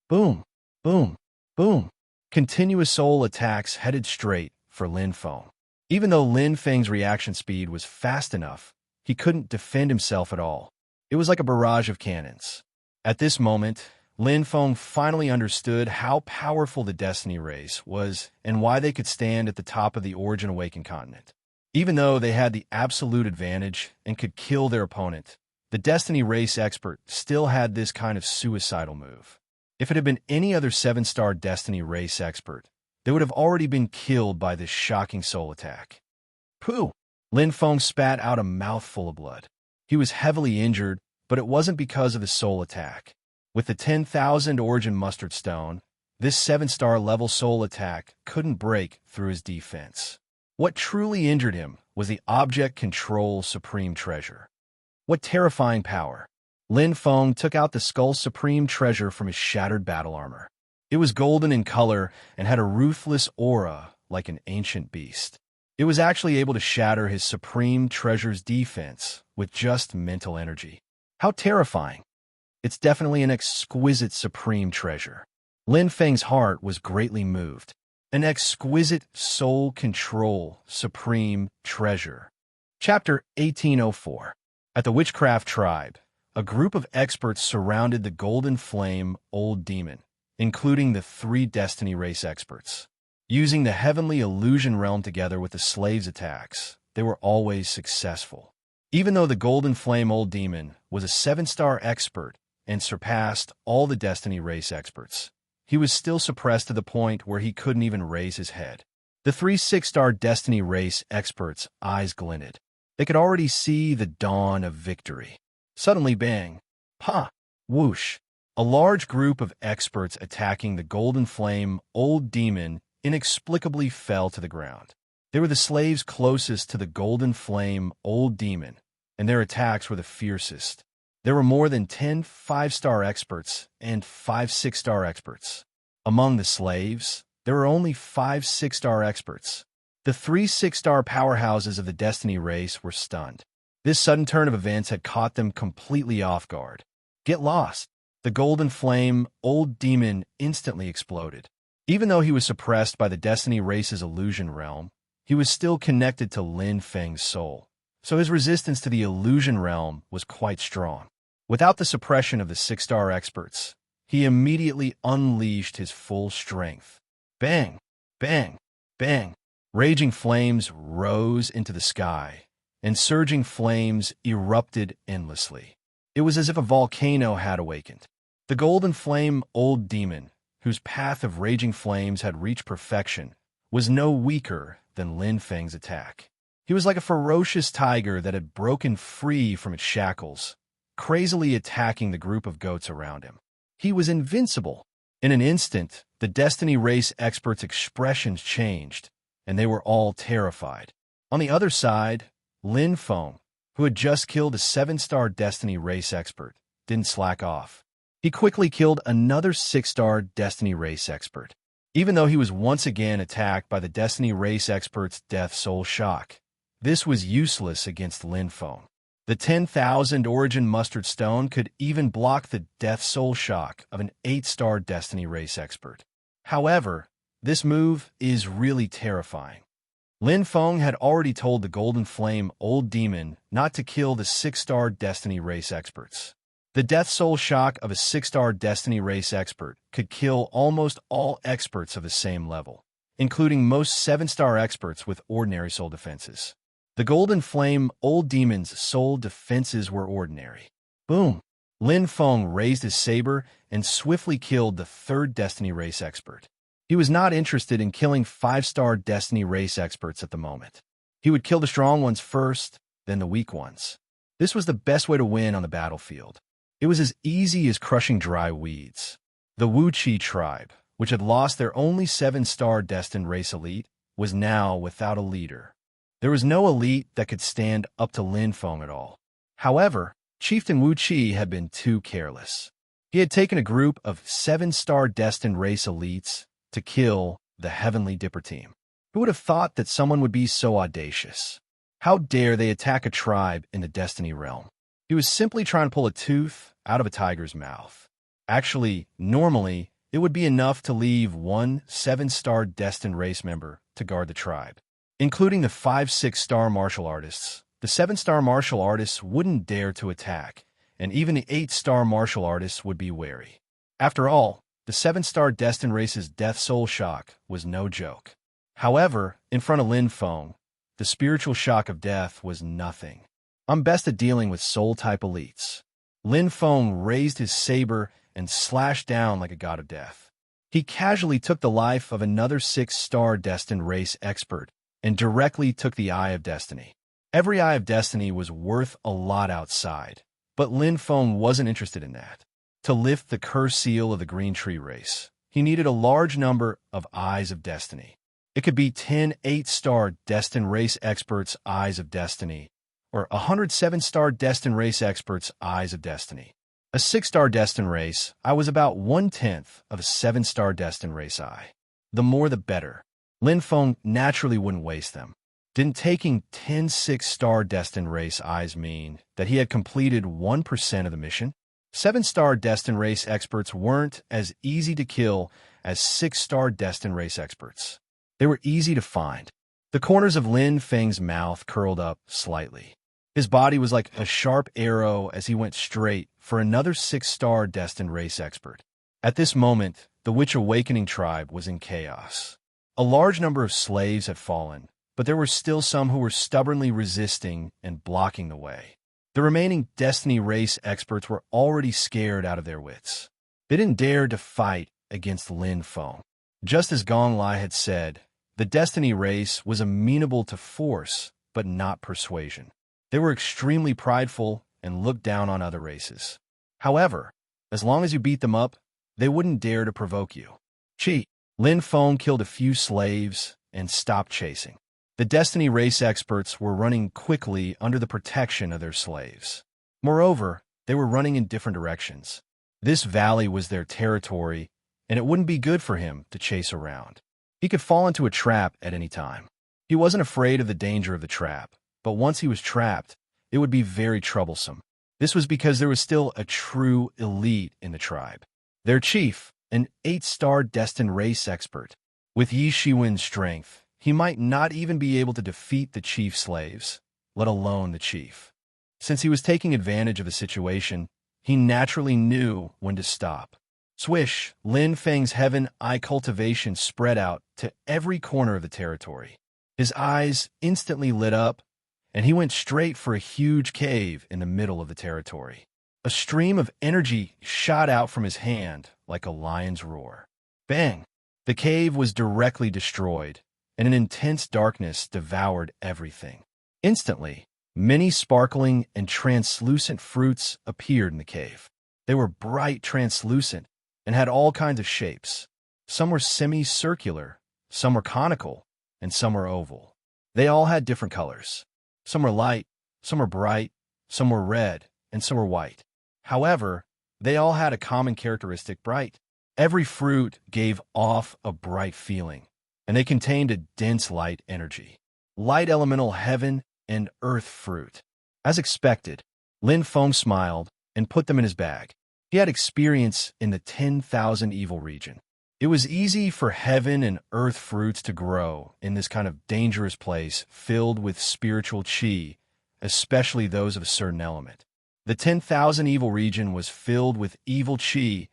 Boom, boom, boom. Continuous soul attacks headed straight for Lin Feng. Even though Lin Feng's reaction speed was fast enough, he couldn't defend himself at all. It was like a barrage of cannons. At this moment, Lin Feng finally understood how powerful the Destiny race was and why they could stand at the top of the Origin Awakened continent. Even though they had the absolute advantage and could kill their opponent, the Destiny race expert still had this kind of suicidal move. If it had been any other 7-star Destiny race expert, they would have already been killed by this shocking soul attack. Pooh! Lin Feng spat out a mouthful of blood. He was heavily injured, but it wasn't because of the soul attack. With the 10,000 Origin Mustard Stone, this 7-star level soul attack couldn't break through his defense. What truly injured him was the Object Control Supreme Treasure. What terrifying power! Lin Feng took out the Skull Supreme Treasure from his shattered battle armor. It was golden in color and had a ruthless aura like an ancient beast. It was actually able to shatter his Supreme Treasure's defense with just mental energy. How terrifying! It's definitely an exquisite Supreme Treasure. Lin Feng's heart was greatly moved. An exquisite soul control Supreme Treasure. Chapter 1804. At the Witchcraft Tribe, a group of experts surrounded the Golden Flame Old Demon, including the 3 Destiny race experts. Using the Heavenly Illusion Realm together with the slaves' attacks, they were always successful. Even though the Golden Flame Old Demon was a 7-star expert and surpassed all the Destiny race experts, he was still suppressed to the point where he couldn't even raise his head. The 3 6-star Destiny race experts' eyes glinted. They could already see the dawn of victory. Suddenly, bang, pa, whoosh. A large group of experts attacking the Golden Flame Old Demon inexplicably fell to the ground. They were the slaves closest to the Golden Flame Old Demon, and their attacks were the fiercest. There were more than 10 5-star experts and 5 6-star experts. Among the slaves, there were only 5 6-star experts. The 3 6-star powerhouses of the Destiny race were stunned. This sudden turn of events had caught them completely off guard. Get lost! The Golden Flame Old Demon instantly exploded. Even though he was suppressed by the Destiny race's illusion realm, he was still connected to Lin Feng's soul, so his resistance to the illusion realm was quite strong. Without the suppression of the 6-star experts, he immediately unleashed his full strength. Bang! Bang! Bang! Raging flames rose into the sky, and surging flames erupted endlessly. It was as if a volcano had awakened. The Golden Flame Old Demon, whose path of raging flames had reached perfection, was no weaker than Lin Feng's attack. He was like a ferocious tiger that had broken free from its shackles, crazily attacking the group of goats around him. He was invincible. In an instant, the Destiny race experts' expressions changed, and they were all terrified. On the other side, Lin Feng, who had just killed a 7-star Destiny race expert, didn't slack off. He quickly killed another 6-star Destiny race expert. Even though he was once again attacked by the Destiny race expert's Death Soul Shock, this was useless against Lin Feng. The 10,000 Origin Mustard Stone could even block the Death Soul Shock of an 8-star Destiny race expert. However, this move is really terrifying. Lin Feng had already told the Golden Flame Old Demon not to kill the 6-star Destiny race experts. The Death Soul Shock of a 6-star Destiny race expert could kill almost all experts of the same level, including most 7-star experts with ordinary soul defenses. The Golden Flame Old Demon's soul defenses were ordinary. Boom! Lin Feng raised his saber and swiftly killed the 3rd Destiny race expert. He was not interested in killing 5-star Destiny race experts at the moment. He would kill the strong ones first, then the weak ones. This was the best way to win on the battlefield. It was as easy as crushing dry weeds. The Wuqi tribe, which had lost their only 7-star destined race elite, was now without a leader. There was no elite that could stand up to Lin Feng at all. However, Chieftain Wuqi had been too careless. He had taken a group of 7-star destined race elites to kill the Heavenly Dipper team. Who would have thought that someone would be so audacious? How dare they attack a tribe in the Destiny realm? He was simply trying to pull a tooth out of a tiger's mouth. Actually, normally, it would be enough to leave one 7-star destined race member to guard the tribe. Including the 5-6-star martial artists, the 7-star martial artists wouldn't dare to attack, and even the 8-star martial artists would be wary. After all, the 7-star destined race's death soul shock was no joke. However, in front of Lin Feng, the spiritual shock of death was nothing. I'm best at dealing with soul-type elites. Lin Feng raised his saber and slashed down like a god of death. He casually took the life of another 6-star destined race expert and directly took the Eye of Destiny. Every Eye of Destiny was worth a lot outside, but Lin Feng wasn't interested in that. To lift the curse seal of the Green Tree race, he needed a large number of Eyes of Destiny. It could be 10 8-star destined race experts' Eyes of Destiny, or 107-star destined race experts' Eyes of Destiny. A 6-star destined race, I was about 1/10 of a 7-star destined race eye. The more the better. Lin Feng naturally wouldn't waste them. Didn't taking 10 6-star destined race eyes mean that he had completed 1% of the mission? 7-star destined race experts weren't as easy to kill as 6-star destined race experts. They were easy to find. The corners of Lin Feng's mouth curled up slightly. His body was like a sharp arrow as he went straight for another 6-star destined race expert. At this moment, the Witch Awakening tribe was in chaos. A large number of slaves had fallen, but there were still some who were stubbornly resisting and blocking the way. The remaining Destiny race experts were already scared out of their wits. They didn't dare to fight against Lin Feng. Just as Gong Lai had said, the Destiny race was amenable to force, but not persuasion. They were extremely prideful and looked down on other races. However, as long as you beat them up, they wouldn't dare to provoke you. Cheat. Lin Feng killed a few slaves and stopped chasing. The Destiny race experts were running quickly under the protection of their slaves. Moreover, they were running in different directions. This valley was their territory, and it wouldn't be good for him to chase around. He could fall into a trap at any time. He wasn't afraid of the danger of the trap, but once he was trapped, it would be very troublesome. This was because there was still a true elite in the tribe. Their chief, an 8-star destined race expert. With Yi Shiwen's strength, he might not even be able to defeat the chief's slaves, let alone the chief. Since he was taking advantage of the situation, he naturally knew when to stop. Swish, Lin Feng's heaven eye cultivation spread out to every corner of the territory. His eyes instantly lit up, and he went straight for a huge cave in the middle of the territory. A stream of energy shot out from his hand like a lion's roar. Bang! The cave was directly destroyed, and an intense darkness devoured everything. Instantly, many sparkling and translucent fruits appeared in the cave. They were bright translucent and had all kinds of shapes. Some were semicircular, some were conical, and some were oval. They all had different colors. Some were light, some were bright, some were red, and some were white. However, they all had a common characteristic: bright. Every fruit gave off a bright feeling, and they contained a dense light energy. Light elemental heaven and earth fruit. As expected, Lin Feng smiled and put them in his bag. He had experience in the 10,000 evil region. It was easy for heaven and earth fruits to grow in this kind of dangerous place filled with spiritual chi, especially those of a certain element. The 10,000 evil region was filled with evil chi,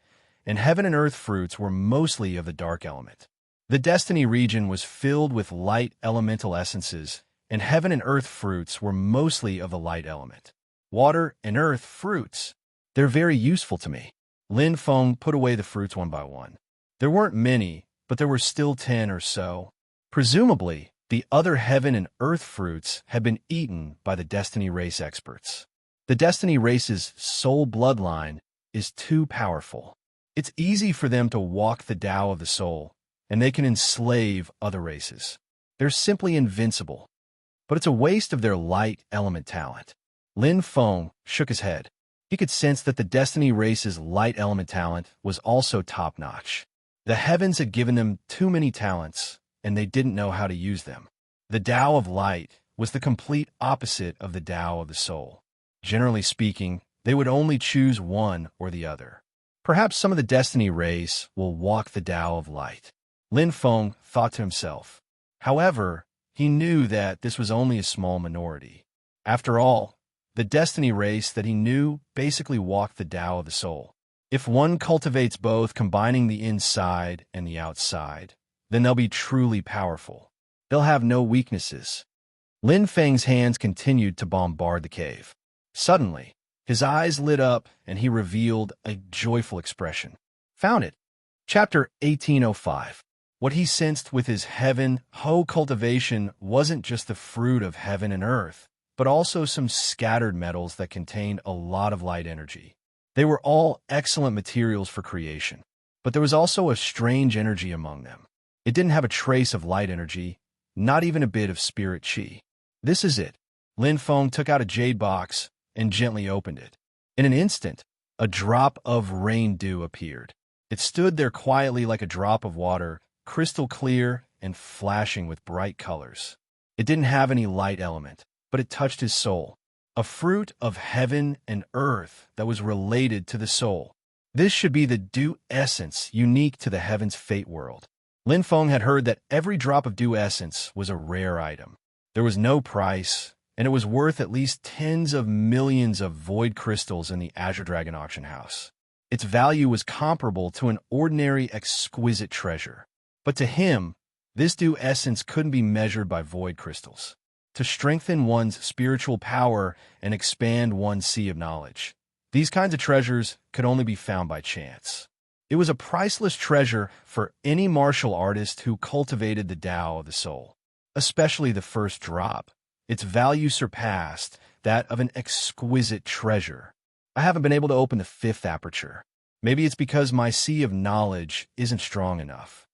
and heaven and earth fruits were mostly of the dark element. The Destiny region was filled with light elemental essences, and heaven and earth fruits were mostly of the light element. Water and earth fruits. They're very useful to me. Lin Feng put away the fruits one by one. There weren't many, but there were still 10 or so. Presumably, the other heaven and earth fruits had been eaten by the Destiny race experts. The Destiny race's soul bloodline is too powerful. It's easy for them to walk the Tao of the soul, and they can enslave other races. They're simply invincible. But it's a waste of their light element talent. Lin Feng shook his head. He could sense that the Destiny race's light element talent was also top-notch. The heavens had given them too many talents, and they didn't know how to use them. The Tao of Light was the complete opposite of the Tao of the Soul. Generally speaking, they would only choose one or the other. Perhaps some of the Destiny race will walk the Tao of Light, Lin Feng thought to himself. However, he knew that this was only a small minority. After all, the Destiny race that he knew basically walked the Tao of the Soul. If one cultivates both, combining the inside and the outside, then they'll be truly powerful. They'll have no weaknesses. Lin Feng's hands continued to bombard the cave. Suddenly, his eyes lit up and he revealed a joyful expression. Found it. Chapter 1805. What he sensed with his heaven ho cultivation wasn't just the fruit of heaven and earth, but also some scattered metals that contained a lot of light energy. They were all excellent materials for creation, but there was also a strange energy among them. It didn't have a trace of light energy, not even a bit of spirit chi. This is it. Lin Feng took out a jade box and gently opened it. In an instant, a drop of rain dew appeared. It stood there quietly like a drop of water, crystal clear and flashing with bright colors. It didn't have any light element, but it touched his soul, a fruit of heaven and earth that was related to the soul. This should be the dew essence unique to the heaven's fate world. Lin Feng had heard that every drop of dew essence was a rare item. There was no price, and it was worth at least tens of millions of void crystals in the Azure Dragon auction house. Its value was comparable to an ordinary exquisite treasure. But to him, this dew essence couldn't be measured by void crystals. To strengthen one's spiritual power and expand one's sea of knowledge, these kinds of treasures could only be found by chance. It was a priceless treasure for any martial artist who cultivated the Tao of the Soul, especially the first drop. Its value surpassed that of an exquisite treasure. I haven't been able to open the fifth aperture. Maybe it's because my sea of knowledge isn't strong enough.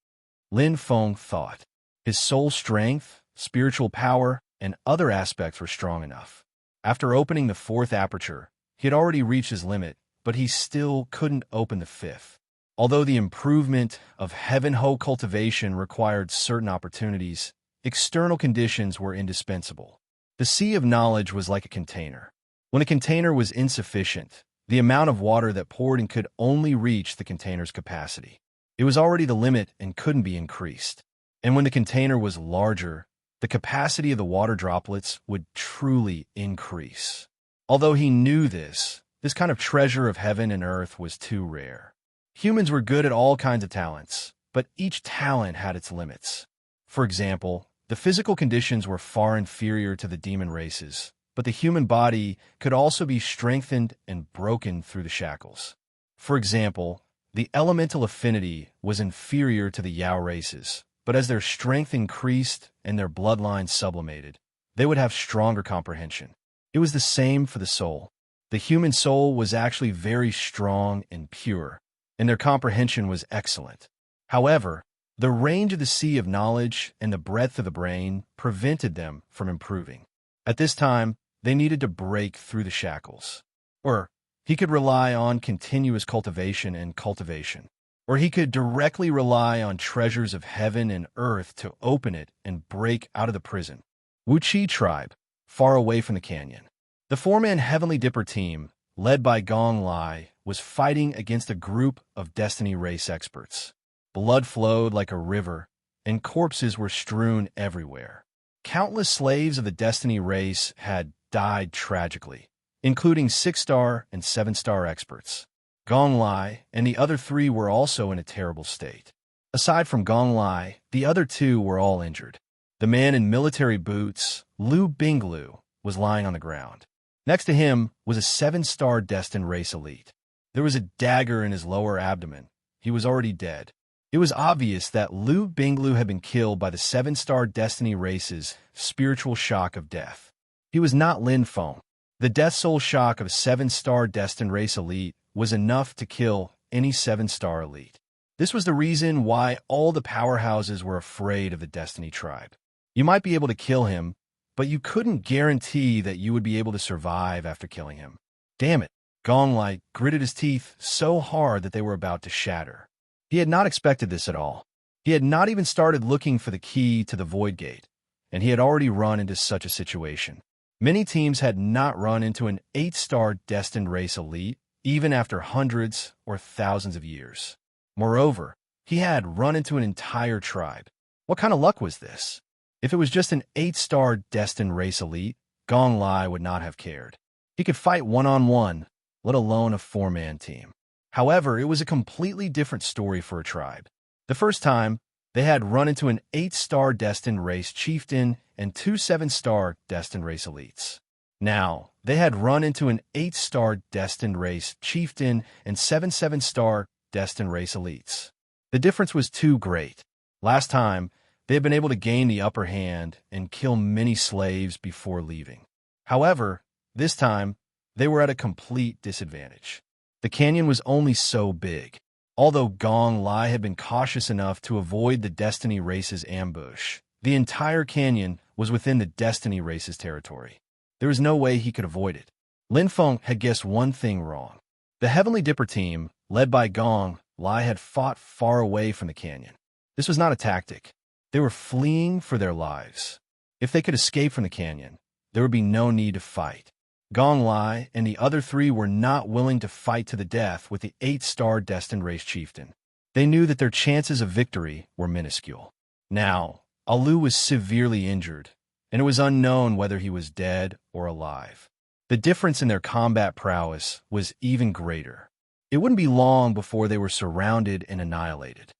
Lin Feng thought. His soul strength, spiritual power, and other aspects were strong enough. After opening the fourth aperture, he had already reached his limit, but he still couldn't open the fifth. Although the improvement of heaven ho cultivation required certain opportunities, external conditions were indispensable. The sea of knowledge was like a container. When a container was insufficient, the amount of water that poured in could only reach the container's capacity. It was already the limit and couldn't be increased. And when the container was larger, the capacity of the water droplets would truly increase. Although he knew this kind of treasure of heaven and earth was too rare. Humans were good at all kinds of talents, but each talent had its limits. For example, the physical conditions were far inferior to the demon races, but the human body could also be strengthened and broken through the shackles. For example, the elemental affinity was inferior to the Yao races, but as their strength increased and their bloodlines sublimated, they would have stronger comprehension. It was the same for the soul. The human soul was actually very strong and pure, and their comprehension was excellent. However, the range of the sea of knowledge and the breadth of the brain prevented them from improving. At this time, they needed to break through the shackles. Or he could rely on continuous cultivation and cultivation. Or he could directly rely on treasures of heaven and earth to open it and break out of the prison. Wuchi tribe, far away from the canyon. The four-man Heavenly Dipper team, led by Gong Lai, was fighting against a group of Destiny race experts. Blood flowed like a river, and corpses were strewn everywhere. Countless slaves of the Destiny race had died tragically, including 6-star and 7-star experts. Gong Lai and the other 3 were also in a terrible state. Aside from Gong Lai, the other 2 were all injured. The man in military boots, Lu Binglu, was lying on the ground. Next to him was a 7-star destined race elite. There was a dagger in his lower abdomen. He was already dead. It was obvious that Lu Binglu had been killed by the 7-star Destiny race's spiritual shock of death. He was not Lin Feng. The death soul shock of 7-star destined race elite was enough to kill any 7-star elite. This was the reason why all the powerhouses were afraid of the Destiny tribe. You might be able to kill him, but you couldn't guarantee that you would be able to survive after killing him. Damn it, Gong Lai gritted his teeth so hard that they were about to shatter. He had not expected this at all. He had not even started looking for the key to the Void Gate, and he had already run into such a situation. Many teams had not run into an 8-star destined race elite, even after hundreds or thousands of years. Moreover, he had run into an entire tribe. What kind of luck was this? If it was just an 8-star destined race elite, Gong Lai would not have cared. He could fight one-on-one, let alone a 4-man team. However, it was a completely different story for a tribe. The first time, they had run into an 8-star destined race chieftain and 2 7-star destined race elites. Now, they had run into an 8-star destined race chieftain and 7 7-star destined race elites. The difference was too great. Last time, they had been able to gain the upper hand and kill many slaves before leaving. However, this time, they were at a complete disadvantage. The canyon was only so big. Although Gong Lai had been cautious enough to avoid the Destiny Race's ambush, the entire canyon was within the Destiny Race's territory. There was no way he could avoid it. Lin Feng had guessed one thing wrong. The Heavenly Dipper team, led by Gong Lai, had fought far away from the canyon. This was not a tactic. They were fleeing for their lives. If they could escape from the canyon, there would be no need to fight. Gong Lai and the other 3 were not willing to fight to the death with the 8-star destined race chieftain. They knew that their chances of victory were minuscule. Now, Alu was severely injured, and it was unknown whether he was dead or alive. The difference in their combat prowess was even greater. It wouldn't be long before they were surrounded and annihilated.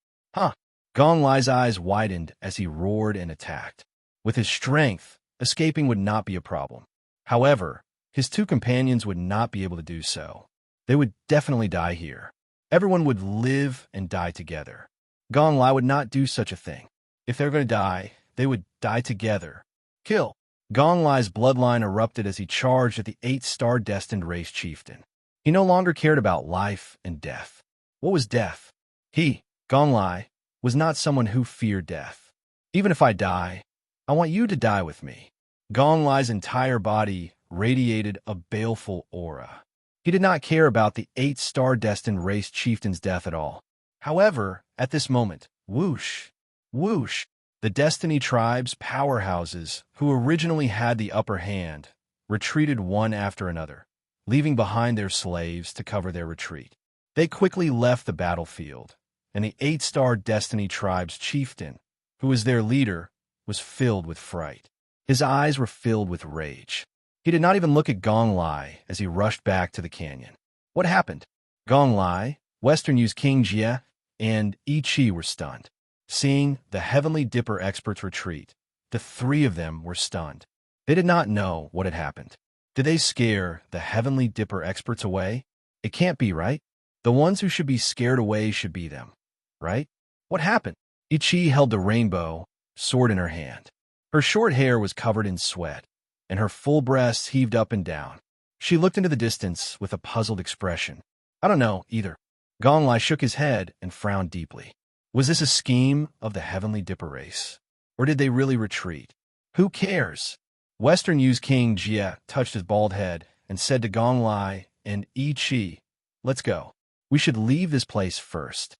Gong Lai's eyes widened as he roared and attacked. With his strength, escaping would not be a problem. However, his 2 companions would not be able to do so. They would definitely die here. Everyone would live and die together. Gong Lai would not do such a thing. If they're going to die, they would die together. Kill! Gong Lai's bloodline erupted as he charged at the 8-star destined race chieftain. He no longer cared about life and death. What was death? He, Gong Lai, was not someone who feared death. Even if I die, I want you to die with me. Gong Lai's entire body radiated a baleful aura. He did not care about the 8-star destined race chieftain's death at all. However, at this moment, whoosh, whoosh, the Destiny Tribe's powerhouses, who originally had the upper hand, retreated one after another, leaving behind their slaves to cover their retreat. They quickly left the battlefield, and the 8-star Destiny Tribe's chieftain, who was their leader, was filled with fright. His eyes were filled with rage. He did not even look at Gong Lai as he rushed back to the canyon. What happened? Gong Lai, Western Yu's King Jie, and Yi Chi were stunned. Seeing the Heavenly Dipper experts retreat, the 3 of them were stunned. They did not know what had happened. Did they scare the Heavenly Dipper experts away? It can't be, right? The ones who should be scared away should be them, right? What happened? Yi Chi held the rainbow sword in her hand. Her short hair was covered in sweat, and her full breasts heaved up and down. She looked into the distance with a puzzled expression. I don't know, either. Gong Lai shook his head and frowned deeply. Was this a scheme of the Heavenly Dipper race? Or did they really retreat? Who cares? Western Yu's King Jie touched his bald head and said to Gong Lai and Yi Chi, "Let's go. We should leave this place first."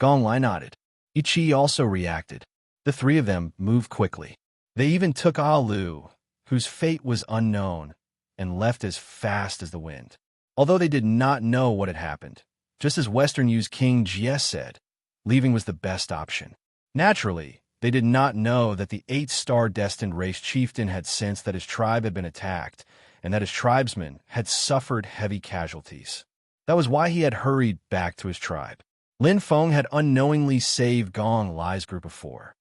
Gong Lai nodded. Yi Chi also reacted. The 3 of them moved quickly. They even took Alu, whose fate was unknown, and left as fast as the wind. Although they did not know what had happened, just as Western Yu's King Jie said, leaving was the best option. Naturally, they did not know that the 8-star destined race chieftain had sensed that his tribe had been attacked and that his tribesmen had suffered heavy casualties. That was why he had hurried back to his tribe. Lin Feng had unknowingly saved Gong Lai's group of 4.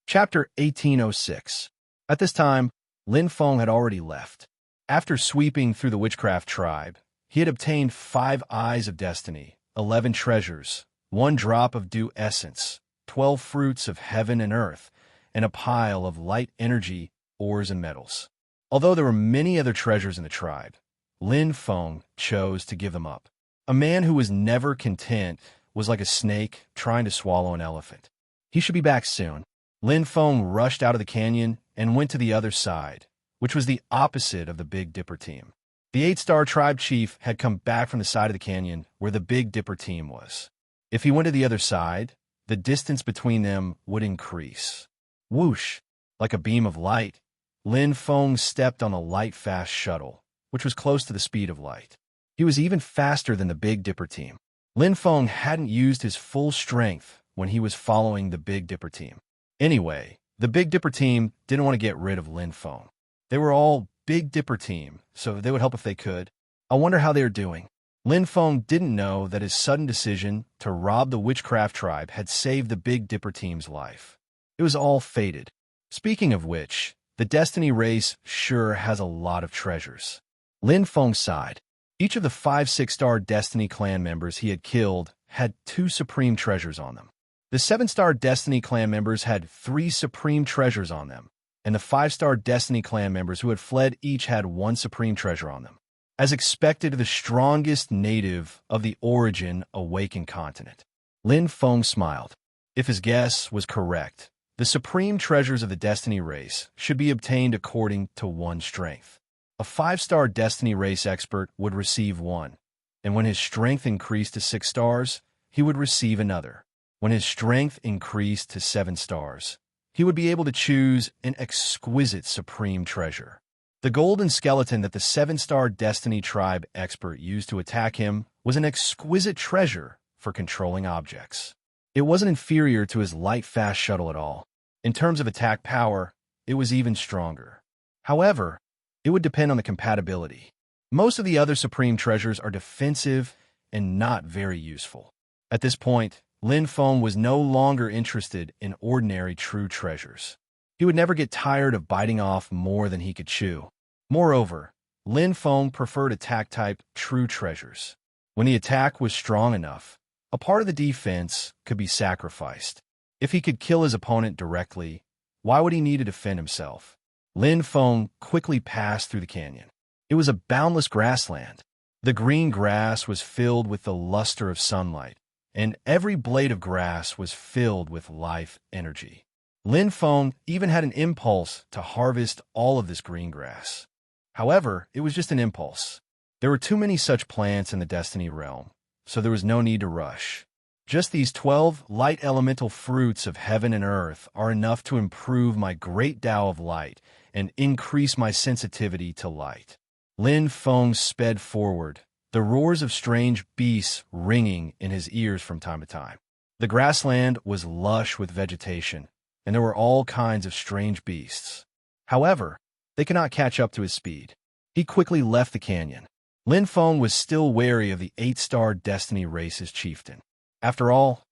Chapter 1806. At this time, Lin Feng had already left. After sweeping through the witchcraft tribe, he had obtained 5 eyes of destiny, 11 treasures, 1 drop of dew essence, 12 fruits of heaven and earth, and a pile of light energy, ores, and metals. Although there were many other treasures in the tribe, Lin Feng chose to give them up. A man who was never content was like a snake trying to swallow an elephant. He should be back soon. Lin Feng rushed out of the canyon and went to the other side, which was the opposite of the Big Dipper team. The 8-star tribe chief had come back from the side of the canyon where the Big Dipper team was. If he went to the other side, the distance between them would increase. Whoosh! Like a beam of light, Lin Feng stepped on the light fast shuttle, which was close to the speed of light. He was even faster than the Big Dipper team. Lin Feng hadn't used his full strength when he was following the Big Dipper team. Anyway, the Big Dipper team didn't want to get rid of Lin Feng. They were all Big Dipper team, so they would help if they could. I wonder how they are doing. Lin Feng didn't know that his sudden decision to rob the witchcraft tribe had saved the Big Dipper team's life. It was all fated. Speaking of which, the Destiny race sure has a lot of treasures. Lin Feng sighed. Each of the 5 6-star Destiny clan members he had killed had 2 supreme treasures on them. The 7-star Destiny clan members had 3 supreme treasures on them, and the 5-star Destiny clan members who had fled each had 1 supreme treasure on them. As expected, the strongest native of the Origin Awakened continent. Lin Feng smiled. If his guess was correct, the supreme treasures of the Destiny race should be obtained according to 1 strength. A 5-star Destiny race expert would receive 1, and when his strength increased to 6 stars, he would receive another. When his strength increased to 7 stars, he would be able to choose an exquisite supreme treasure. The golden skeleton that the 7-star Destiny tribe expert used to attack him was an exquisite treasure for controlling objects. It wasn't inferior to his light fast shuttle at all. In terms of attack power, it was even stronger. However, it would depend on the compatibility. Most of the other supreme treasures are defensive and not very useful. At this point, Lin Feng was no longer interested in ordinary true treasures. He would never get tired of biting off more than he could chew. Moreover, Lin Feng preferred attack-type true treasures. When the attack was strong enough, a part of the defense could be sacrificed. If he could kill his opponent directly, why would he need to defend himself? Lin Feng quickly passed through the canyon. It was a boundless grassland. The green grass was filled with the luster of sunlight, and every blade of grass was filled with life energy. Lin Feng even had an impulse to harvest all of this green grass. However, it was just an impulse. There were too many such plants in the Destiny realm, so there was no need to rush. Just these 12 light elemental fruits of heaven and earth are enough to improve my great Tao of light and increase my sensitivity to light. Lin Feng sped forward, the roars of strange beasts ringing in his ears from time to time. The grassland was lush with vegetation, and there were all kinds of strange beasts. However, they could not catch up to his speed. He quickly left the canyon. Lin Feng was still wary of the 8-star Destiny race's chieftain. After all,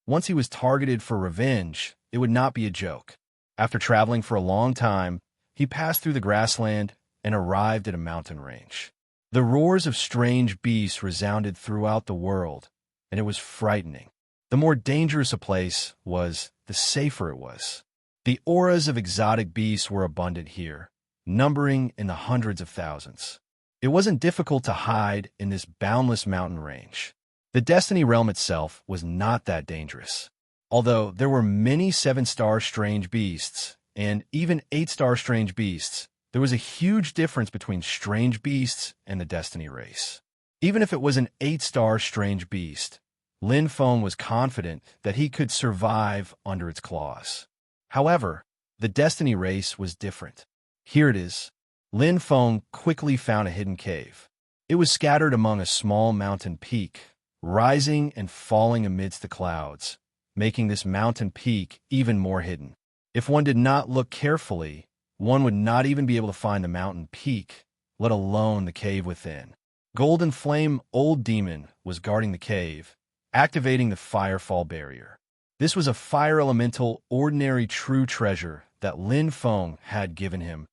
once he was targeted for revenge, it would not be a joke. After traveling for a long time, he passed through the grassland and arrived at a mountain range. The roars of strange beasts resounded throughout the world, and it was frightening. The more dangerous a place was, the safer it was. The auras of exotic beasts were abundant here, numbering in the hundreds of thousands. It wasn't difficult to hide in this boundless mountain range. The Destiny realm itself was not that dangerous. Although there were many 7-star strange beasts, and even 8-star strange beasts, there was a huge difference between strange beasts and the Destiny race. Even if it was an 8-star strange beast, Lin Feng was confident that he could survive under its claws. However, the Destiny race was different. Here it is. Lin Feng quickly found a hidden cave. It was scattered among a small mountain peak, rising and falling amidst the clouds, making this mountain peak even more hidden. If one did not look carefully, one would not even be able to find the mountain peak, let alone the cave within. Golden Flame Old Demon was guarding the cave, activating the Firefall barrier. This was a fire elemental ordinary true treasure that Lin Feng had given him,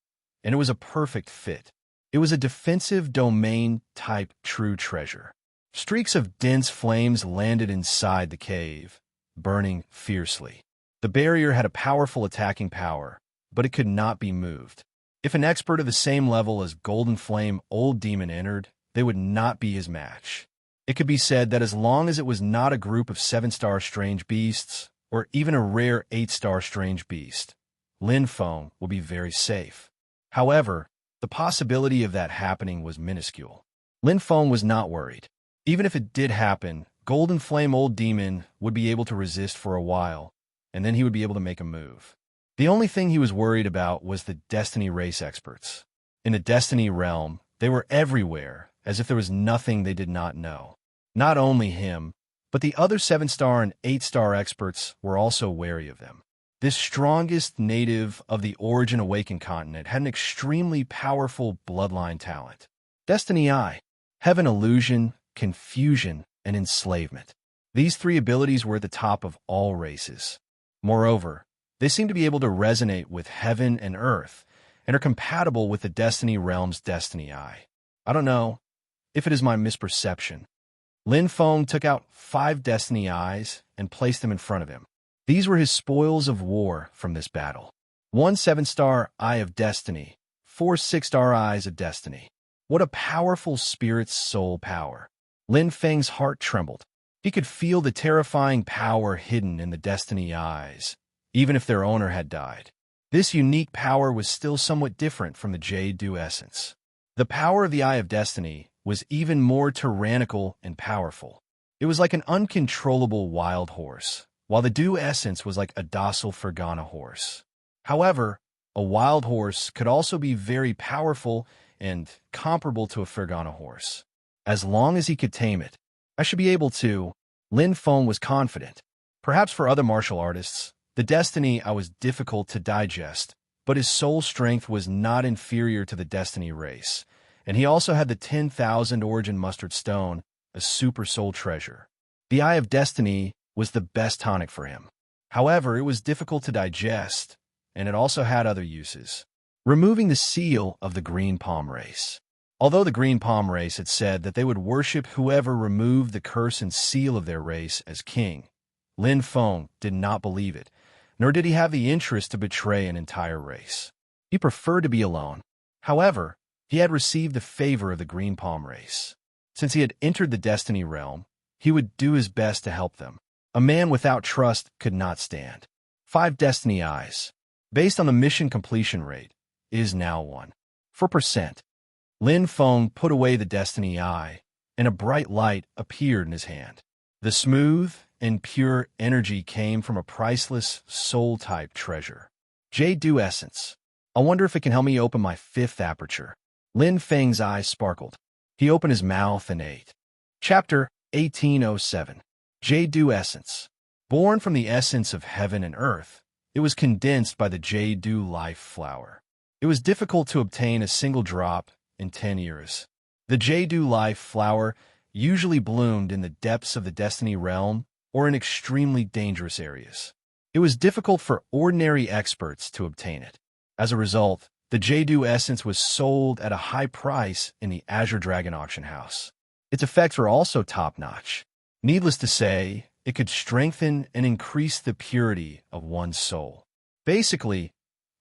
and it was a perfect fit. It was a defensive domain type true treasure. Streaks of dense flames landed inside the cave, burning fiercely. The barrier had a powerful attacking power, but it could not be moved. If an expert of the same level as Golden Flame Old Demon entered, they would not be his match. It could be said that as long as it was not a group of 7-star strange beasts, or even a rare 8-star strange beast, Lin Feng would be very safe. However, The possibility of that happening was minuscule. Lin Feng was not worried. Even if it did happen, Golden Flame Old Demon would be able to resist for a while, and then he would be able to make a move. The only thing he was worried about was the Destiny race experts. In the Destiny realm, they were everywhere, as if there was nothing they did not know. Not only him, but the other 7-star and 8-star experts were also wary of them. This strongest native of the Origin Awakened continent had an extremely powerful bloodline talent. Destiny Eye, Heaven Illusion, Confusion, and Enslavement. These 3 abilities were at the top of all races. Moreover, they seem to be able to resonate with Heaven and Earth, and are compatible with the Destiny realm's Destiny Eye. I don't know if it is my misperception. Lin Feng took out 5 Destiny Eyes and placed them in front of him. These were his spoils of war from this battle. 1 7-star Eye of Destiny, 4 6-star Eyes of Destiny. What a powerful spirit's soul power. Lin Feng's heart trembled. He could feel the terrifying power hidden in the Destiny Eyes, even if their owner had died. This unique power was still somewhat different from the Jade Dew essence. The power of the Eye of Destiny was even more tyrannical and powerful. It was like an uncontrollable wild horse, while the Dew essence was like a docile Fergana horse. However, a wild horse could also be very powerful and comparable to a Fergana horse. As long as he could tame it, I should be able to. Lin Feng was confident. Perhaps for other martial artists, the Destiny Eye was difficult to digest, but his soul strength was not inferior to the Destiny race, and he also had the 10,000 Origin Mustard Stone, a super soul treasure. The Eye of Destiny was the best tonic for him. However, it was difficult to digest, and it also had other uses. Removing the seal of the Green Palm race. Although the Green Palm race had said that they would worship whoever removed the curse and seal of their race as king, Lin Feng did not believe it, nor did he have the interest to betray an entire race. He preferred to be alone. However, he had received the favor of the Green Palm race. Since he had entered the Destiny realm, he would do his best to help them. A man without trust could not stand. 5 Destiny Eyes. Based on the mission completion rate, is now 1%. Lin Feng put away the Destiny Eye, and a bright light appeared in his hand. The smooth and pure energy came from a priceless soul-type treasure. Jade Dew Essence. I wonder if it can help me open my 5th aperture. Lin Feng's eyes sparkled. He opened his mouth and ate. Chapter 1807. Jade Dew Essence. Born from the essence of heaven and earth, it was condensed by the Jade Dew Life Flower. It was difficult to obtain a single drop in 10 years. The Jade Dew Life Flower usually bloomed in the depths of the Destiny realm or in extremely dangerous areas. It was difficult for ordinary experts to obtain it. As a result, the Jade Dew Essence was sold at a high price in the Azure Dragon auction house. Its effects were also top-notch. Needless to say, it could strengthen and increase the purity of one's soul. Basically,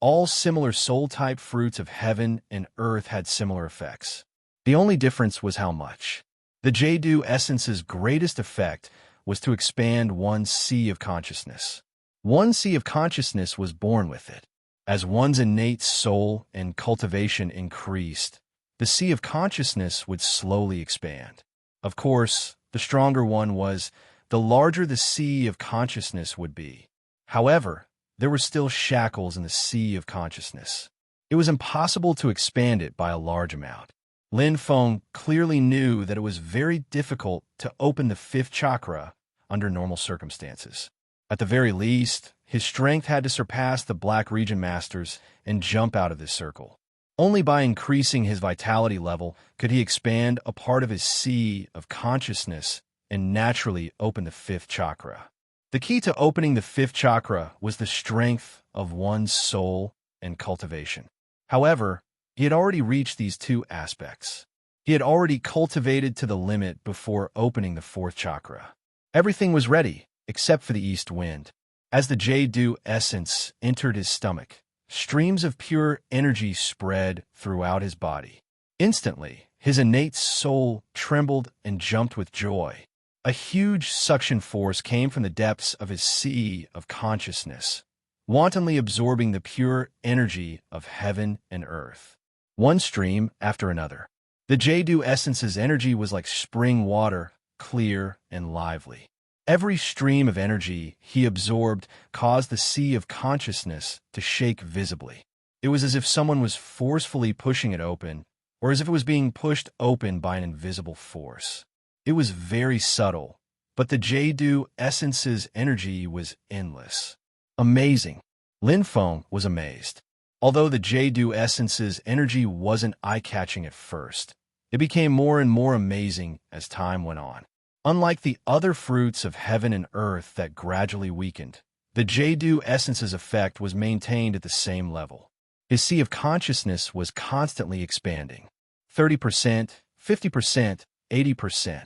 all similar soul-type fruits of heaven and earth had similar effects. The only difference was how much. The Jade Dew Essence's greatest effect was to expand one's sea of consciousness. One sea of consciousness was born with it. As one's innate soul and cultivation increased, the sea of consciousness would slowly expand. Of course, the stronger one was, the larger the sea of consciousness would be. However, there were still shackles in the sea of consciousness. It was impossible to expand it by a large amount. Lin Feng clearly knew that it was very difficult to open the 5th chakra under normal circumstances. At the very least, his strength had to surpass the Black Region Masters and jump out of this circle. Only by increasing his vitality level could he expand a part of his sea of consciousness and naturally open the 5th chakra. The key to opening the 5th chakra was the strength of one's soul and cultivation. However, he had already reached these 2 aspects. He had already cultivated to the limit before opening the 4th chakra. Everything was ready, except for the east wind. As the Jade Dew Essence entered his stomach, streams of pure energy spread throughout his body. Instantly, his innate soul trembled and jumped with joy. A huge suction force came from the depths of his sea of consciousness, wantonly absorbing the pure energy of heaven and earth. one stream after another. The Jade essence's energy was like spring water, clear and lively. Every stream of energy he absorbed caused the sea of consciousness to shake visibly. It was as if someone was forcefully pushing it open, or as if it was being pushed open by an invisible force. It was very subtle, but the Jade essence's energy was endless. Amazing. Lin Feng was amazed. Although the Jade essence's energy wasn't eye-catching at first, it became more and more amazing as time went on. Unlike the other fruits of heaven and earth that gradually weakened, the Jade essence's effect was maintained at the same level. His sea of consciousness was constantly expanding. 30%, 50%, 80%.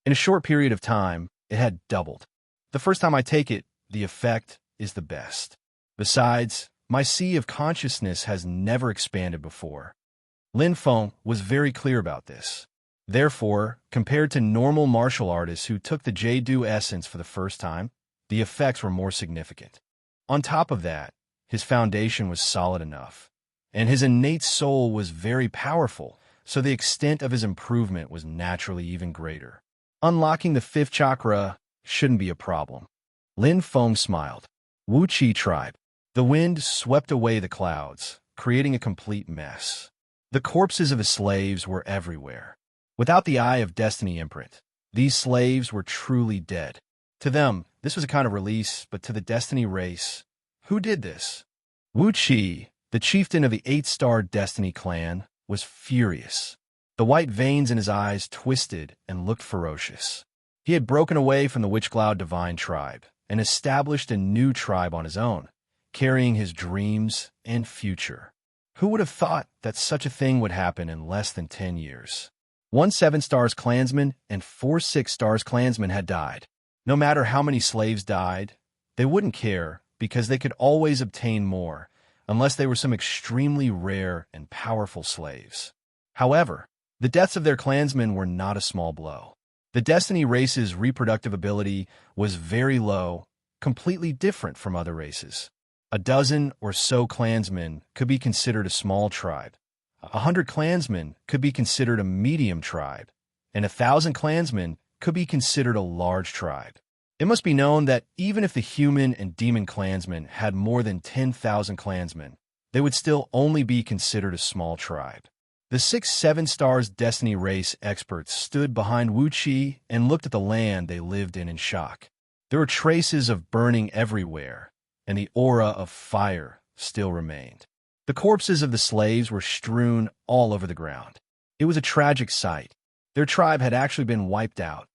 In a short period of time, it had doubled. The first time I take it, the effect is the best. Besides, my sea of consciousness has never expanded before. Lin Feng was very clear about this. Therefore, compared to normal martial artists who took the Jade essence for the first time, the effects were more significant. On top of that, his foundation was solid enough, and his innate soul was very powerful, so the extent of his improvement was naturally even greater. Unlocking the fifth chakra shouldn't be a problem. Lin Feng smiled. Wu Qi tribe. The wind swept away the clouds, creating a complete mess. The corpses of his slaves were everywhere. Without the Eye of Destiny imprint, these slaves were truly dead. To them, this was a kind of release, but to the Destiny race, who did this? Wu Qi, the chieftain of the 8-star Destiny clan, was furious. The white veins in his eyes twisted and looked ferocious. He had broken away from the Witch Cloud Divine tribe and established a new tribe on his own, carrying his dreams and future. Who would have thought that such a thing would happen in less than 10 years? 1 7-stars clansman and 4 6-stars clansmen had died. No matter how many slaves died, they wouldn't care because they could always obtain more, unless they were some extremely rare and powerful slaves. However, the deaths of their clansmen were not a small blow. The Destiny race's reproductive ability was very low, completely different from other races. A dozen or so clansmen could be considered a small tribe. 100 clansmen could be considered a medium tribe, and 1,000 clansmen could be considered a large tribe. It must be known that even if the human and demon clansmen had more than 10,000 clansmen, they would still only be considered a small tribe. The 6 7-stars Destiny race experts stood behind Wu Qi and looked at the land they lived in shock. There were traces of burning everywhere, and the aura of fire still remained. The corpses of the slaves were strewn all over the ground. It was a tragic sight. Their tribe had actually been wiped out.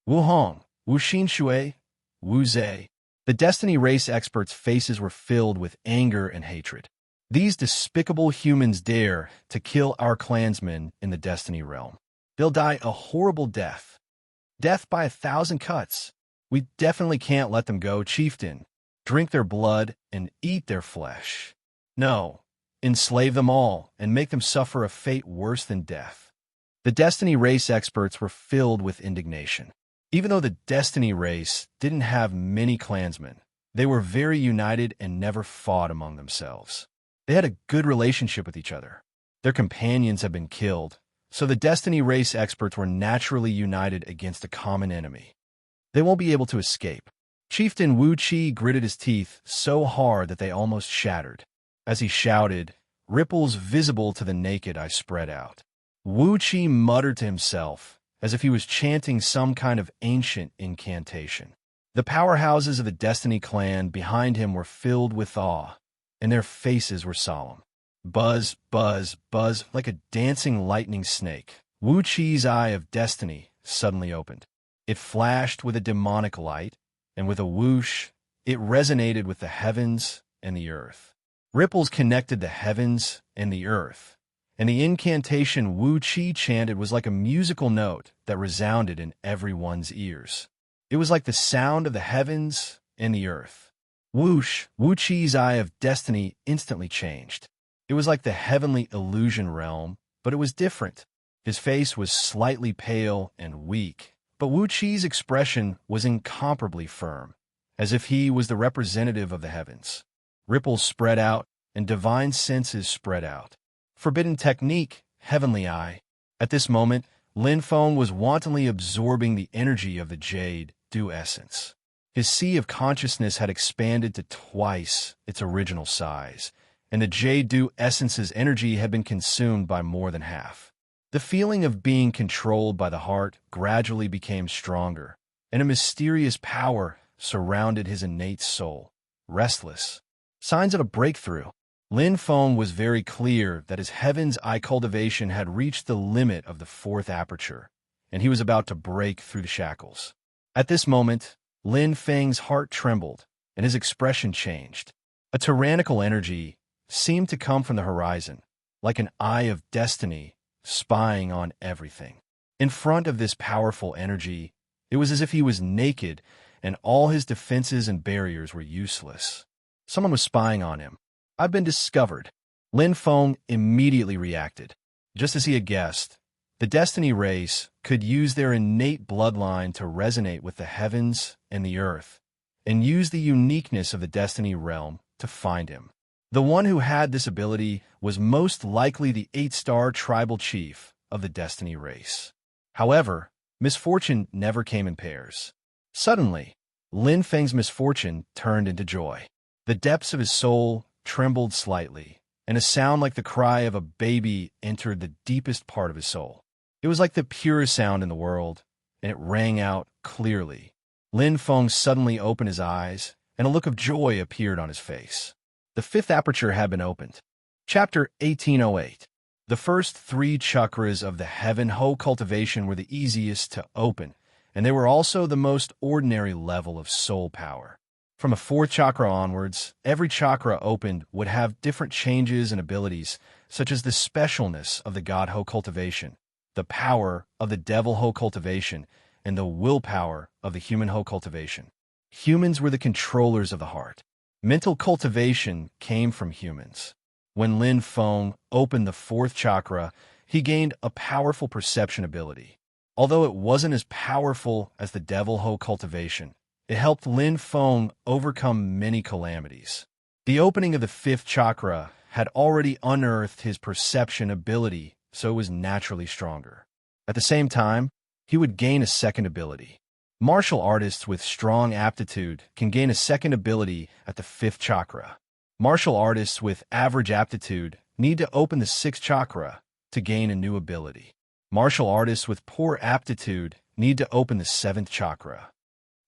Wu Hong, Wu Xinshui, Wu Zhe. The Destiny race experts' faces were filled with anger and hatred. These despicable humans dare to kill our clansmen in the Destiny realm. They'll die a horrible death. Death by 1,000 cuts. We definitely can't let them go, chieftain. Drink their blood and eat their flesh. No. Enslave them all and make them suffer a fate worse than death. The Destiny race experts were filled with indignation. Even though the Destiny race didn't have many clansmen, they were very united and never fought among themselves. They had a good relationship with each other. Their companions had been killed, so the Destiny race experts were naturally united against a common enemy. They won't be able to escape. Chieftain Wu Qi gritted his teeth so hard that they almost shattered. As he shouted, ripples visible to the naked eye spread out. Wu Qi muttered to himself, as if he was chanting some kind of ancient incantation. The powerhouses of the Destiny clan behind him were filled with awe, and their faces were solemn. Buzz, buzz, buzz, like a dancing lightning snake. Wu Qi's eye of destiny suddenly opened. It flashed with a demonic light, and with a whoosh, it resonated with the heavens and the earth. Ripples connected the heavens and the earth, and the incantation Wu Qi chanted was like a musical note that resounded in everyone's ears. It was like the sound of the heavens and the earth. Whoosh! Wu Qi's eye of destiny instantly changed. It was like the heavenly illusion realm, but it was different. His face was slightly pale and weak, but Wu Qi's expression was incomparably firm, as if he was the representative of the heavens. Ripples spread out, and divine senses spread out. Forbidden technique, heavenly eye. At this moment, Lin Feng was wantonly absorbing the energy of the jade dew essence. His sea of consciousness had expanded to twice its original size, and the jade dew essence's energy had been consumed by more than half. The feeling of being controlled by the heart gradually became stronger, and a mysterious power surrounded his innate soul. Restless. Signs of a breakthrough. Lin Feng was very clear that his heaven's eye cultivation had reached the limit of the fourth aperture, and he was about to break through the shackles. At this moment, Lin Feng's heart trembled, and his expression changed. A tyrannical energy seemed to come from the horizon, like an eye of destiny spying on everything. In front of this powerful energy, it was as if he was naked, and all his defenses and barriers were useless. Someone was spying on him. "I've been discovered." Lin Feng immediately reacted. Just as he had guessed, the Destiny race could use their innate bloodline to resonate with the heavens and the earth, and use the uniqueness of the Destiny realm to find him. The one who had this ability was most likely the 8-star tribal chief of the Destiny race. However, misfortune never came in pairs. Suddenly, Lin Feng's misfortune turned into joy. The depths of his soul trembled slightly, and a sound like the cry of a baby entered the deepest part of his soul. It was like the purest sound in the world, and it rang out clearly. Lin Feng suddenly opened his eyes, and a look of joy appeared on his face. The fifth aperture had been opened. Chapter 1808. The first 3 chakras of the Heaven Ho cultivation were the easiest to open, and they were also the most ordinary level of soul power. From a 4th chakra onwards, every chakra opened would have different changes and abilities, such as the specialness of the God Ho cultivation, the power of the Devil Ho cultivation, and the willpower of the Human Ho cultivation. Humans were the controllers of the heart. Mental cultivation came from humans. When Lin Feng opened the 4th chakra, he gained a powerful perception ability. Although it wasn't as powerful as the Devil Ho cultivation, it helped Lin Feng overcome many calamities. The opening of the 5th chakra had already unearthed his perception ability, so it was naturally stronger. At the same time, he would gain a second ability. Martial artists with strong aptitude can gain a second ability at the 5th chakra. Martial artists with average aptitude need to open the 6th chakra to gain a new ability. Martial artists with poor aptitude need to open the 7th chakra.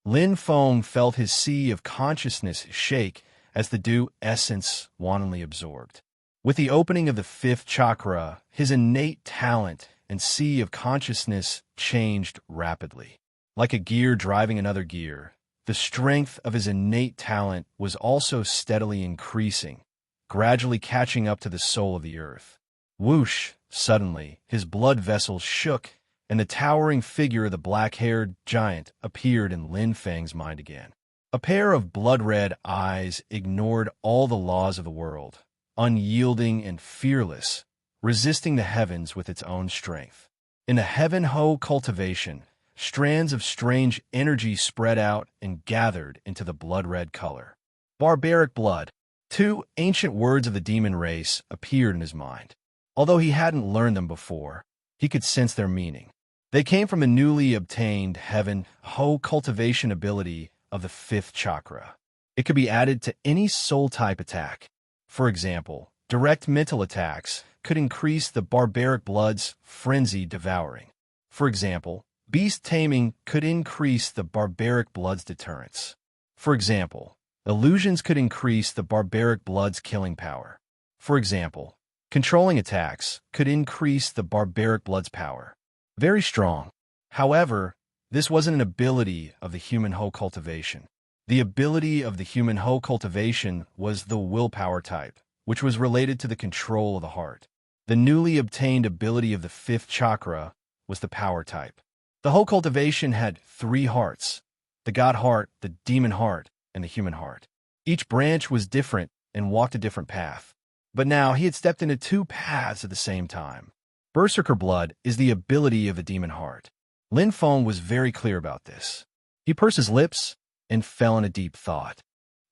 Lin Feng felt his sea of consciousness shake as the dew essence wantonly absorbed. With the opening of the 5th chakra, his innate talent and sea of consciousness changed rapidly. Like a gear driving another gear, the strength of his innate talent was also steadily increasing, gradually catching up to the soul of the earth. Whoosh! Suddenly, his blood vessels shook, and the towering figure of the black-haired giant appeared in Lin Feng's mind again. A pair of blood-red eyes ignored all the laws of the world, unyielding and fearless, resisting the heavens with its own strength. In the Heaven Ho cultivation, strands of strange energy spread out and gathered into the blood-red color. Barbaric blood. 2 ancient words of the demon race appeared in his mind. Although he hadn't learned them before, he could sense their meaning. They came from the newly obtained Heaven Ho cultivation ability of the 5th chakra. It could be added to any soul-type attack. For example, direct mental attacks could increase the barbaric blood's frenzy devouring. For example, beast taming could increase the barbaric blood's deterrence. For example, illusions could increase the barbaric blood's killing power. For example, controlling attacks could increase the barbaric blood's power. Very strong. However, this wasn't an ability of the Human Ho cultivation. The ability of the Human Ho cultivation was the willpower type, which was related to the control of the heart. The newly obtained ability of the 5th chakra was the power type. The Ho cultivation had 3 hearts: the God heart, the demon heart, and the human heart. Each branch was different and walked a different path. But now he had stepped into 2 paths at the same time. Berserker blood is the ability of the demon heart. Lin Feng was very clear about this. He pursed his lips and fell in a deep thought.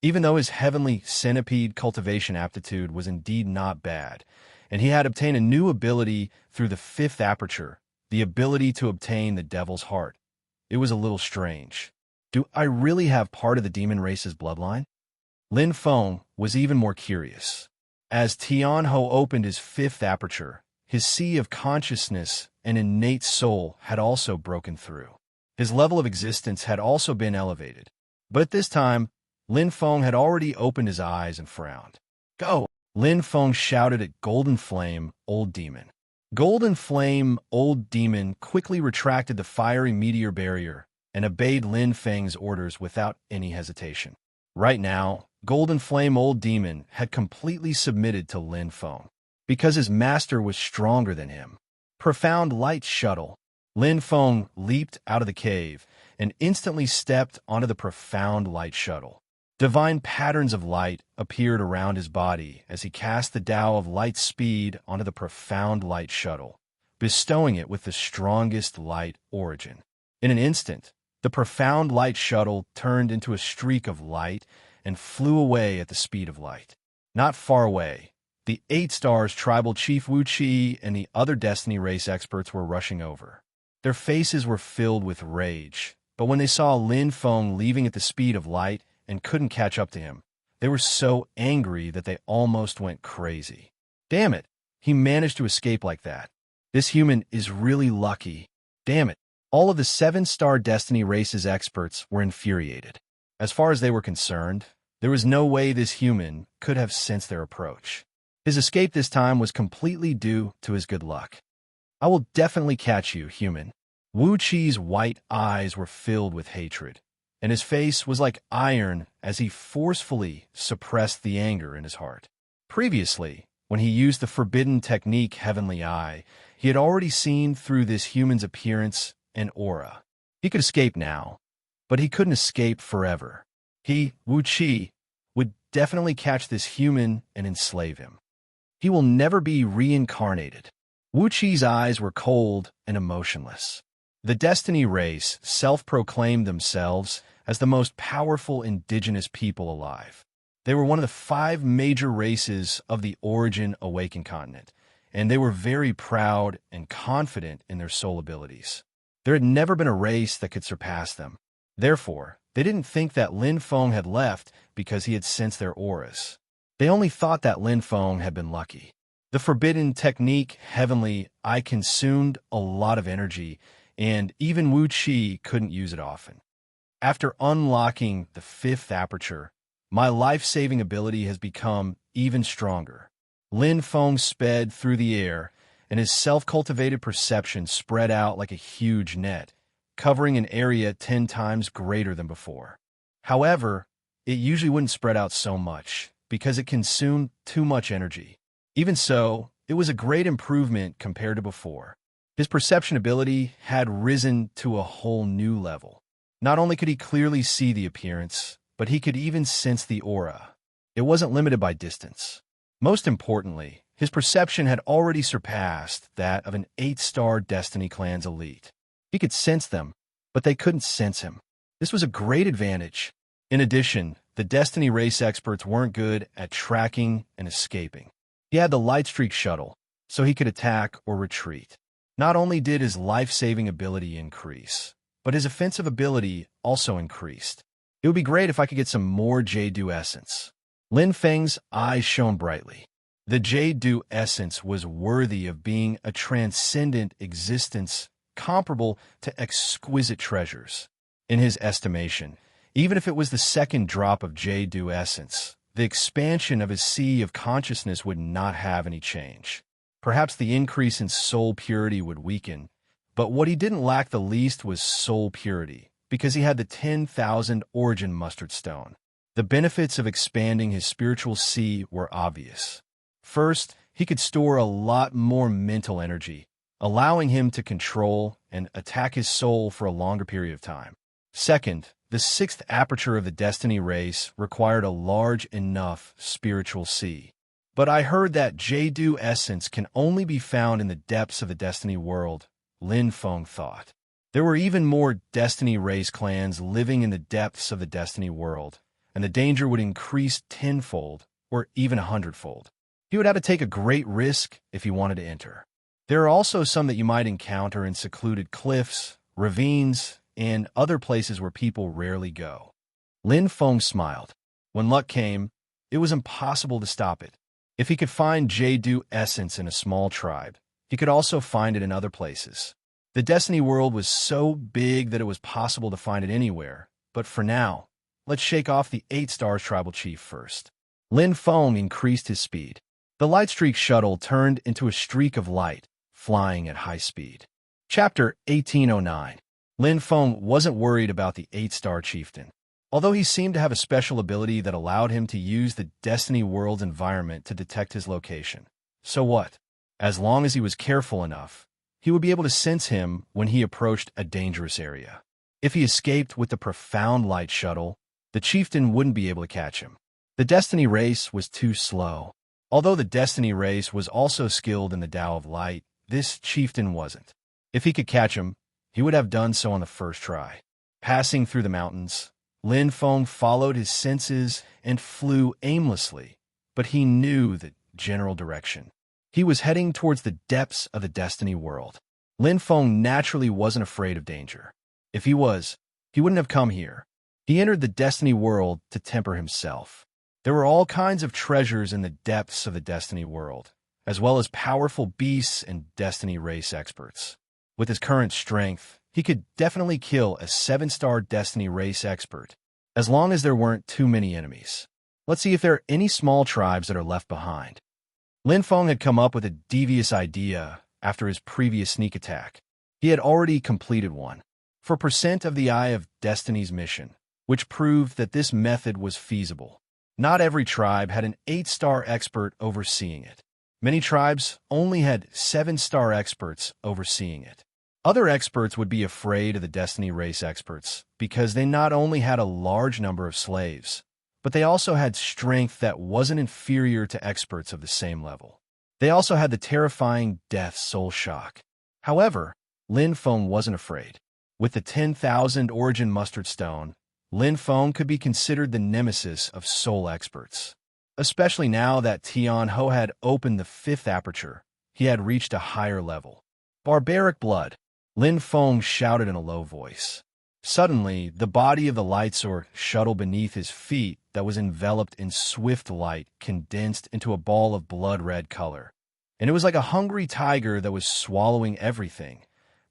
Even though his heavenly centipede cultivation aptitude was indeed not bad, and he had obtained a new ability through the fifth aperture, the ability to obtain the devil's heart. It was a little strange. Do I really have part of the demon race's bloodline? Lin Feng was even more curious. As Tian Ho opened his fifth aperture, his sea of consciousness and innate soul had also broken through. His level of existence had also been elevated. But at this time, Lin Feng had already opened his eyes and frowned. Go! Lin Feng shouted at Golden Flame, Old Demon. Golden Flame, Old Demon quickly retracted the fiery meteor barrier and obeyed Lin Feng's orders without any hesitation. Right now, Golden Flame, Old Demon had completely submitted to Lin Feng because his master was stronger than him. Profound Light Shuttle. Lin Feng leaped out of the cave and instantly stepped onto the Profound Light Shuttle. Divine patterns of light appeared around his body as he cast the Tao of light speed onto the Profound Light Shuttle, bestowing it with the strongest light origin. In an instant, the Profound Light Shuttle turned into a streak of light and flew away at the speed of light. Not far away, the 8 Stars Tribal Chief Wu Qi and the other Destiny Race experts were rushing over. Their faces were filled with rage, but when they saw Lin Feng leaving at the speed of light and couldn't catch up to him, they were so angry that they almost went crazy. Damn it, he managed to escape like that. This human is really lucky. Damn it. All of the 7-Star Destiny Race's experts were infuriated. As far as they were concerned, there was no way this human could have sensed their approach. His escape this time was completely due to his good luck. I will definitely catch you, human. Wu Qi's white eyes were filled with hatred, and his face was like iron as he forcefully suppressed the anger in his heart. Previously, when he used the forbidden technique Heavenly Eye, he had already seen through this human's appearance and aura. He could escape now, but he couldn't escape forever. He, Wu Qi, would definitely catch this human and enslave him. He will never be reincarnated. Wu Qi's eyes were cold and emotionless. The Destiny Race self-proclaimed themselves as the most powerful indigenous people alive. They were one of the 5 major races of the Origin Awakened continent, and they were very proud and confident in their soul abilities. There had never been a race that could surpass them. Therefore, they didn't think that Lin Feng had left because he had sensed their auras. They only thought that Lin Feng had been lucky. The forbidden technique Heavenly Eye consumed a lot of energy, and even Wu Qi couldn't use it often. After unlocking the 5th aperture, my life-saving ability has become even stronger. Lin Feng sped through the air, and his self-cultivated perception spread out like a huge net, covering an area 10 times greater than before. However, it usually wouldn't spread out so much, because it consumed too much energy. Even so, it was a great improvement compared to before. His perception ability had risen to a whole new level. Not only could he clearly see the appearance, but he could even sense the aura. It wasn't limited by distance. Most importantly, his perception had already surpassed that of an 8-Star Destiny Clan's elite. He could sense them, but they couldn't sense him. This was a great advantage. In addition, the Destiny Race experts weren't good at tracking and escaping. He had the Lightstreak shuttle, so he could attack or retreat. Not only did his life-saving ability increase, but his offensive ability also increased. It would be great if I could get some more Jade essence. Lin Feng's eyes shone brightly. The Jade essence was worthy of being a transcendent existence comparable to exquisite treasures. In his estimation, even if it was the 2nd drop of Jade essence, the expansion of his sea of consciousness would not have any change. Perhaps the increase in soul purity would weaken, but what he didn't lack the least was soul purity, because he had the 10,000 Origin Mustard Stone. The benefits of expanding his spiritual sea were obvious. First, he could store a lot more mental energy, allowing him to control and attack his soul for a longer period of time. Second, the 6th aperture of the Destiny Race required a large enough spiritual sea. But I heard that Jade essence can only be found in the depths of the Destiny world, Lin Feng thought. There were even more Destiny Race clans living in the depths of the Destiny world, and the danger would increase tenfold or even 100-fold. He would have to take a great risk if he wanted to enter. There are also some that you might encounter in secluded cliffs, ravines, and other places where people rarely go. Lin Feng smiled. When luck came, it was impossible to stop it. If he could find Jade essence in a small tribe, he could also find it in other places. The Destiny world was so big that it was possible to find it anywhere, but for now, let's shake off the 8 stars tribal chief first. Lin Feng increased his speed. The Lightstreak shuttle turned into a streak of light, flying at high speed. Chapter 1809. Lin Feng wasn't worried about the 8-star chieftain. Although he seemed to have a special ability that allowed him to use the Destiny world's environment to detect his location. So what? As long as he was careful enough, he would be able to sense him when he approached a dangerous area. If he escaped with the profound light shuttle, the chieftain wouldn't be able to catch him. The Destiny race was too slow. Although the Destiny race was also skilled in the Tao of Light, this chieftain wasn't. If he could catch him, he would have done so on the first try. Passing through the mountains, Lin Feng followed his senses and flew aimlessly, but he knew the general direction. He was heading towards the depths of the Destiny world. Lin Feng naturally wasn't afraid of danger. If he was, he wouldn't have come here. He entered the Destiny world to temper himself. There were all kinds of treasures in the depths of the Destiny world, as well as powerful beasts and Destiny race experts. With his current strength, he could definitely kill a 7-star Destiny race expert, as long as there weren't too many enemies. Let's see if there are any small tribes that are left behind. Lin Feng had come up with a devious idea after his previous sneak attack. He had already completed one, for percent of the Eye of Destiny's mission, which proved that this method was feasible. Not every tribe had an 8-star expert overseeing it. Many tribes only had 7-star experts overseeing it. Other experts would be afraid of the Destiny race experts because they not only had a large number of slaves, but they also had strength that wasn't inferior to experts of the same level. They also had the terrifying Death Soul Shock. However, Lin Feng wasn't afraid. With the 10,000 Origin Mustard Stone, Lin Feng could be considered the nemesis of soul experts. Especially now that Tian Ho had opened the 5th aperture, he had reached a higher level. Barbaric blood, Lin Feng shouted in a low voice. Suddenly, the body of the Lightsoar shuttle beneath his feet that was enveloped in swift light condensed into a ball of blood-red color. And it was like a hungry tiger that was swallowing everything,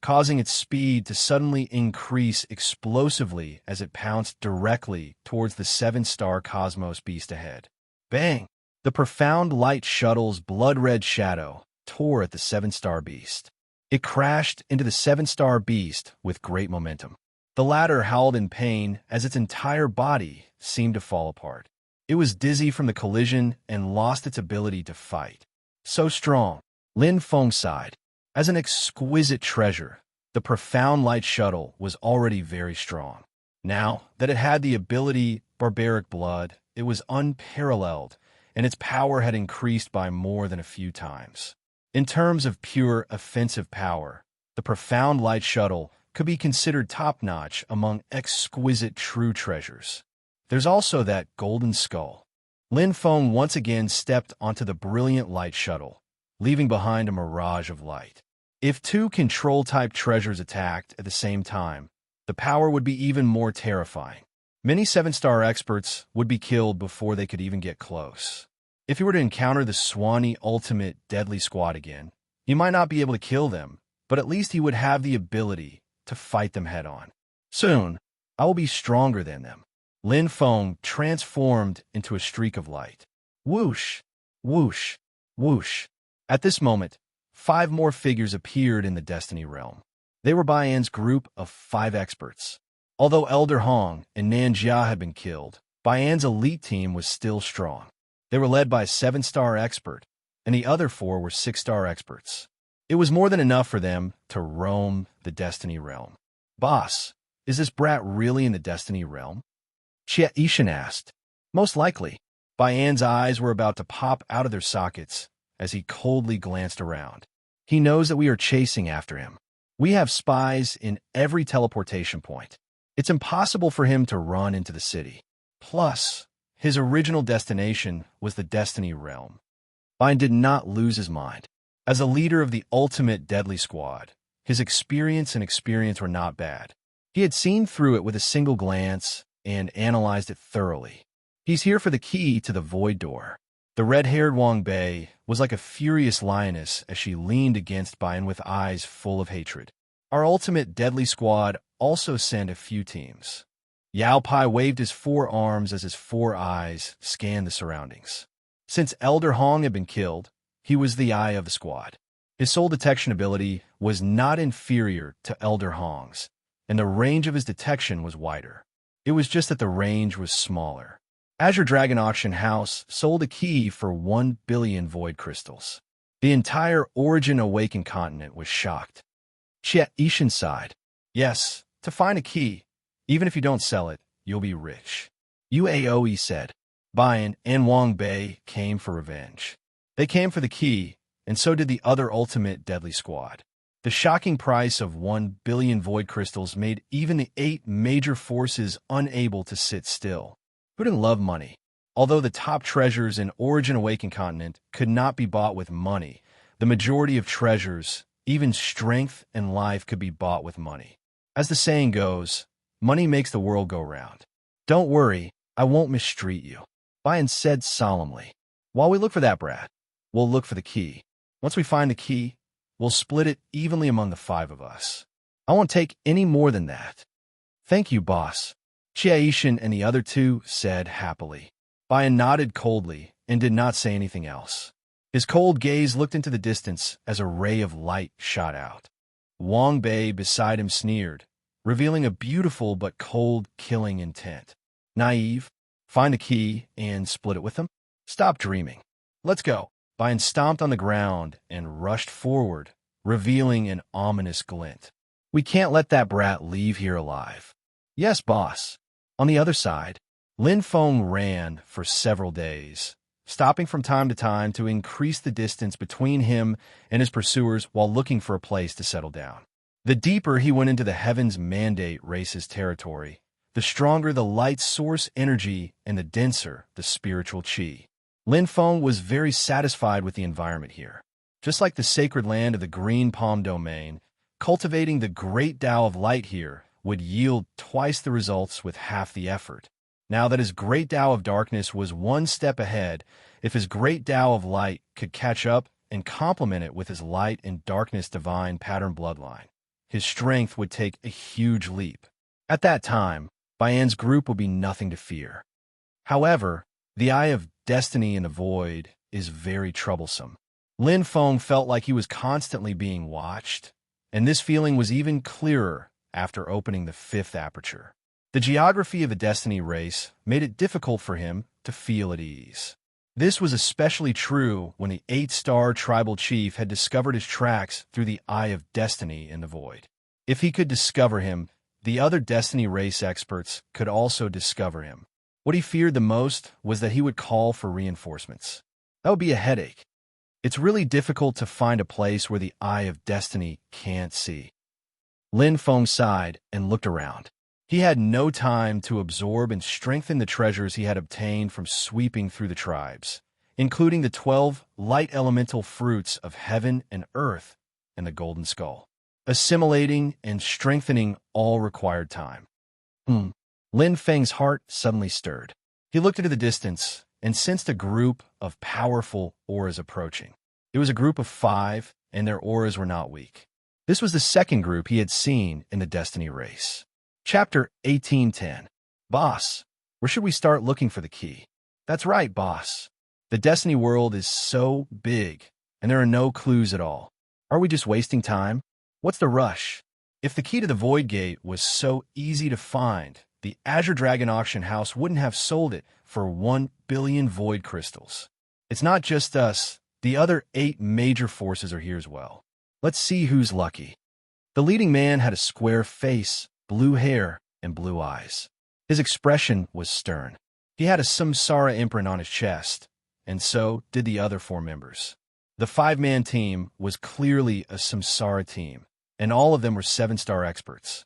causing its speed to suddenly increase explosively as it pounced directly towards the 7-star Cosmos beast ahead. Bang! The profound light shuttle's blood-red shadow tore at the 7-star beast. It crashed into the 7-star beast with great momentum. The latter howled in pain as its entire body seemed to fall apart. It was dizzy from the collision and lost its ability to fight. So strong, Lin Feng sighed. As an exquisite treasure, the profound light shuttle was already very strong. Now that it had the ability Barbaric Blood, it was unparalleled, and its power had increased by more than a few times. In terms of pure offensive power, the profound light shuttle could be considered top-notch among exquisite true treasures. There's also that golden skull. Lin Feng once again stepped onto the brilliant light shuttle, leaving behind a mirage of light. If 2 control-type treasures attacked at the same time, the power would be even more terrifying. Many 7-star experts would be killed before they could even get close. If he were to encounter the Swanee Ultimate Deadly Squad again, he might not be able to kill them, but at least he would have the ability to fight them head-on. Soon, I will be stronger than them. Lin Feng transformed into a streak of light. Whoosh! Whoosh! Whoosh! At this moment, 5 more figures appeared in the Destiny realm. They were Baian's group of 5 experts. Although Elder Hong and Nanjia had been killed, Baian's elite team was still strong. They were led by a 7-star expert, and the other 4 were 6-star experts. It was more than enough for them to roam the Destiny realm. Boss, is this brat really in the Destiny realm? Chia Ishan asked. Most likely. Baian's eyes were about to pop out of their sockets as he coldly glanced around. He knows that we are chasing after him. We have spies in every teleportation point. It's impossible for him to run into the city. Plus, his original destination was the Destiny realm. Bine did not lose his mind. As a leader of the ultimate deadly squad, his experience were not bad. He had seen through it with a single glance and analyzed it thoroughly. He's here for the key to the void door. The red-haired Wang Bei was like a furious lioness as she leaned against Bine with eyes full of hatred. Our ultimate deadly squad also sent a few teams. Yao Pai waved his four arms as his four eyes scanned the surroundings. Since Elder Hong had been killed, he was the eye of the squad. His soul detection ability was not inferior to Elder Hong's, and the range of his detection was wider. It was just that the range was smaller. Azure Dragon Auction House sold a key for 1 billion void crystals. The entire Origin Awakened continent was shocked. Xie Yishan sighed. Yes, to find a key, even if you don't sell it, you'll be rich. Uaoe said. Bian and Wang Bei came for revenge. They came for the key, and so did the other ultimate deadly squad. The shocking price of 1 billion void crystals made even the 8 major forces unable to sit still. Who didn't love money? Although the top treasures in Origin Awakened continent could not be bought with money, the majority of treasures, even strength and life, could be bought with money. As the saying goes, money makes the world go round. Don't worry, I won't mistreat you. Bian said solemnly. While we look for that brat, we'll look for the key. Once we find the key, we'll split it evenly among the 5 of us. I won't take any more than that. Thank you, boss. Xie and the other 2 said happily. Bian nodded coldly and did not say anything else. His cold gaze looked into the distance as a ray of light shot out. Wang Bei beside him sneered, revealing a beautiful but cold, killing intent. Naive, find the key and split it with them? Stop dreaming. Let's go. Bian stomped on the ground and rushed forward, revealing an ominous glint. We can't let that brat leave here alive. Yes, boss. On the other side, Lin Feng ran for several days, stopping from time to time to increase the distance between him and his pursuers while looking for a place to settle down. The deeper he went into the Heaven's Mandate race's territory, the stronger the light source energy and the denser the spiritual qi. Lin Feng was very satisfied with the environment here. Just like the sacred land of the Green Palm Domain, cultivating the great Tao of light here would yield twice the results with half the effort. Now that his great Tao of darkness was one step ahead, if his great Tao of light could catch up and complement it with his light and darkness divine pattern bloodline, his strength would take a huge leap. At that time, Bian's group would be nothing to fear. However, the eye of destiny in the void is very troublesome. Lin Feng felt like he was constantly being watched, and this feeling was even clearer after opening the 5th aperture. The geography of the destiny race made it difficult for him to feel at ease. This was especially true when the 8-star tribal chief had discovered his tracks through the eye of destiny in the void. If he could discover him, the other destiny race experts could also discover him. What he feared the most was that he would call for reinforcements. That would be a headache. It's really difficult to find a place where the eye of destiny can't see. Lin Feng sighed and looked around. He had no time to absorb and strengthen the treasures he had obtained from sweeping through the tribes, including the 12 light elemental fruits of heaven and earth and the golden skull. Assimilating and strengthening all required time. Lin Feng's heart suddenly stirred. He looked into the distance and sensed a group of powerful auras approaching. It was a group of 5, and their auras were not weak. This was the second group he had seen in the Destiny race. Chapter 1810. Boss, where should we start looking for the key? That's right, boss. The Destiny world is so big, and there are no clues at all. Are we just wasting time? What's the rush? If the key to the Void Gate was so easy to find, the Azure Dragon Auction House wouldn't have sold it for 1 billion void crystals. It's not just us. The other 8 major forces are here as well. Let's see who's lucky. The leading man had a square face, blue hair, and blue eyes. His expression was stern. He had a samsara imprint on his chest, and so did the other 4 members. The 5-man team was clearly a samsara team, and all of them were 7-star experts.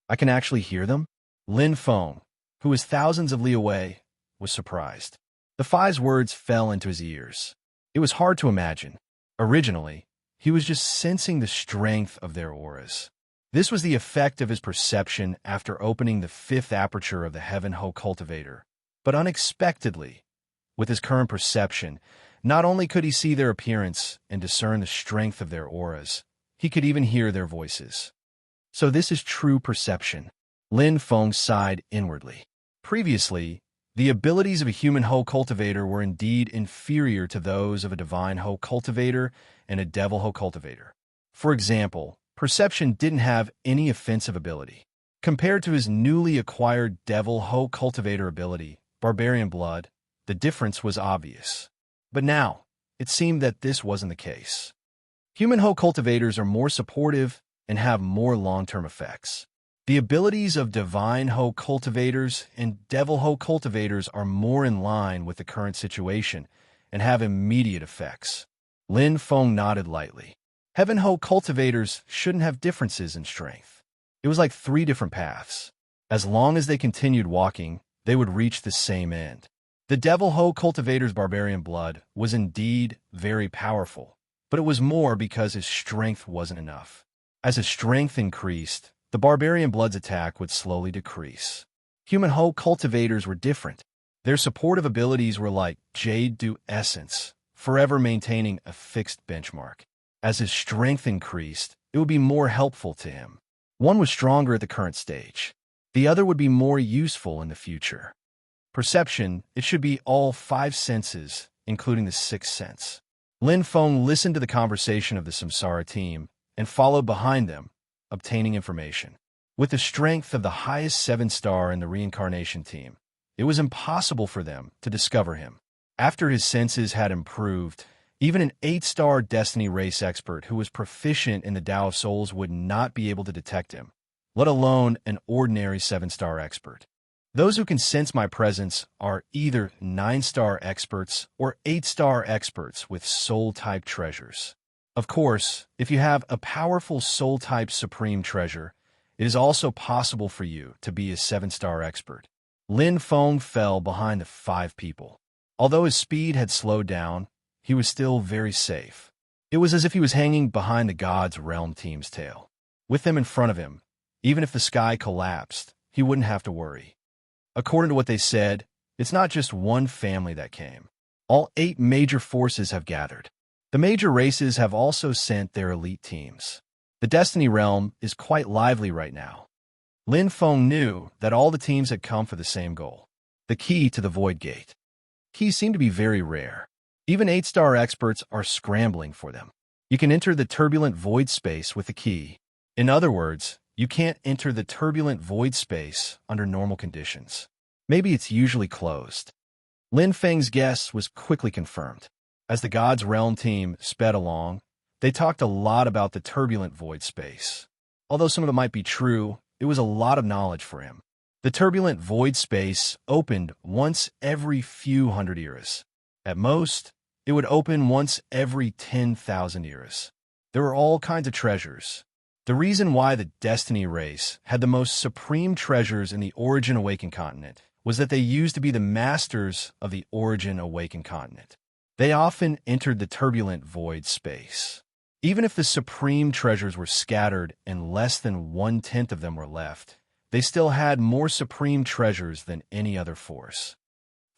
I can actually hear them? Lin Feng, who was thousands of li away, was surprised. The 5's words fell into his ears. It was hard to imagine. Originally, he was just sensing the strength of their auras. This was the effect of his perception after opening the fifth aperture of the Heaven Ho cultivator. But unexpectedly, with his current perception, not only could he see their appearance and discern the strength of their auras, he could even hear their voices. So this is true perception. Lin Feng sighed inwardly. Previously, the abilities of a human Ho cultivator were indeed inferior to those of a divine Ho cultivator and a devil Ho cultivator. For example, perception didn't have any offensive ability. Compared to his newly acquired devil Ho cultivator ability, barbarian blood, the difference was obvious. But now, it seemed that this wasn't the case. Human Ho cultivators are more supportive and have more long-term effects. The abilities of divine Ho cultivators and devil Ho cultivators are more in line with the current situation and have immediate effects. Lin Feng nodded lightly. Heaven Ho cultivators shouldn't have differences in strength. It was like 3 different paths. As long as they continued walking, they would reach the same end. The devil Ho cultivator's barbarian blood was indeed very powerful, but it was more because his strength wasn't enough. As his strength increased, the barbarian blood's attack would slowly decrease. Human Ho cultivators were different. Their supportive abilities were like Jade Dew Essence, forever maintaining a fixed benchmark. As his strength increased, it would be more helpful to him. One was stronger at the current stage. The other would be more useful in the future. Perception, it should be all 5 senses, including the 6th sense. Lin Feng listened to the conversation of the Samsara team and followed behind them, obtaining information. With the strength of the highest 7-star in the reincarnation team, it was impossible for them to discover him. After his senses had improved, even an 8-star Destiny race expert who was proficient in the Tao of Souls would not be able to detect him, let alone an ordinary 7-star expert. Those who can sense my presence are either 9-star experts or 8-star experts with soul-type treasures. Of course, if you have a powerful soul-type supreme treasure, it is also possible for you to be a 7-star expert. Lin Feng fell behind the 5 people. Although his speed had slowed down, he was still very safe. It was as if he was hanging behind the God's Realm team's tail. With them in front of him, even if the sky collapsed, he wouldn't have to worry. According to what they said, it's not just one family that came. All 8 major forces have gathered. The major races have also sent their elite teams. The Destiny Realm is quite lively right now. Lin Feng knew that all the teams had come for the same goal, the key to the Void Gate. Keys seem to be very rare. Even 8-star experts are scrambling for them. You can enter the turbulent void space with the key. In other words, you can't enter the turbulent void space under normal conditions. Maybe it's usually closed. Lin Feng's guess was quickly confirmed. As the God's Realm team sped along, they talked a lot about the turbulent void space. Although some of it might be true, it was a lot of knowledge for him. The turbulent void space opened once every few hundred eras. At most, it would open once every 10,000 eras. There were all kinds of treasures. The reason why the Destiny race had the most supreme treasures in the Origin Awakened continent was that they used to be the masters of the Origin Awakened continent. They often entered the turbulent void space. Even if the supreme treasures were scattered and less than 1/10 of them were left, they still had more supreme treasures than any other force.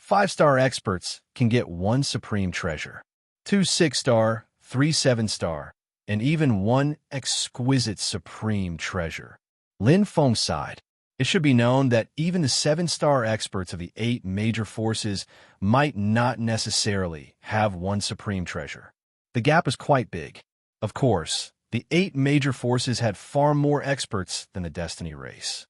5-star experts can get 1 supreme treasure, 2 6-star, 3 7-star, and even 1 exquisite supreme treasure. Lin Feng sighed. It should be known that even the 7-star experts of the 8 major forces might not necessarily have 1 supreme treasure. The gap is quite big. Of course, the 8 major forces had far more experts than the Destiny race.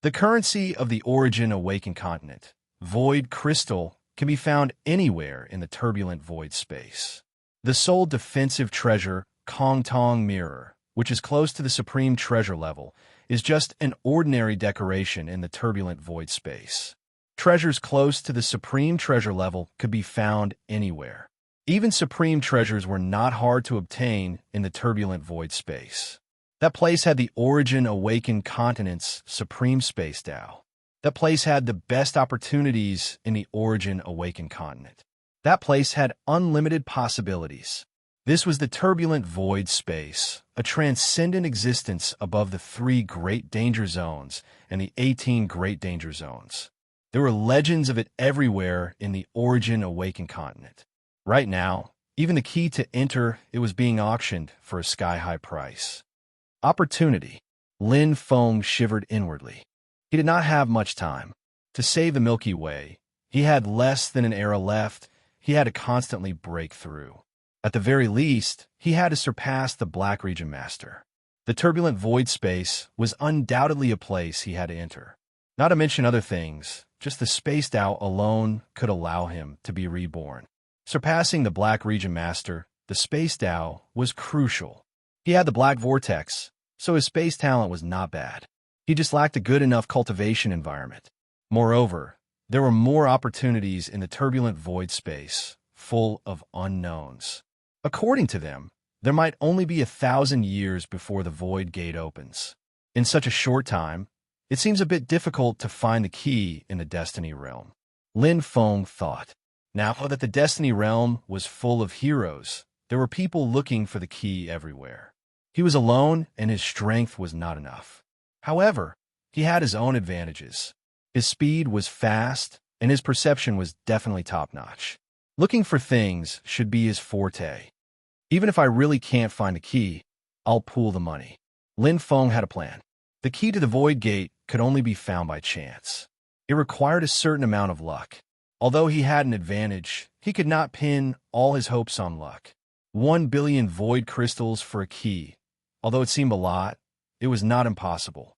The currency of the Origin Awakened continent, Void Crystal, can be found anywhere in the turbulent void space. The sole defensive treasure, Kong Tong Mirror, which is close to the supreme treasure level, is just an ordinary decoration in the turbulent void space. Treasures close to the supreme treasure level could be found anywhere. Even supreme treasures were not hard to obtain in the turbulent void space. That place had the Origin Awakened continent's supreme space Tao. That place had the best opportunities in the Origin Awakened continent. That place had unlimited possibilities. This was the turbulent void space, a transcendent existence above the 3 great danger zones and the 18 great danger zones. There were legends of it everywhere in the Origin Awakened continent. Right now, even the key to enter it was being auctioned for a sky-high price. Opportunity. Lin Feng shivered inwardly. He did not have much time. To save the Milky Way, he had less than an era left. He had to constantly break through. At the very least, he had to surpass the Black Region Master. The turbulent void space was undoubtedly a place he had to enter. Not to mention other things, just the spaced out alone could allow him to be reborn. Surpassing the Black Region Master, the spaced out was crucial. He had the Black Vortex, so his space talent was not bad. He just lacked a good enough cultivation environment. Moreover, there were more opportunities in the turbulent void space, full of unknowns. According to them, there might only be 1,000 years before the void gate opens. In such a short time, it seems a bit difficult to find the key in the Destiny realm. Lin Feng thought. Now that the Destiny realm was full of heroes, there were people looking for the key everywhere. He was alone, and his strength was not enough. However, he had his own advantages. His speed was fast, and his perception was definitely top-notch. Looking for things should be his forte. Even if I really can't find a key, I'll pool the money. Lin Feng had a plan. The key to the Void Gate could only be found by chance. It required a certain amount of luck. Although he had an advantage, he could not pin all his hopes on luck. 1 billion void crystals for a key. Although it seemed a lot, it was not impossible.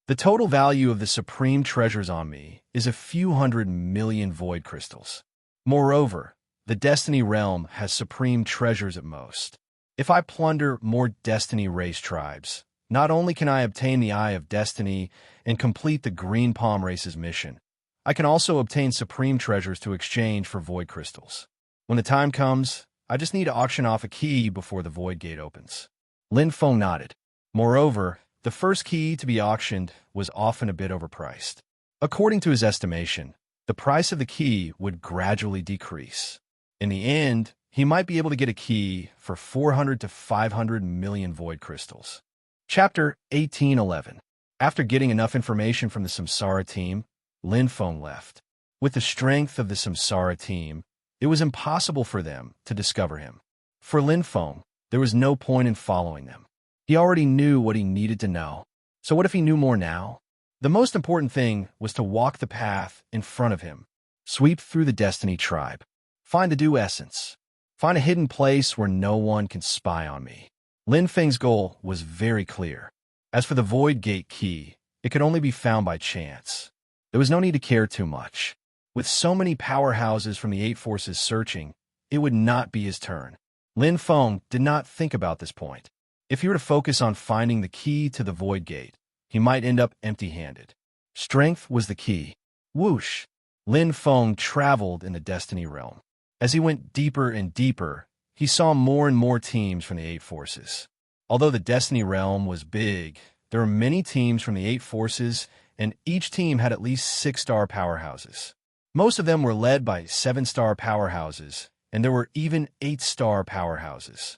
The total value of the supreme treasures on me is a few 100 million void crystals. Moreover, the Destiny realm has supreme treasures at most. If I plunder more Destiny race tribes, not only can I obtain the Eye of Destiny and complete the Green Palm race's mission, I can also obtain supreme treasures to exchange for void crystals. When the time comes, I just need to auction off a key before the Void Gate opens. Lin Feng nodded. Moreover, the first key to be auctioned was often a bit overpriced. According to his estimation, the price of the key would gradually decrease. In the end, he might be able to get a key for 400 to 500 million void crystals. Chapter 1811. After getting enough information from the Samsara team, Lin Feng left. With the strength of the Samsara team, it was impossible for them to discover him. For Lin Feng, there was no point in following them. He already knew what he needed to know. So what if he knew more now? The most important thing was to walk the path in front of him, sweep through the Destiny tribe, find the Dew Essence, find a hidden place where no one can spy on me. Lin Feng's goal was very clear. As for the Void Gate key, it could only be found by chance. There was no need to care too much. With so many powerhouses from the 8 forces searching, it would not be his turn. Lin Feng did not think about this point. If he were to focus on finding the key to the Void Gate, he might end up empty-handed. Strength was the key. Whoosh! Lin Feng traveled in the Destiny realm. As he went deeper and deeper, he saw more and more teams from the 8 forces. Although the Destiny realm was big, there were many teams from the 8 forces, and each team had at least 6-star powerhouses. Most of them were led by 7-star powerhouses, and there were even 8-star powerhouses.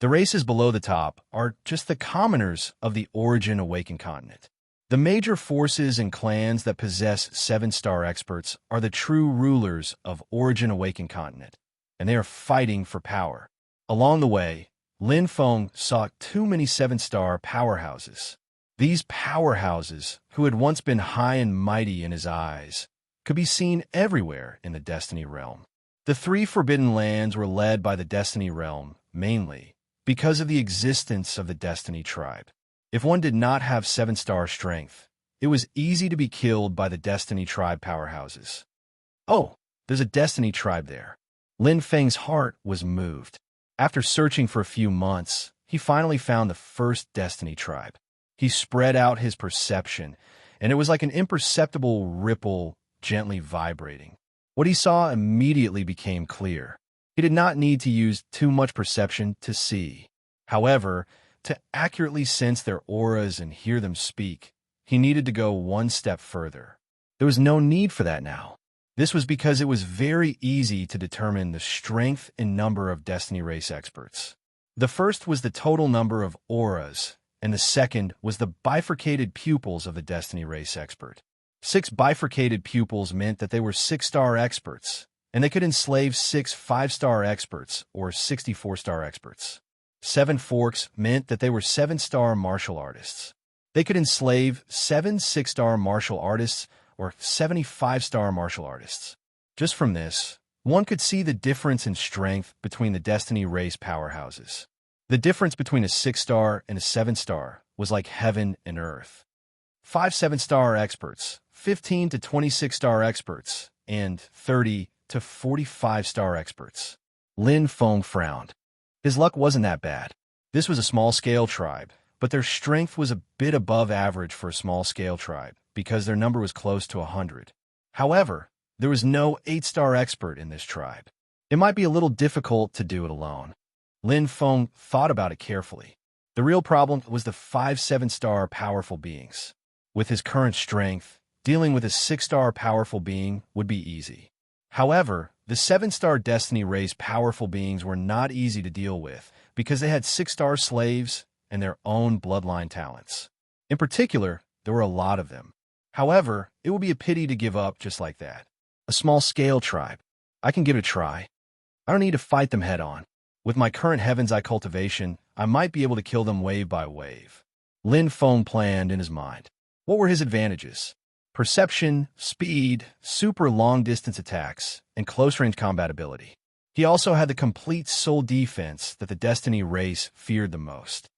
The races below the top are just the commoners of the Origin Awakened continent. The major forces and clans that possess 7-star experts are the true rulers of Origin Awakened continent, and they are fighting for power. Along the way, Lin Feng saw too many 7-star powerhouses. These powerhouses, who had once been high and mighty in his eyes, could be seen everywhere in the Destiny realm. The 3 Forbidden Lands were led by the Destiny realm, mainly because of the existence of the Destiny tribe. If one did not have 7-star strength, it was easy to be killed by the Destiny tribe powerhouses. Oh, there's a Destiny tribe there. Lin Feng's heart was moved. After searching for a few months, he finally found the first Destiny tribe. He spread out his perception, and it was like an imperceptible ripple gently vibrating. What he saw immediately became clear. He did not need to use too much perception to see. However, to accurately sense their auras and hear them speak, he needed to go one step further. There was no need for that now. This was because it was very easy to determine the strength and number of Destiny Race experts. The first was the total number of auras, and the second was the bifurcated pupils of the Destiny Race expert. 6 bifurcated pupils meant that they were 6-star experts, and they could enslave 6 5-star experts or 64-star experts. 7 forks meant that they were 7-star martial artists. They could enslave 7 6-star martial artists or 75-star martial artists. Just from this, one could see the difference in strength between the Destiny Race powerhouses. The difference between a 6-star and a 7-star was like heaven and earth. 5 7-star experts, 15 to 26-star experts, and 30 to 45-star experts. Lin Feng frowned. His luck wasn't that bad. This was a small-scale tribe, but their strength was a bit above average for a small-scale tribe because their number was close to 100. However, there was no 8-star expert in this tribe. It might be a little difficult to do it alone. Lin Feng thought about it carefully. The real problem was the 5 7-star powerful beings. With his current strength, dealing with a 6-star powerful being would be easy. However, the 7-star Destiny Race powerful beings were not easy to deal with because they had 6-star slaves and their own bloodline talents. In particular, there were a lot of them. However, it would be a pity to give up just like that. A small-scale tribe. I can give it a try. I don't need to fight them head-on. With my current Heaven's Eye cultivation, I might be able to kill them wave by wave. Lin Feng planned in his mind. What were his advantages? Perception, speed, super long-distance attacks, and close-range combat ability. He also had the complete soul defense that the Destiny Race feared the most.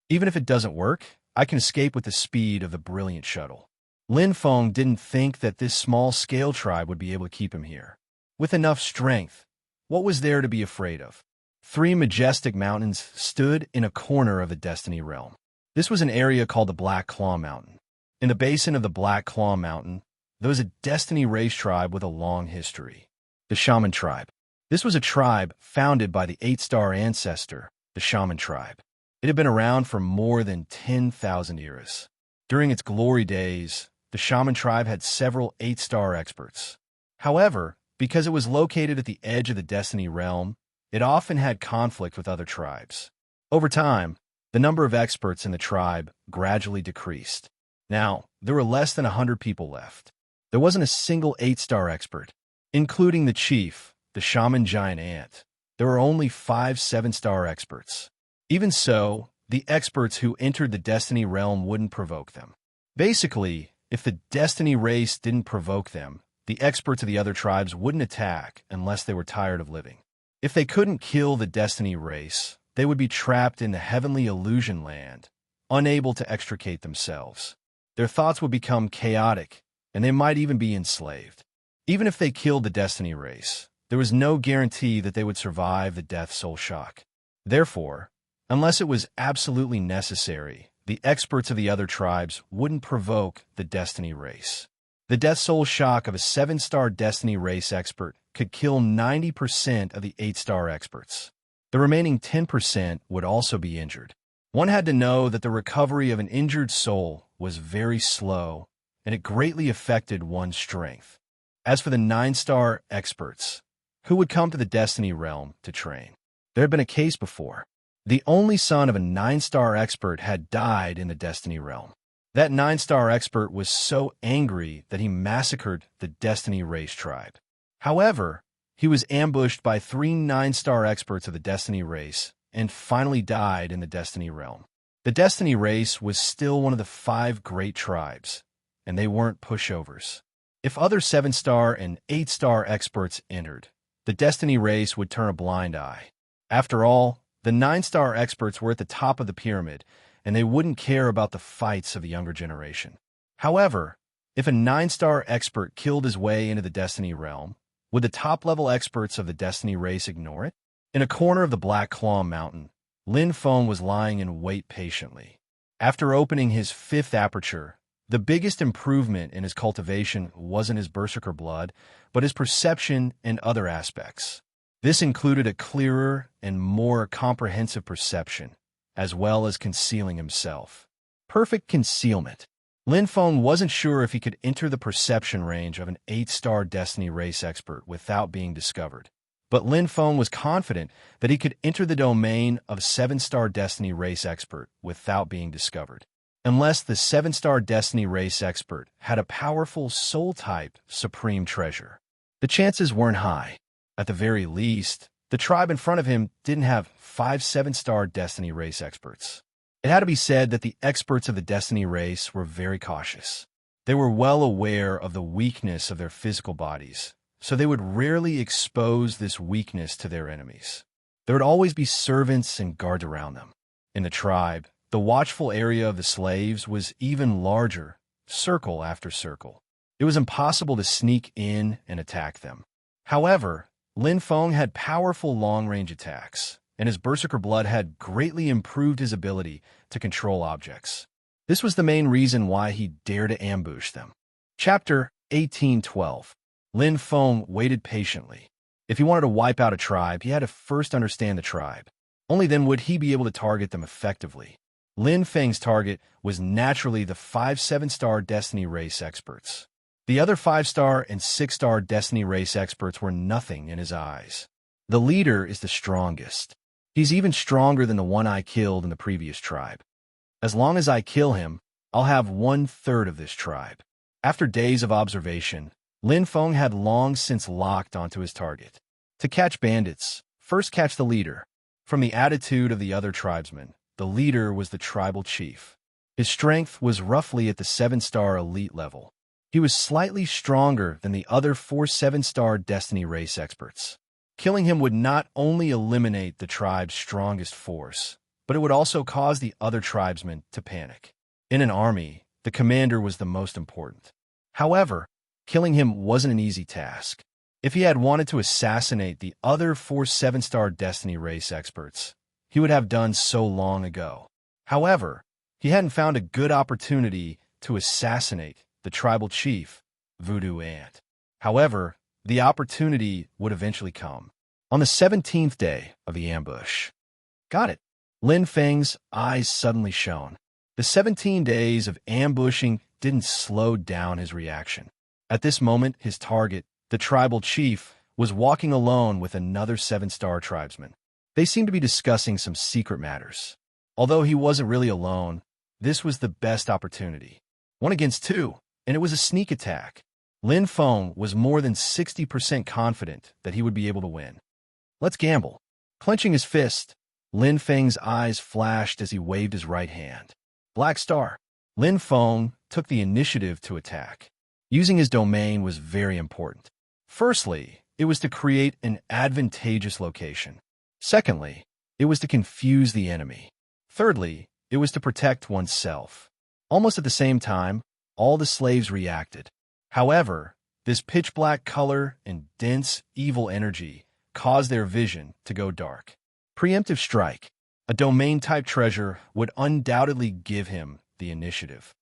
Even if it doesn't work, I can escape with the speed of the brilliant shuttle. Lin Feng didn't think that this small-scale tribe would be able to keep him here. With enough strength, what was there to be afraid of? 3 majestic mountains stood in a corner of the Destiny realm. This was an area called the Black Claw Mountain. In the basin of the Black Claw Mountain, there was a Destiny Race tribe with a long history. The Shaman tribe. This was a tribe founded by the 8-star ancestor, the Shaman tribe. It had been around for more than 10,000 years. During its glory days, the Shaman tribe had several 8-star experts. However, because it was located at the edge of the Destiny realm, it often had conflict with other tribes. Over time, the number of experts in the tribe gradually decreased. Now, there were less than 100 people left. There wasn't a single 8-star expert, including the chief, the Shaman Giant Ant. There were only 5 7-star experts. Even so, the experts who entered the Destiny realm wouldn't provoke them. Basically, if the Destiny Race didn't provoke them, the experts of the other tribes wouldn't attack unless they were tired of living. If they couldn't kill the Destiny Race, they would be trapped in the heavenly illusion land, unable to extricate themselves. Their thoughts would become chaotic, and they might even be enslaved. Even if they killed the Destiny Race, there was no guarantee that they would survive the death soul shock. Therefore, unless it was absolutely necessary, the experts of the other tribes wouldn't provoke the Destiny Race. The death soul shock of a 7-star Destiny Race expert could kill 90% of the 8-star experts. The remaining 10% would also be injured. One had to know that the recovery of an injured soul was very slow, and it greatly affected one's strength. As for the 9-star experts, who would come to the Destiny realm to train? There had been a case before. The only son of a 9-star expert had died in the Destiny realm. That 9-star expert was so angry that he massacred the Destiny Race tribe. However, he was ambushed by 3 9-star experts of the Destiny Race and finally died in the Destiny realm. The Destiny Race was still one of the 5 great tribes, and they weren't pushovers. If other 7-star and 8-star experts entered, the Destiny Race would turn a blind eye. After all, the 9-star experts were at the top of the pyramid, and they wouldn't care about the fights of the younger generation. However, if a 9-star expert killed his way into the Destiny realm, would the top-level experts of the Destiny Race ignore it? In a corner of the Black Claw Mountain, Lin Feng was lying in wait patiently. After opening his 5th aperture, the biggest improvement in his cultivation wasn't his berserker blood, but his perception and other aspects. This included a clearer and more comprehensive perception, as well as concealing himself. Perfect concealment. Lin Feng wasn't sure if he could enter the perception range of an 8-star Destiny race expert without being discovered. But Lin Feng was confident that he could enter the domain of a 7-star Destiny race expert without being discovered. Unless the 7-star Destiny race expert had a powerful soul-type supreme treasure. The chances weren't high. At the very least, the tribe in front of him didn't have 5 7-star Destiny race experts. It had to be said that the experts of the Destiny race were very cautious. They were well aware of the weakness of their physical bodies, so they would rarely expose this weakness to their enemies. There would always be servants and guards around them. In the tribe, the watchful area of the slaves was even larger, circle after circle. It was impossible to sneak in and attack them. However, Lin Feng had powerful long-range attacks, and his berserker blood had greatly improved his ability to control objects. This was the main reason why he dared to ambush them. Chapter 1812. Lin Feng waited patiently. If he wanted to wipe out a tribe, he had to first understand the tribe. Only then would he be able to target them effectively. Lin Feng's target was naturally the 5 7-star Destiny race experts. The other 5-star and 6-star Destiny race experts were nothing in his eyes. The leader is the strongest. He's even stronger than the one I killed in the previous tribe. As long as I kill him, I'll have 1/3 of this tribe. After days of observation, Lin Feng had long since locked onto his target. To catch bandits, first catch the leader. From the attitude of the other tribesmen, the leader was the tribal chief. His strength was roughly at the 7-star elite level. He was slightly stronger than the other 4 7-star Destiny race experts. Killing him would not only eliminate the tribe's strongest force, but it would also cause the other tribesmen to panic. In an army, the commander was the most important. However, killing him wasn't an easy task. If he had wanted to assassinate the other 4 7-star Destiny race experts, he would have done so long ago. However, he hadn't found a good opportunity to assassinate the tribal chief, Voodoo Ant. However, the opportunity would eventually come. On the 17th day of the ambush. Got it. Lin Feng's eyes suddenly shone. The 17 days of ambushing didn't slow down his reaction. At this moment, his target, the tribal chief, was walking alone with another 7-star tribesman. They seemed to be discussing some secret matters. Although he wasn't really alone, this was the best opportunity. 1 against 2, and it was a sneak attack. Lin Feng was more than 60% confident that he would be able to win. Let's gamble. Clenching his fist, Lin Feng's eyes flashed as he waved his right hand. Black Star. Lin Feng took the initiative to attack. Using his domain was very important. Firstly, it was to create an advantageous location. Secondly, it was to confuse the enemy. Thirdly, it was to protect oneself. Almost at the same time, all the slaves reacted. However, this pitch-black color and dense, evil energy caused their vision to go dark. Preemptive strike. A domain-type treasure would undoubtedly give him the initiative.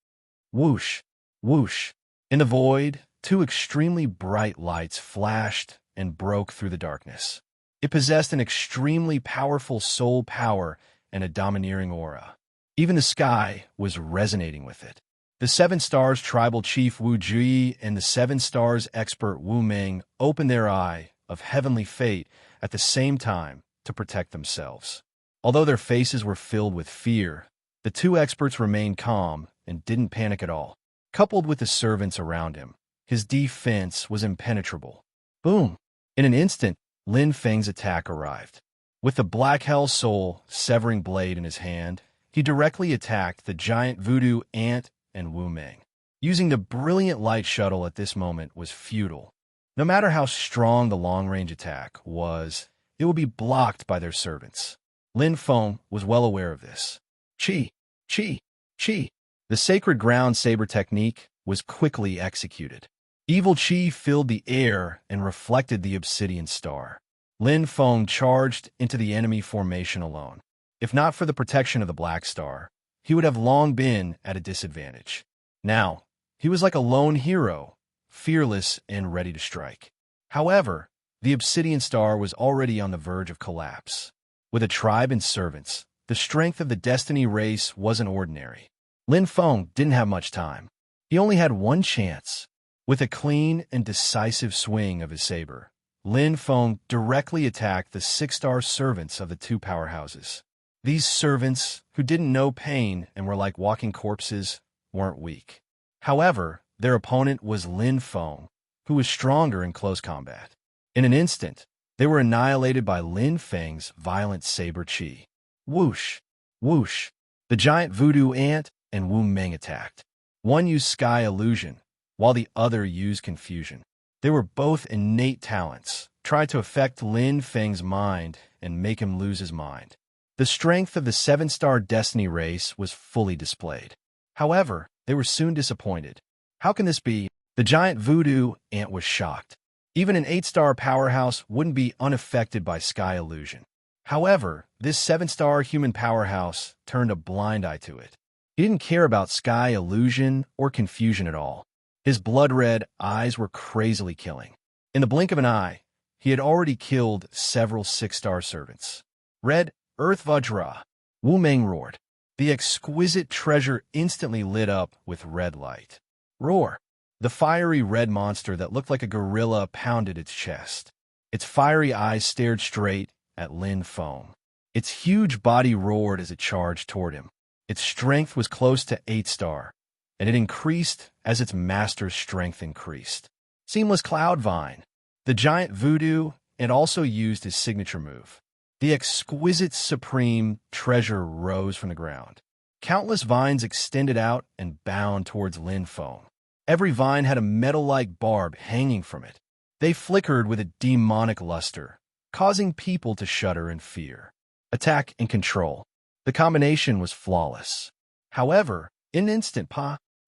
Whoosh, whoosh. In the void, 2 extremely bright lights flashed and broke through the darkness. It possessed an extremely powerful soul power and a domineering aura. Even the sky was resonating with it. The 7 stars tribal chief Wu Ji and the 7 stars expert Wu Ming opened their eye of heavenly fate at the same time to protect themselves. Although their faces were filled with fear, the 2 experts remained calm and didn't panic at all. Coupled with the servants around him, his defense was impenetrable. Boom! In an instant, Lin Feng's attack arrived. With the Black Hell Soul severing blade in his hand, he directly attacked the giant Voodoo Ant and Wu Ming. Using the brilliant light shuttle at this moment was futile. No matter how strong the long-range attack was, it would be blocked by their servants. Lin Feng was well aware of this. Chi, Chi, Chi. The sacred ground saber technique was quickly executed. Evil Chi filled the air and reflected the obsidian star. Lin Feng charged into the enemy formation alone. If not for the protection of the Black Star, he would have long been at a disadvantage. Now, he was like a lone hero, fearless and ready to strike. However, the obsidian star was already on the verge of collapse. With a tribe and servants, the strength of the Destiny race wasn't ordinary. Lin Feng didn't have much time. He only had one chance. With a clean and decisive swing of his saber, Lin Feng directly attacked the six-star servants of the two powerhouses. These servants, who didn't know pain and were like walking corpses, weren't weak. However, their opponent was Lin Feng, who was stronger in close combat. In an instant, they were annihilated by Lin Feng's violent saber chi. Whoosh! Whoosh! The giant voodoo ant and Wu Meng attacked. One used sky illusion, while the other used confusion. They were both innate talents, tried to affect Lin Feng's mind and make him lose his mind. The strength of the seven-star destiny race was fully displayed. However, they were soon disappointed. How can this be? The giant voodoo ant was shocked. Even an 8-star powerhouse wouldn't be unaffected by sky illusion. However, this 7-star human powerhouse turned a blind eye to it. He didn't care about sky illusion or confusion at all. His blood-red eyes were crazily killing. In the blink of an eye, he had already killed several 6-star servants. Red Earth Vajra. Wu Meng roared. The exquisite treasure instantly lit up with red light. Roar! The fiery red monster that looked like a gorilla pounded its chest. Its fiery eyes stared straight at Lin Feng. Its huge body roared as it charged toward him. Its strength was close to 8-star, and it increased as its master's strength increased. Seamless Cloud Vine. The giant voodoo and also used his signature move. The exquisite supreme treasure rose from the ground. Countless vines extended out and bound towards Lin Feng. Every vine had a metal-like barb hanging from it. They flickered with a demonic luster, causing people to shudder in fear. Attack and control. The combination was flawless. However, in an instant,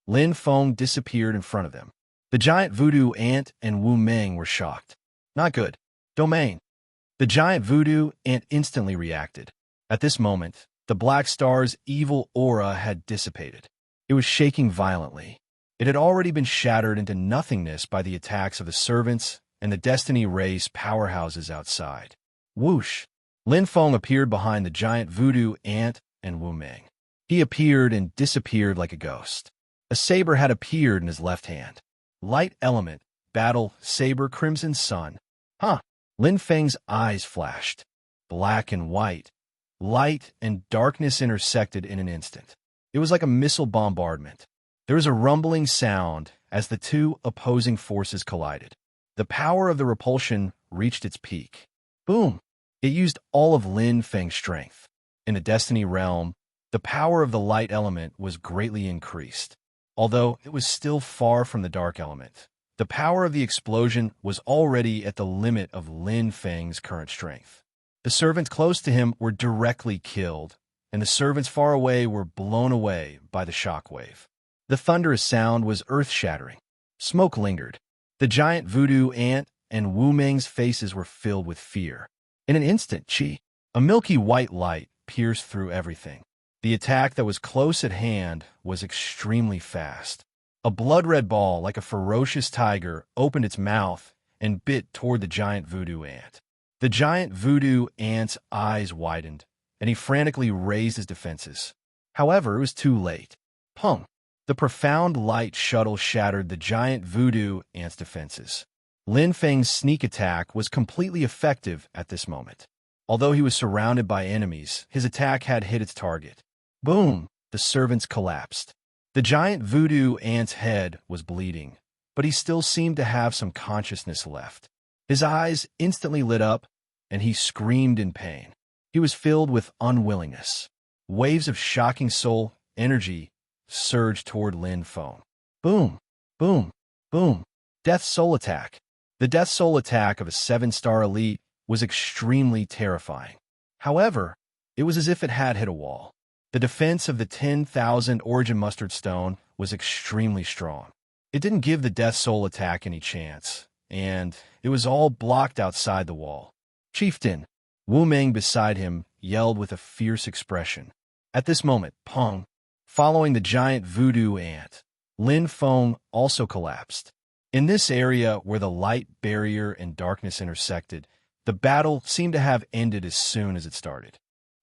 Lin Feng disappeared in front of them. The giant voodoo ant and Wu Meng were shocked. Not good. Domain. The giant voodoo ant instantly reacted. At this moment, the Black Star's evil aura had dissipated. It was shaking violently. It had already been shattered into nothingness by the attacks of the servants and the Destiny Race powerhouses outside. Whoosh! Lin Feng appeared behind the giant voodoo ant and Wu Meng. He appeared and disappeared like a ghost. A saber had appeared in his left hand. Light element, battle, saber, crimson sun. Lin Feng's eyes flashed. Black and white. Light and darkness intersected in an instant. It was like a missile bombardment. There was a rumbling sound as the two opposing forces collided. The power of the repulsion reached its peak. Boom! It used all of Lin Feng's strength. In the Destiny realm, the power of the light element was greatly increased. Although it was still far from the dark element, the power of the explosion was already at the limit of Lin Feng's current strength. The servants close to him were directly killed, and the servants far away were blown away by the shockwave. The thunderous sound was earth-shattering. Smoke lingered. The giant voodoo ant and Wu Meng's faces were filled with fear. In an instant, a milky white light pierced through everything. The attack that was close at hand was extremely fast. A blood-red ball, like a ferocious tiger, opened its mouth and bit toward the giant voodoo ant. The giant voodoo ant's eyes widened, and he frantically raised his defenses. However, it was too late. Pung! The profound light shuttle shattered the giant voodoo ant's defenses. Lin Feng's sneak attack was completely effective at this moment. Although he was surrounded by enemies, his attack had hit its target. Boom! The servants collapsed. The giant voodoo ant's head was bleeding, but he still seemed to have some consciousness left. His eyes instantly lit up, and he screamed in pain. He was filled with unwillingness. Waves of shocking soul energy surged toward Lin Feng. Boom! Boom! Boom! Death Soul Attack. The Death Soul Attack of a 7-star elite was extremely terrifying. However, it was as if it had hit a wall. The defense of the 10,000 Origin Mustard Stone was extremely strong. It didn't give the Death Soul Attack any chance, and it was all blocked outside the wall. Chieftain, Wu Meng beside him, yelled with a fierce expression. At this moment, Peng, following the giant voodoo ant, Lin Feng also collapsed. In this area where the light barrier and darkness intersected, the battle seemed to have ended as soon as it started.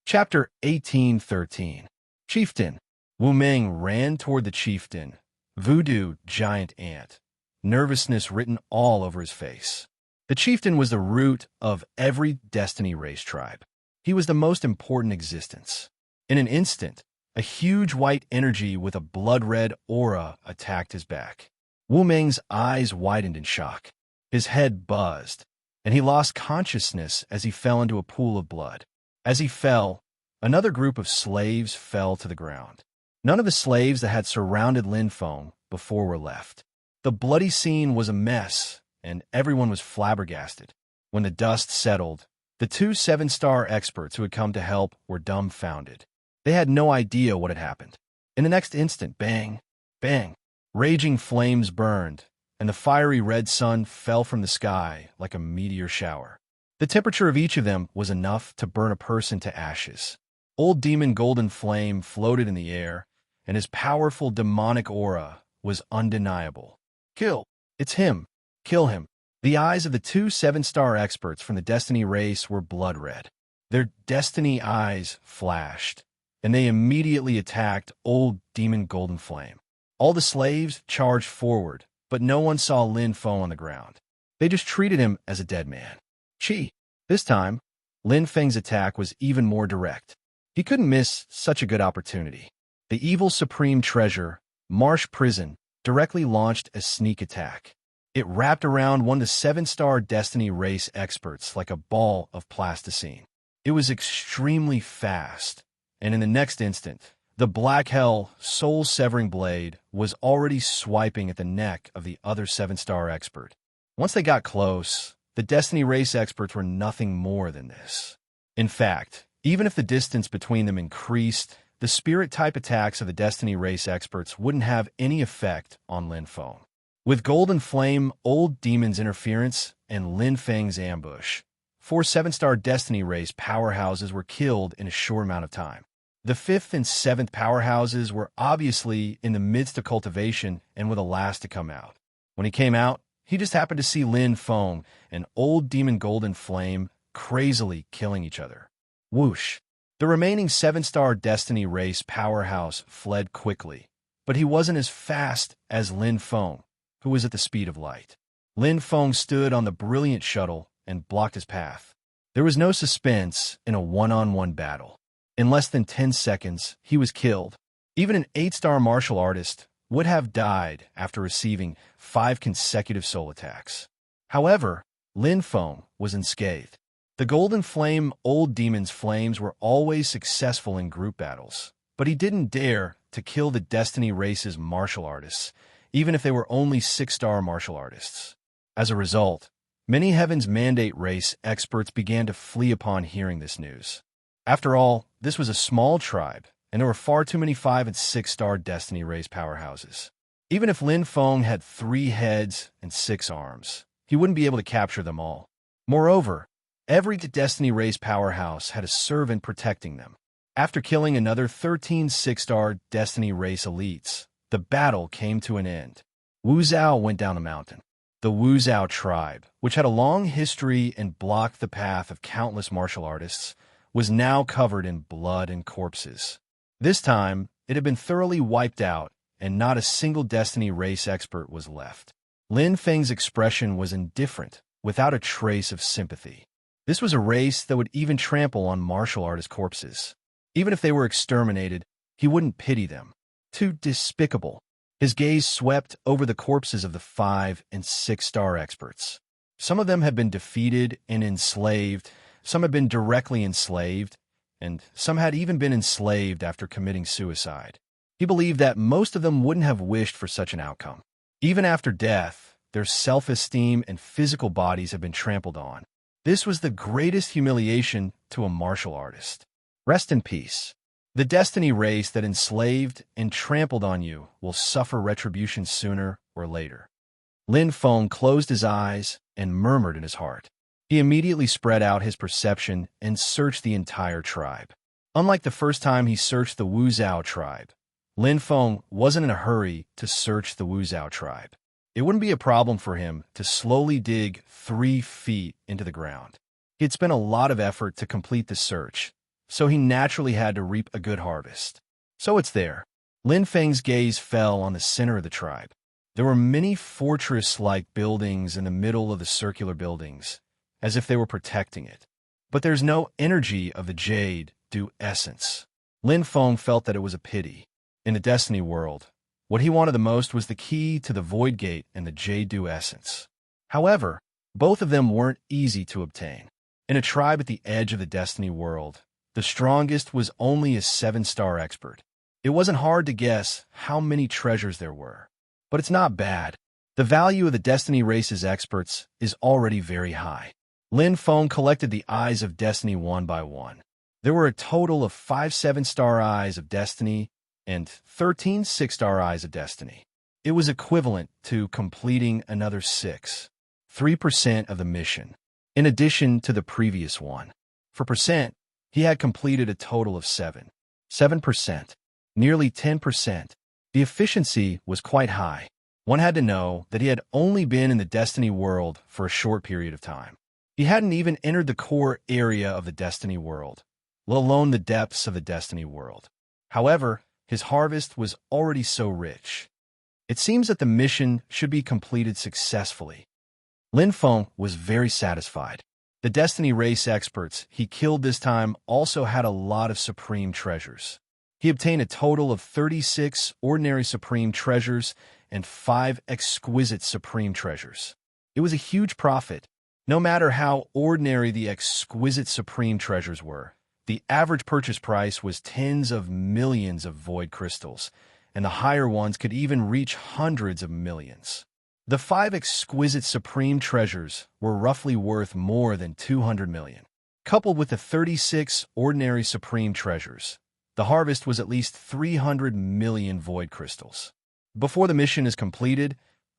Chapter 1813. Chieftain, Wu Meng ran toward the chieftain, voodoo giant ant, nervousness written all over his face. The chieftain was the root of every destiny race tribe. He was the most important existence. In an instant, a huge white energy with a blood-red aura attacked his back. Wu Meng's eyes widened in shock. His head buzzed, and he lost consciousness as he fell into a pool of blood. As he fell, another group of slaves fell to the ground. None of the slaves that had surrounded Lin Feng before were left. The bloody scene was a mess, and everyone was flabbergasted. When the dust settled, the two seven-star experts who had come to help were dumbfounded. They had no idea what had happened. In the next instant, bang, bang, raging flames burned, and the fiery red sun fell from the sky like a meteor shower. The temperature of each of them was enough to burn a person to ashes. Old Demon Golden Flame floated in the air, and his powerful demonic aura was undeniable. Kill! It's him! Kill him! The eyes of the two seven-star experts from the Destiny race were blood-red. Their Destiny eyes flashed, and they immediately attacked Old Demon Golden Flame. All the slaves charged forward, but no one saw Lin Feng on the ground. They just treated him as a dead man. Chi. This time, Lin Feng's attack was even more direct. He couldn't miss such a good opportunity. The evil supreme treasure, Marsh Prison, directly launched a sneak attack. It wrapped around one of the seven-star Destiny race experts like a ball of plasticine. It was extremely fast, and in the next instant, the Black Hell soul-severing blade was already swiping at the neck of the other seven-star expert. Once they got close, the Destiny race experts were nothing more than this. In fact, even if the distance between them increased, the spirit-type attacks of the Destiny race experts wouldn't have any effect on Lin Feng. With Golden Flame, Old Demon's interference, and Lin Feng's ambush, 4 seven-star Destiny race powerhouses were killed in a short amount of time. The 5th and 7th powerhouses were obviously in the midst of cultivation and were the last to come out. When he came out, he just happened to see Lin Feng and Old Demon Golden Flame crazily killing each other. Whoosh! The remaining 7-star Destiny race powerhouse fled quickly, but he wasn't as fast as Lin Feng, who was at the speed of light. Lin Feng stood on the brilliant shuttle and blocked his path. There was no suspense in a one-on-one battle. In less than 10 seconds, he was killed. Even an 8-star martial artist would have died after receiving 5 consecutive soul attacks. However, Lin Feng was unscathed. The Golden Flame Old Demon's flames were always successful in group battles, but he didn't dare to kill the Destiny race's martial artists, even if they were only 6-star martial artists. As a result, many Heaven's Mandate race experts began to flee upon hearing this news. After all, this was a small tribe, and there were far too many 5- and 6-star Destiny race powerhouses. Even if Lin Feng had 3 heads and 6 arms, he wouldn't be able to capture them all. Moreover, every Destiny race powerhouse had a servant protecting them. After killing another 13 6-star Destiny race elites, the battle came to an end. Wu Zhao went down the mountain. The Wu Zhao tribe, which had a long history and blocked the path of countless martial artists, was now covered in blood and corpses. This time, it had been thoroughly wiped out, and not a single Destiny race expert was left. Lin Feng's expression was indifferent, without a trace of sympathy. This was a race that would even trample on martial artist corpses. Even if they were exterminated, he wouldn't pity them. Too despicable. His gaze swept over the corpses of the 5- and 6-star experts. Some of them had been defeated and enslaved, some had been directly enslaved, and some had even been enslaved after committing suicide. He believed that most of them wouldn't have wished for such an outcome. Even after death, their self-esteem and physical bodies had been trampled on. This was the greatest humiliation to a martial artist. Rest in peace. The Destiny race that enslaved and trampled on you will suffer retribution sooner or later. Lin Feng closed his eyes and murmured in his heart. He immediately spread out his perception and searched the entire tribe. Unlike the first time he searched the Wu Zhao tribe, Lin Feng wasn't in a hurry to search the Wu Zhao tribe. It wouldn't be a problem for him to slowly dig 3 feet into the ground. He had spent a lot of effort to complete the search, so he naturally had to reap a good harvest. So it's there. Lin Feng's gaze fell on the center of the tribe. There were many fortress-like buildings in the middle of the circular buildings, as if they were protecting it. But there's no energy of the jade dew essence. Lin Feng felt that it was a pity. In the Destiny world, what he wanted the most was the key to the Void Gate and the jade dew essence. However, both of them weren't easy to obtain. In a tribe at the edge of the Destiny world, the strongest was only a 7-star expert. It wasn't hard to guess how many treasures there were. But it's not bad. The value of the Destiny race's experts is already very high. Lin Feng collected the Eyes of Destiny one by one. There were a total of 5 7-star Eyes of Destiny and 13 6-star Eyes of Destiny. It was equivalent to completing another 3% of the mission, in addition to the previous one. For percent, he had completed a total of 7%, nearly 10%. The efficiency was quite high. One had to know that he had only been in the Destiny world for a short period of time. He hadn't even entered the core area of the Destiny world, let alone the depths of the Destiny world. However, his harvest was already so rich. It seems that the mission should be completed successfully. Lin Feng was very satisfied. The Destiny race experts he killed this time also had a lot of supreme treasures. He obtained a total of 36 ordinary supreme treasures and 5 exquisite supreme treasures. It was a huge profit. No matter how ordinary the exquisite supreme treasures were, the average purchase price was tens of millions of void crystals, and the higher ones could even reach hundreds of millions. The 5 exquisite supreme treasures were roughly worth more than 200 million. Coupled with the 36 ordinary supreme treasures, the harvest was at least 300 million void crystals. Before the mission is completed,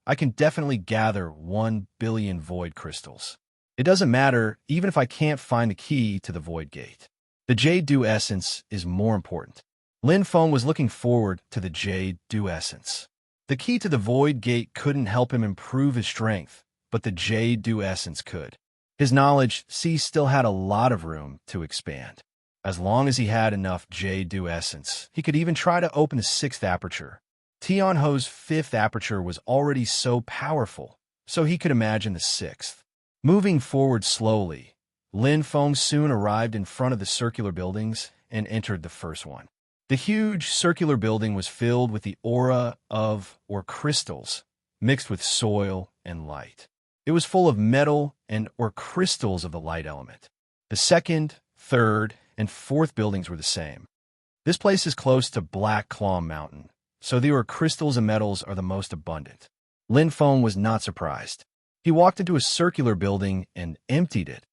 I can definitely gather 1 billion void crystals. It doesn't matter even if I can't find the key to the Void Gate. The Jade Dew Essence is more important. Lin Feng was looking forward to the Jade Dew Essence. The key to the Void Gate couldn't help him improve his strength, but the Jade Dew Essence could. His knowledge still had a lot of room to expand. As long as he had enough Jade Dew Essence, he could even try to open the 6th aperture. Tian Ho's 5th aperture was already so powerful, so he could imagine the 6th. Moving forward slowly, Lin Feng soon arrived in front of the circular buildings and entered the first one. The huge circular building was filled with the aura of, or crystals, mixed with soil and light. It was full of metal and or crystals of the light element. The 2nd, 3rd, and 4th buildings were the same. This place is close to Black Claw Mountain, so the crystals and metals are the most abundant. Lin Feng was not surprised. He walked into a circular building and emptied it,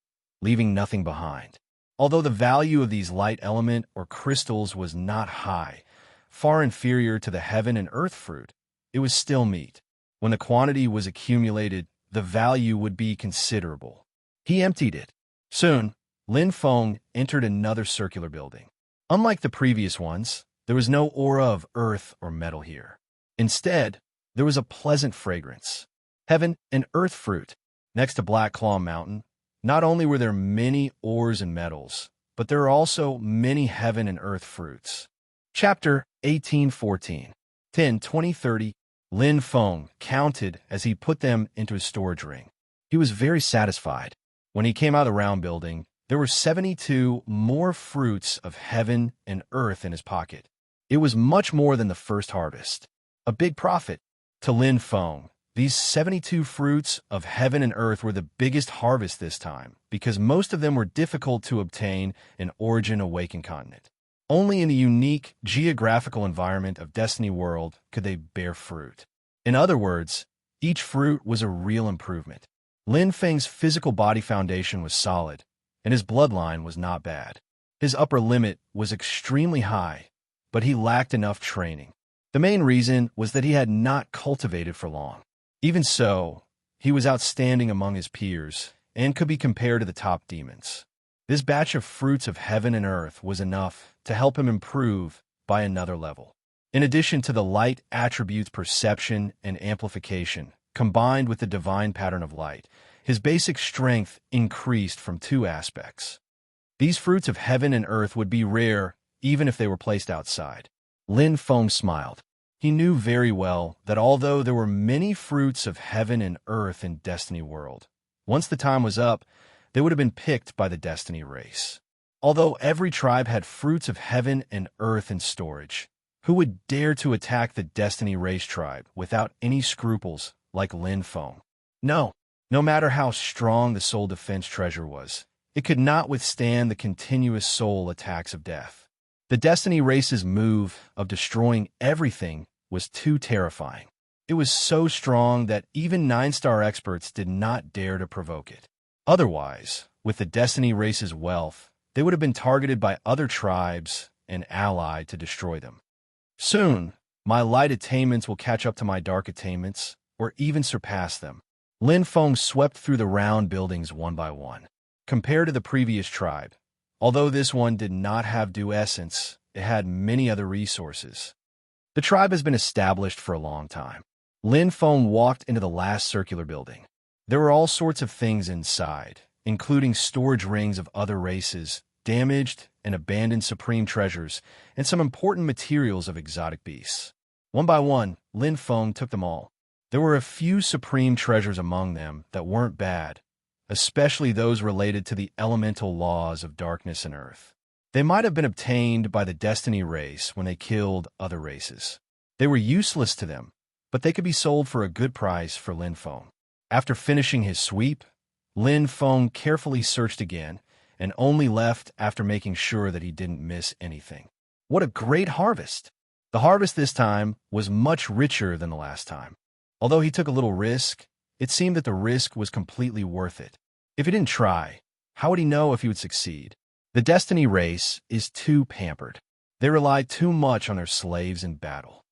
leaving nothing behind. Although the value of these light element or crystals was not high, far inferior to the heaven and earth fruit, it was still meat. When the quantity was accumulated, the value would be considerable. He emptied it. Soon, Lin Feng entered another circular building. Unlike the previous ones, there was no aura of earth or metal here. Instead, there was a pleasant fragrance. Heaven and earth fruit. Next to Black Claw Mountain, not only were there many ores and metals, but there are also many heaven and earth fruits. Chapter 18:14. 10, 20, 30. Lin Feng counted as he put them into his storage ring. He was very satisfied. When he came out of the round building, there were 72 more fruits of heaven and earth in his pocket. It was much more than the first harvest. A big profit. To Lin Feng, these 72 fruits of heaven and earth were the biggest harvest this time, because most of them were difficult to obtain in Origin Awakened Continent. Only in the unique geographical environment of Destiny World could they bear fruit. In other words, each fruit was a real improvement. Lin Feng's physical body foundation was solid, and his bloodline was not bad. His upper limit was extremely high, but he lacked enough training. The main reason was that he had not cultivated for long. Even so, he was outstanding among his peers and could be compared to the top demons. This batch of fruits of heaven and earth was enough to help him improve by another level. In addition to the light attributes perception and amplification, combined with the divine pattern of light, his basic strength increased from 2 aspects. These fruits of heaven and earth would be rare even if they were placed outside. Lin Feng smiled. He knew very well that although there were many fruits of heaven and earth in Destiny World, once the time was up, they would have been picked by the Destiny race. Although every tribe had fruits of heaven and earth in storage, who would dare to attack the Destiny race tribe without any scruples like Lin Feng? No. No matter how strong the soul defense treasure was, it could not withstand the continuous soul attacks of death. The Destiny race's move of destroying everything was too terrifying. It was so strong that even 9-star experts did not dare to provoke it. Otherwise, with the Destiny race's wealth, they would have been targeted by other tribes and allied to destroy them. Soon, my light attainments will catch up to my dark attainments, or even surpass them. Lin Feng swept through the round buildings one by one. Compared to the previous tribe, although this one did not have due essence, it had many other resources. The tribe has been established for a long time. Lin Feng walked into the last circular building. There were all sorts of things inside, including storage rings of other races, damaged and abandoned supreme treasures, and some important materials of exotic beasts. One by one, Lin Feng took them all. There were a few supreme treasures among them that weren't bad, especially those related to the elemental laws of darkness and earth. They might have been obtained by the Destiny race when they killed other races. They were useless to them, but they could be sold for a good price for Lin Feng. After finishing his sweep, Lin Feng carefully searched again and only left after making sure that he didn't miss anything. What a great harvest! The harvest this time was much richer than the last time. Although he took a little risk, it seemed that the risk was completely worth it. If he didn't try, how would he know if he would succeed? The Destiny race is too pampered. They rely too much on their slaves in battle.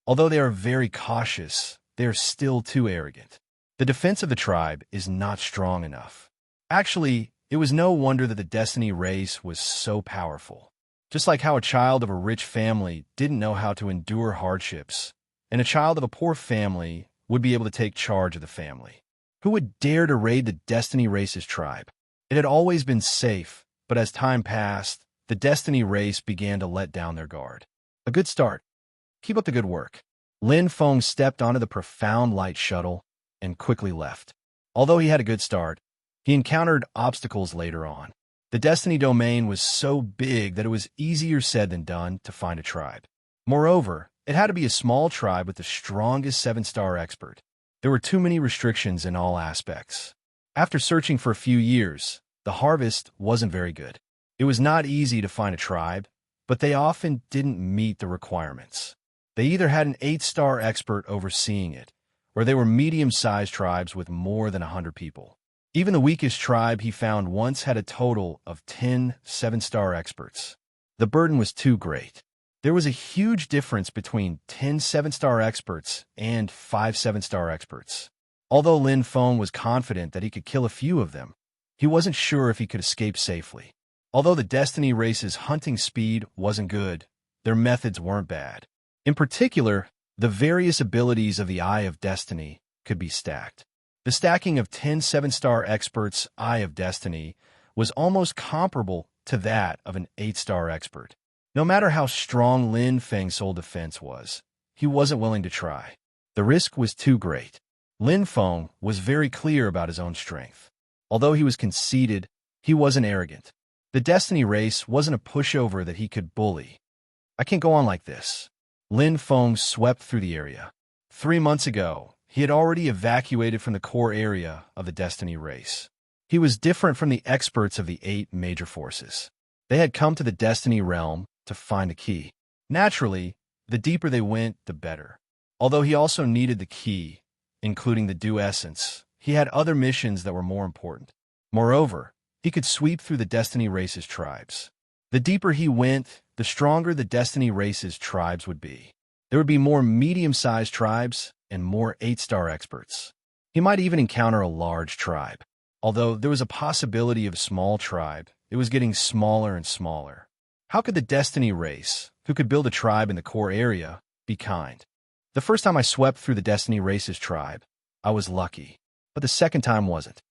Although they are very cautious, they are still too arrogant. The defense of the tribe is not strong enough. Actually, it was no wonder that the Destiny race was so powerful. Just like how a child of a rich family didn't know how to endure hardships, and a child of a poor family would be able to take charge of the family. Who would dare to raid the Destiny race's tribe? It had always been safe, but as time passed, the Destiny race began to let down their guard. A good start. Keep up the good work. Lin Feng stepped onto the profound light shuttle and quickly left. Although he had a good start, he encountered obstacles later on. The Destiny domain was so big that it was easier said than done to find a tribe. Moreover, it had to be a small tribe with the strongest 7-star expert. There were too many restrictions in all aspects. After searching for a few years, the harvest wasn't very good. It was not easy to find a tribe, but they often didn't meet the requirements. They either had an 8-star expert overseeing it, or they were medium-sized tribes with more than 100 people. Even the weakest tribe he found once had a total of 10 7-star experts. The burden was too great. There was a huge difference between 10 7-star experts and 5 7-star experts. Although Lin Feng was confident that he could kill a few of them, he wasn't sure if he could escape safely. Although the Destiny race's hunting speed wasn't good, their methods weren't bad. In particular, the various abilities of the Eye of Destiny could be stacked. The stacking of 10 7-star experts' Eye of Destiny was almost comparable to that of an 8-star expert. No matter how strong Lin Feng's soul defense was, he wasn't willing to try. The risk was too great. Lin Feng was very clear about his own strength. Although he was conceited, he wasn't arrogant. The Destiny race wasn't a pushover that he could bully. I can't go on like this. Lin Feng swept through the area. 3 months ago, he had already evacuated from the core area of the Destiny race. He was different from the experts of the 8 major forces. They had come to the Destiny realm to find the key. Naturally, the deeper they went, the better. Although he also needed the key, including the due essence, he had other missions that were more important. Moreover, he could sweep through the Destiny race's tribes. The deeper he went, the stronger the Destiny race's tribes would be. There would be more medium-sized tribes and more 8-star experts. He might even encounter a large tribe. Although there was a possibility of a small tribe, it was getting smaller and smaller. How could the Destiny race, who could build a tribe in the core area, be kind? The first time I swept through the Destiny race's tribe, I was lucky, but the second time wasn't.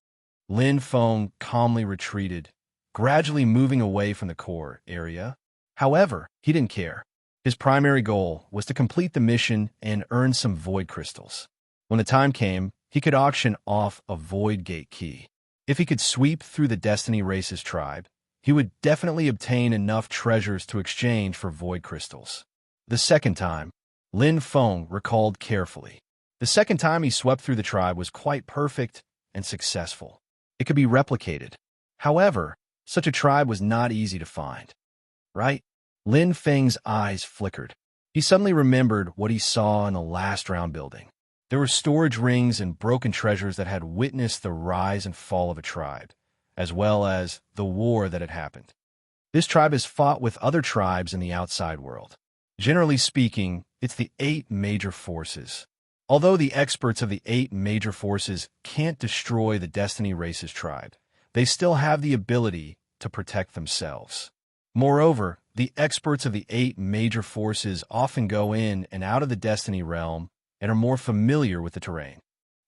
Lin Feng calmly retreated, gradually moving away from the core area. However, he didn't care. His primary goal was to complete the mission and earn some void crystals. When the time came, he could auction off a void gate key. If he could sweep through the Destiny Race's tribe, he would definitely obtain enough treasures to exchange for void crystals. The second time, Lin Feng recalled carefully. The second time he swept through the tribe was quite perfect and successful. It could be replicated. However, such a tribe was not easy to find. Right? Lin Feng's eyes flickered. He suddenly remembered what he saw in the last round building. There were storage rings and broken treasures that had witnessed the rise and fall of a tribe, as well as the war that had happened. This tribe has fought with other tribes in the outside world. Generally speaking, it's the 8 major forces. Although the experts of the 8 major forces can't destroy the Destiny Race's tribe, they still have the ability to protect themselves. Moreover, the experts of the 8 major forces often go in and out of the Destiny realm and are more familiar with the terrain.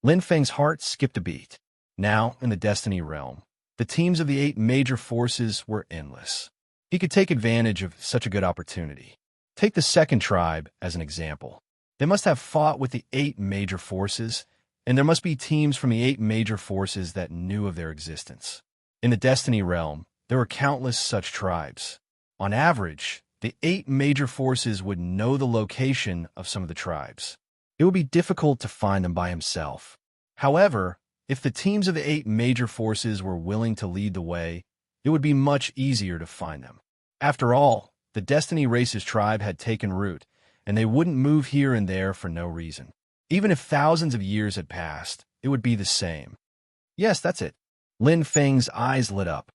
Lin Feng's heart skipped a beat. Now, in the Destiny realm, the teams of the 8 major forces were endless. He could take advantage of such a good opportunity. Take the second tribe as an example. They must have fought with the 8 major forces, and there must be teams from the 8 major forces that knew of their existence. In the Destiny realm, there were countless such tribes. On average, the 8 major forces would know the location of some of the tribes. It would be difficult to find them by himself. However, if the teams of the 8 major forces were willing to lead the way, it would be much easier to find them. After all, the Destiny Race's tribe had taken root, and they wouldn't move here and there for no reason. Even if thousands of years had passed, it would be the same. Yes, that's it. Lin Feng's eyes lit up.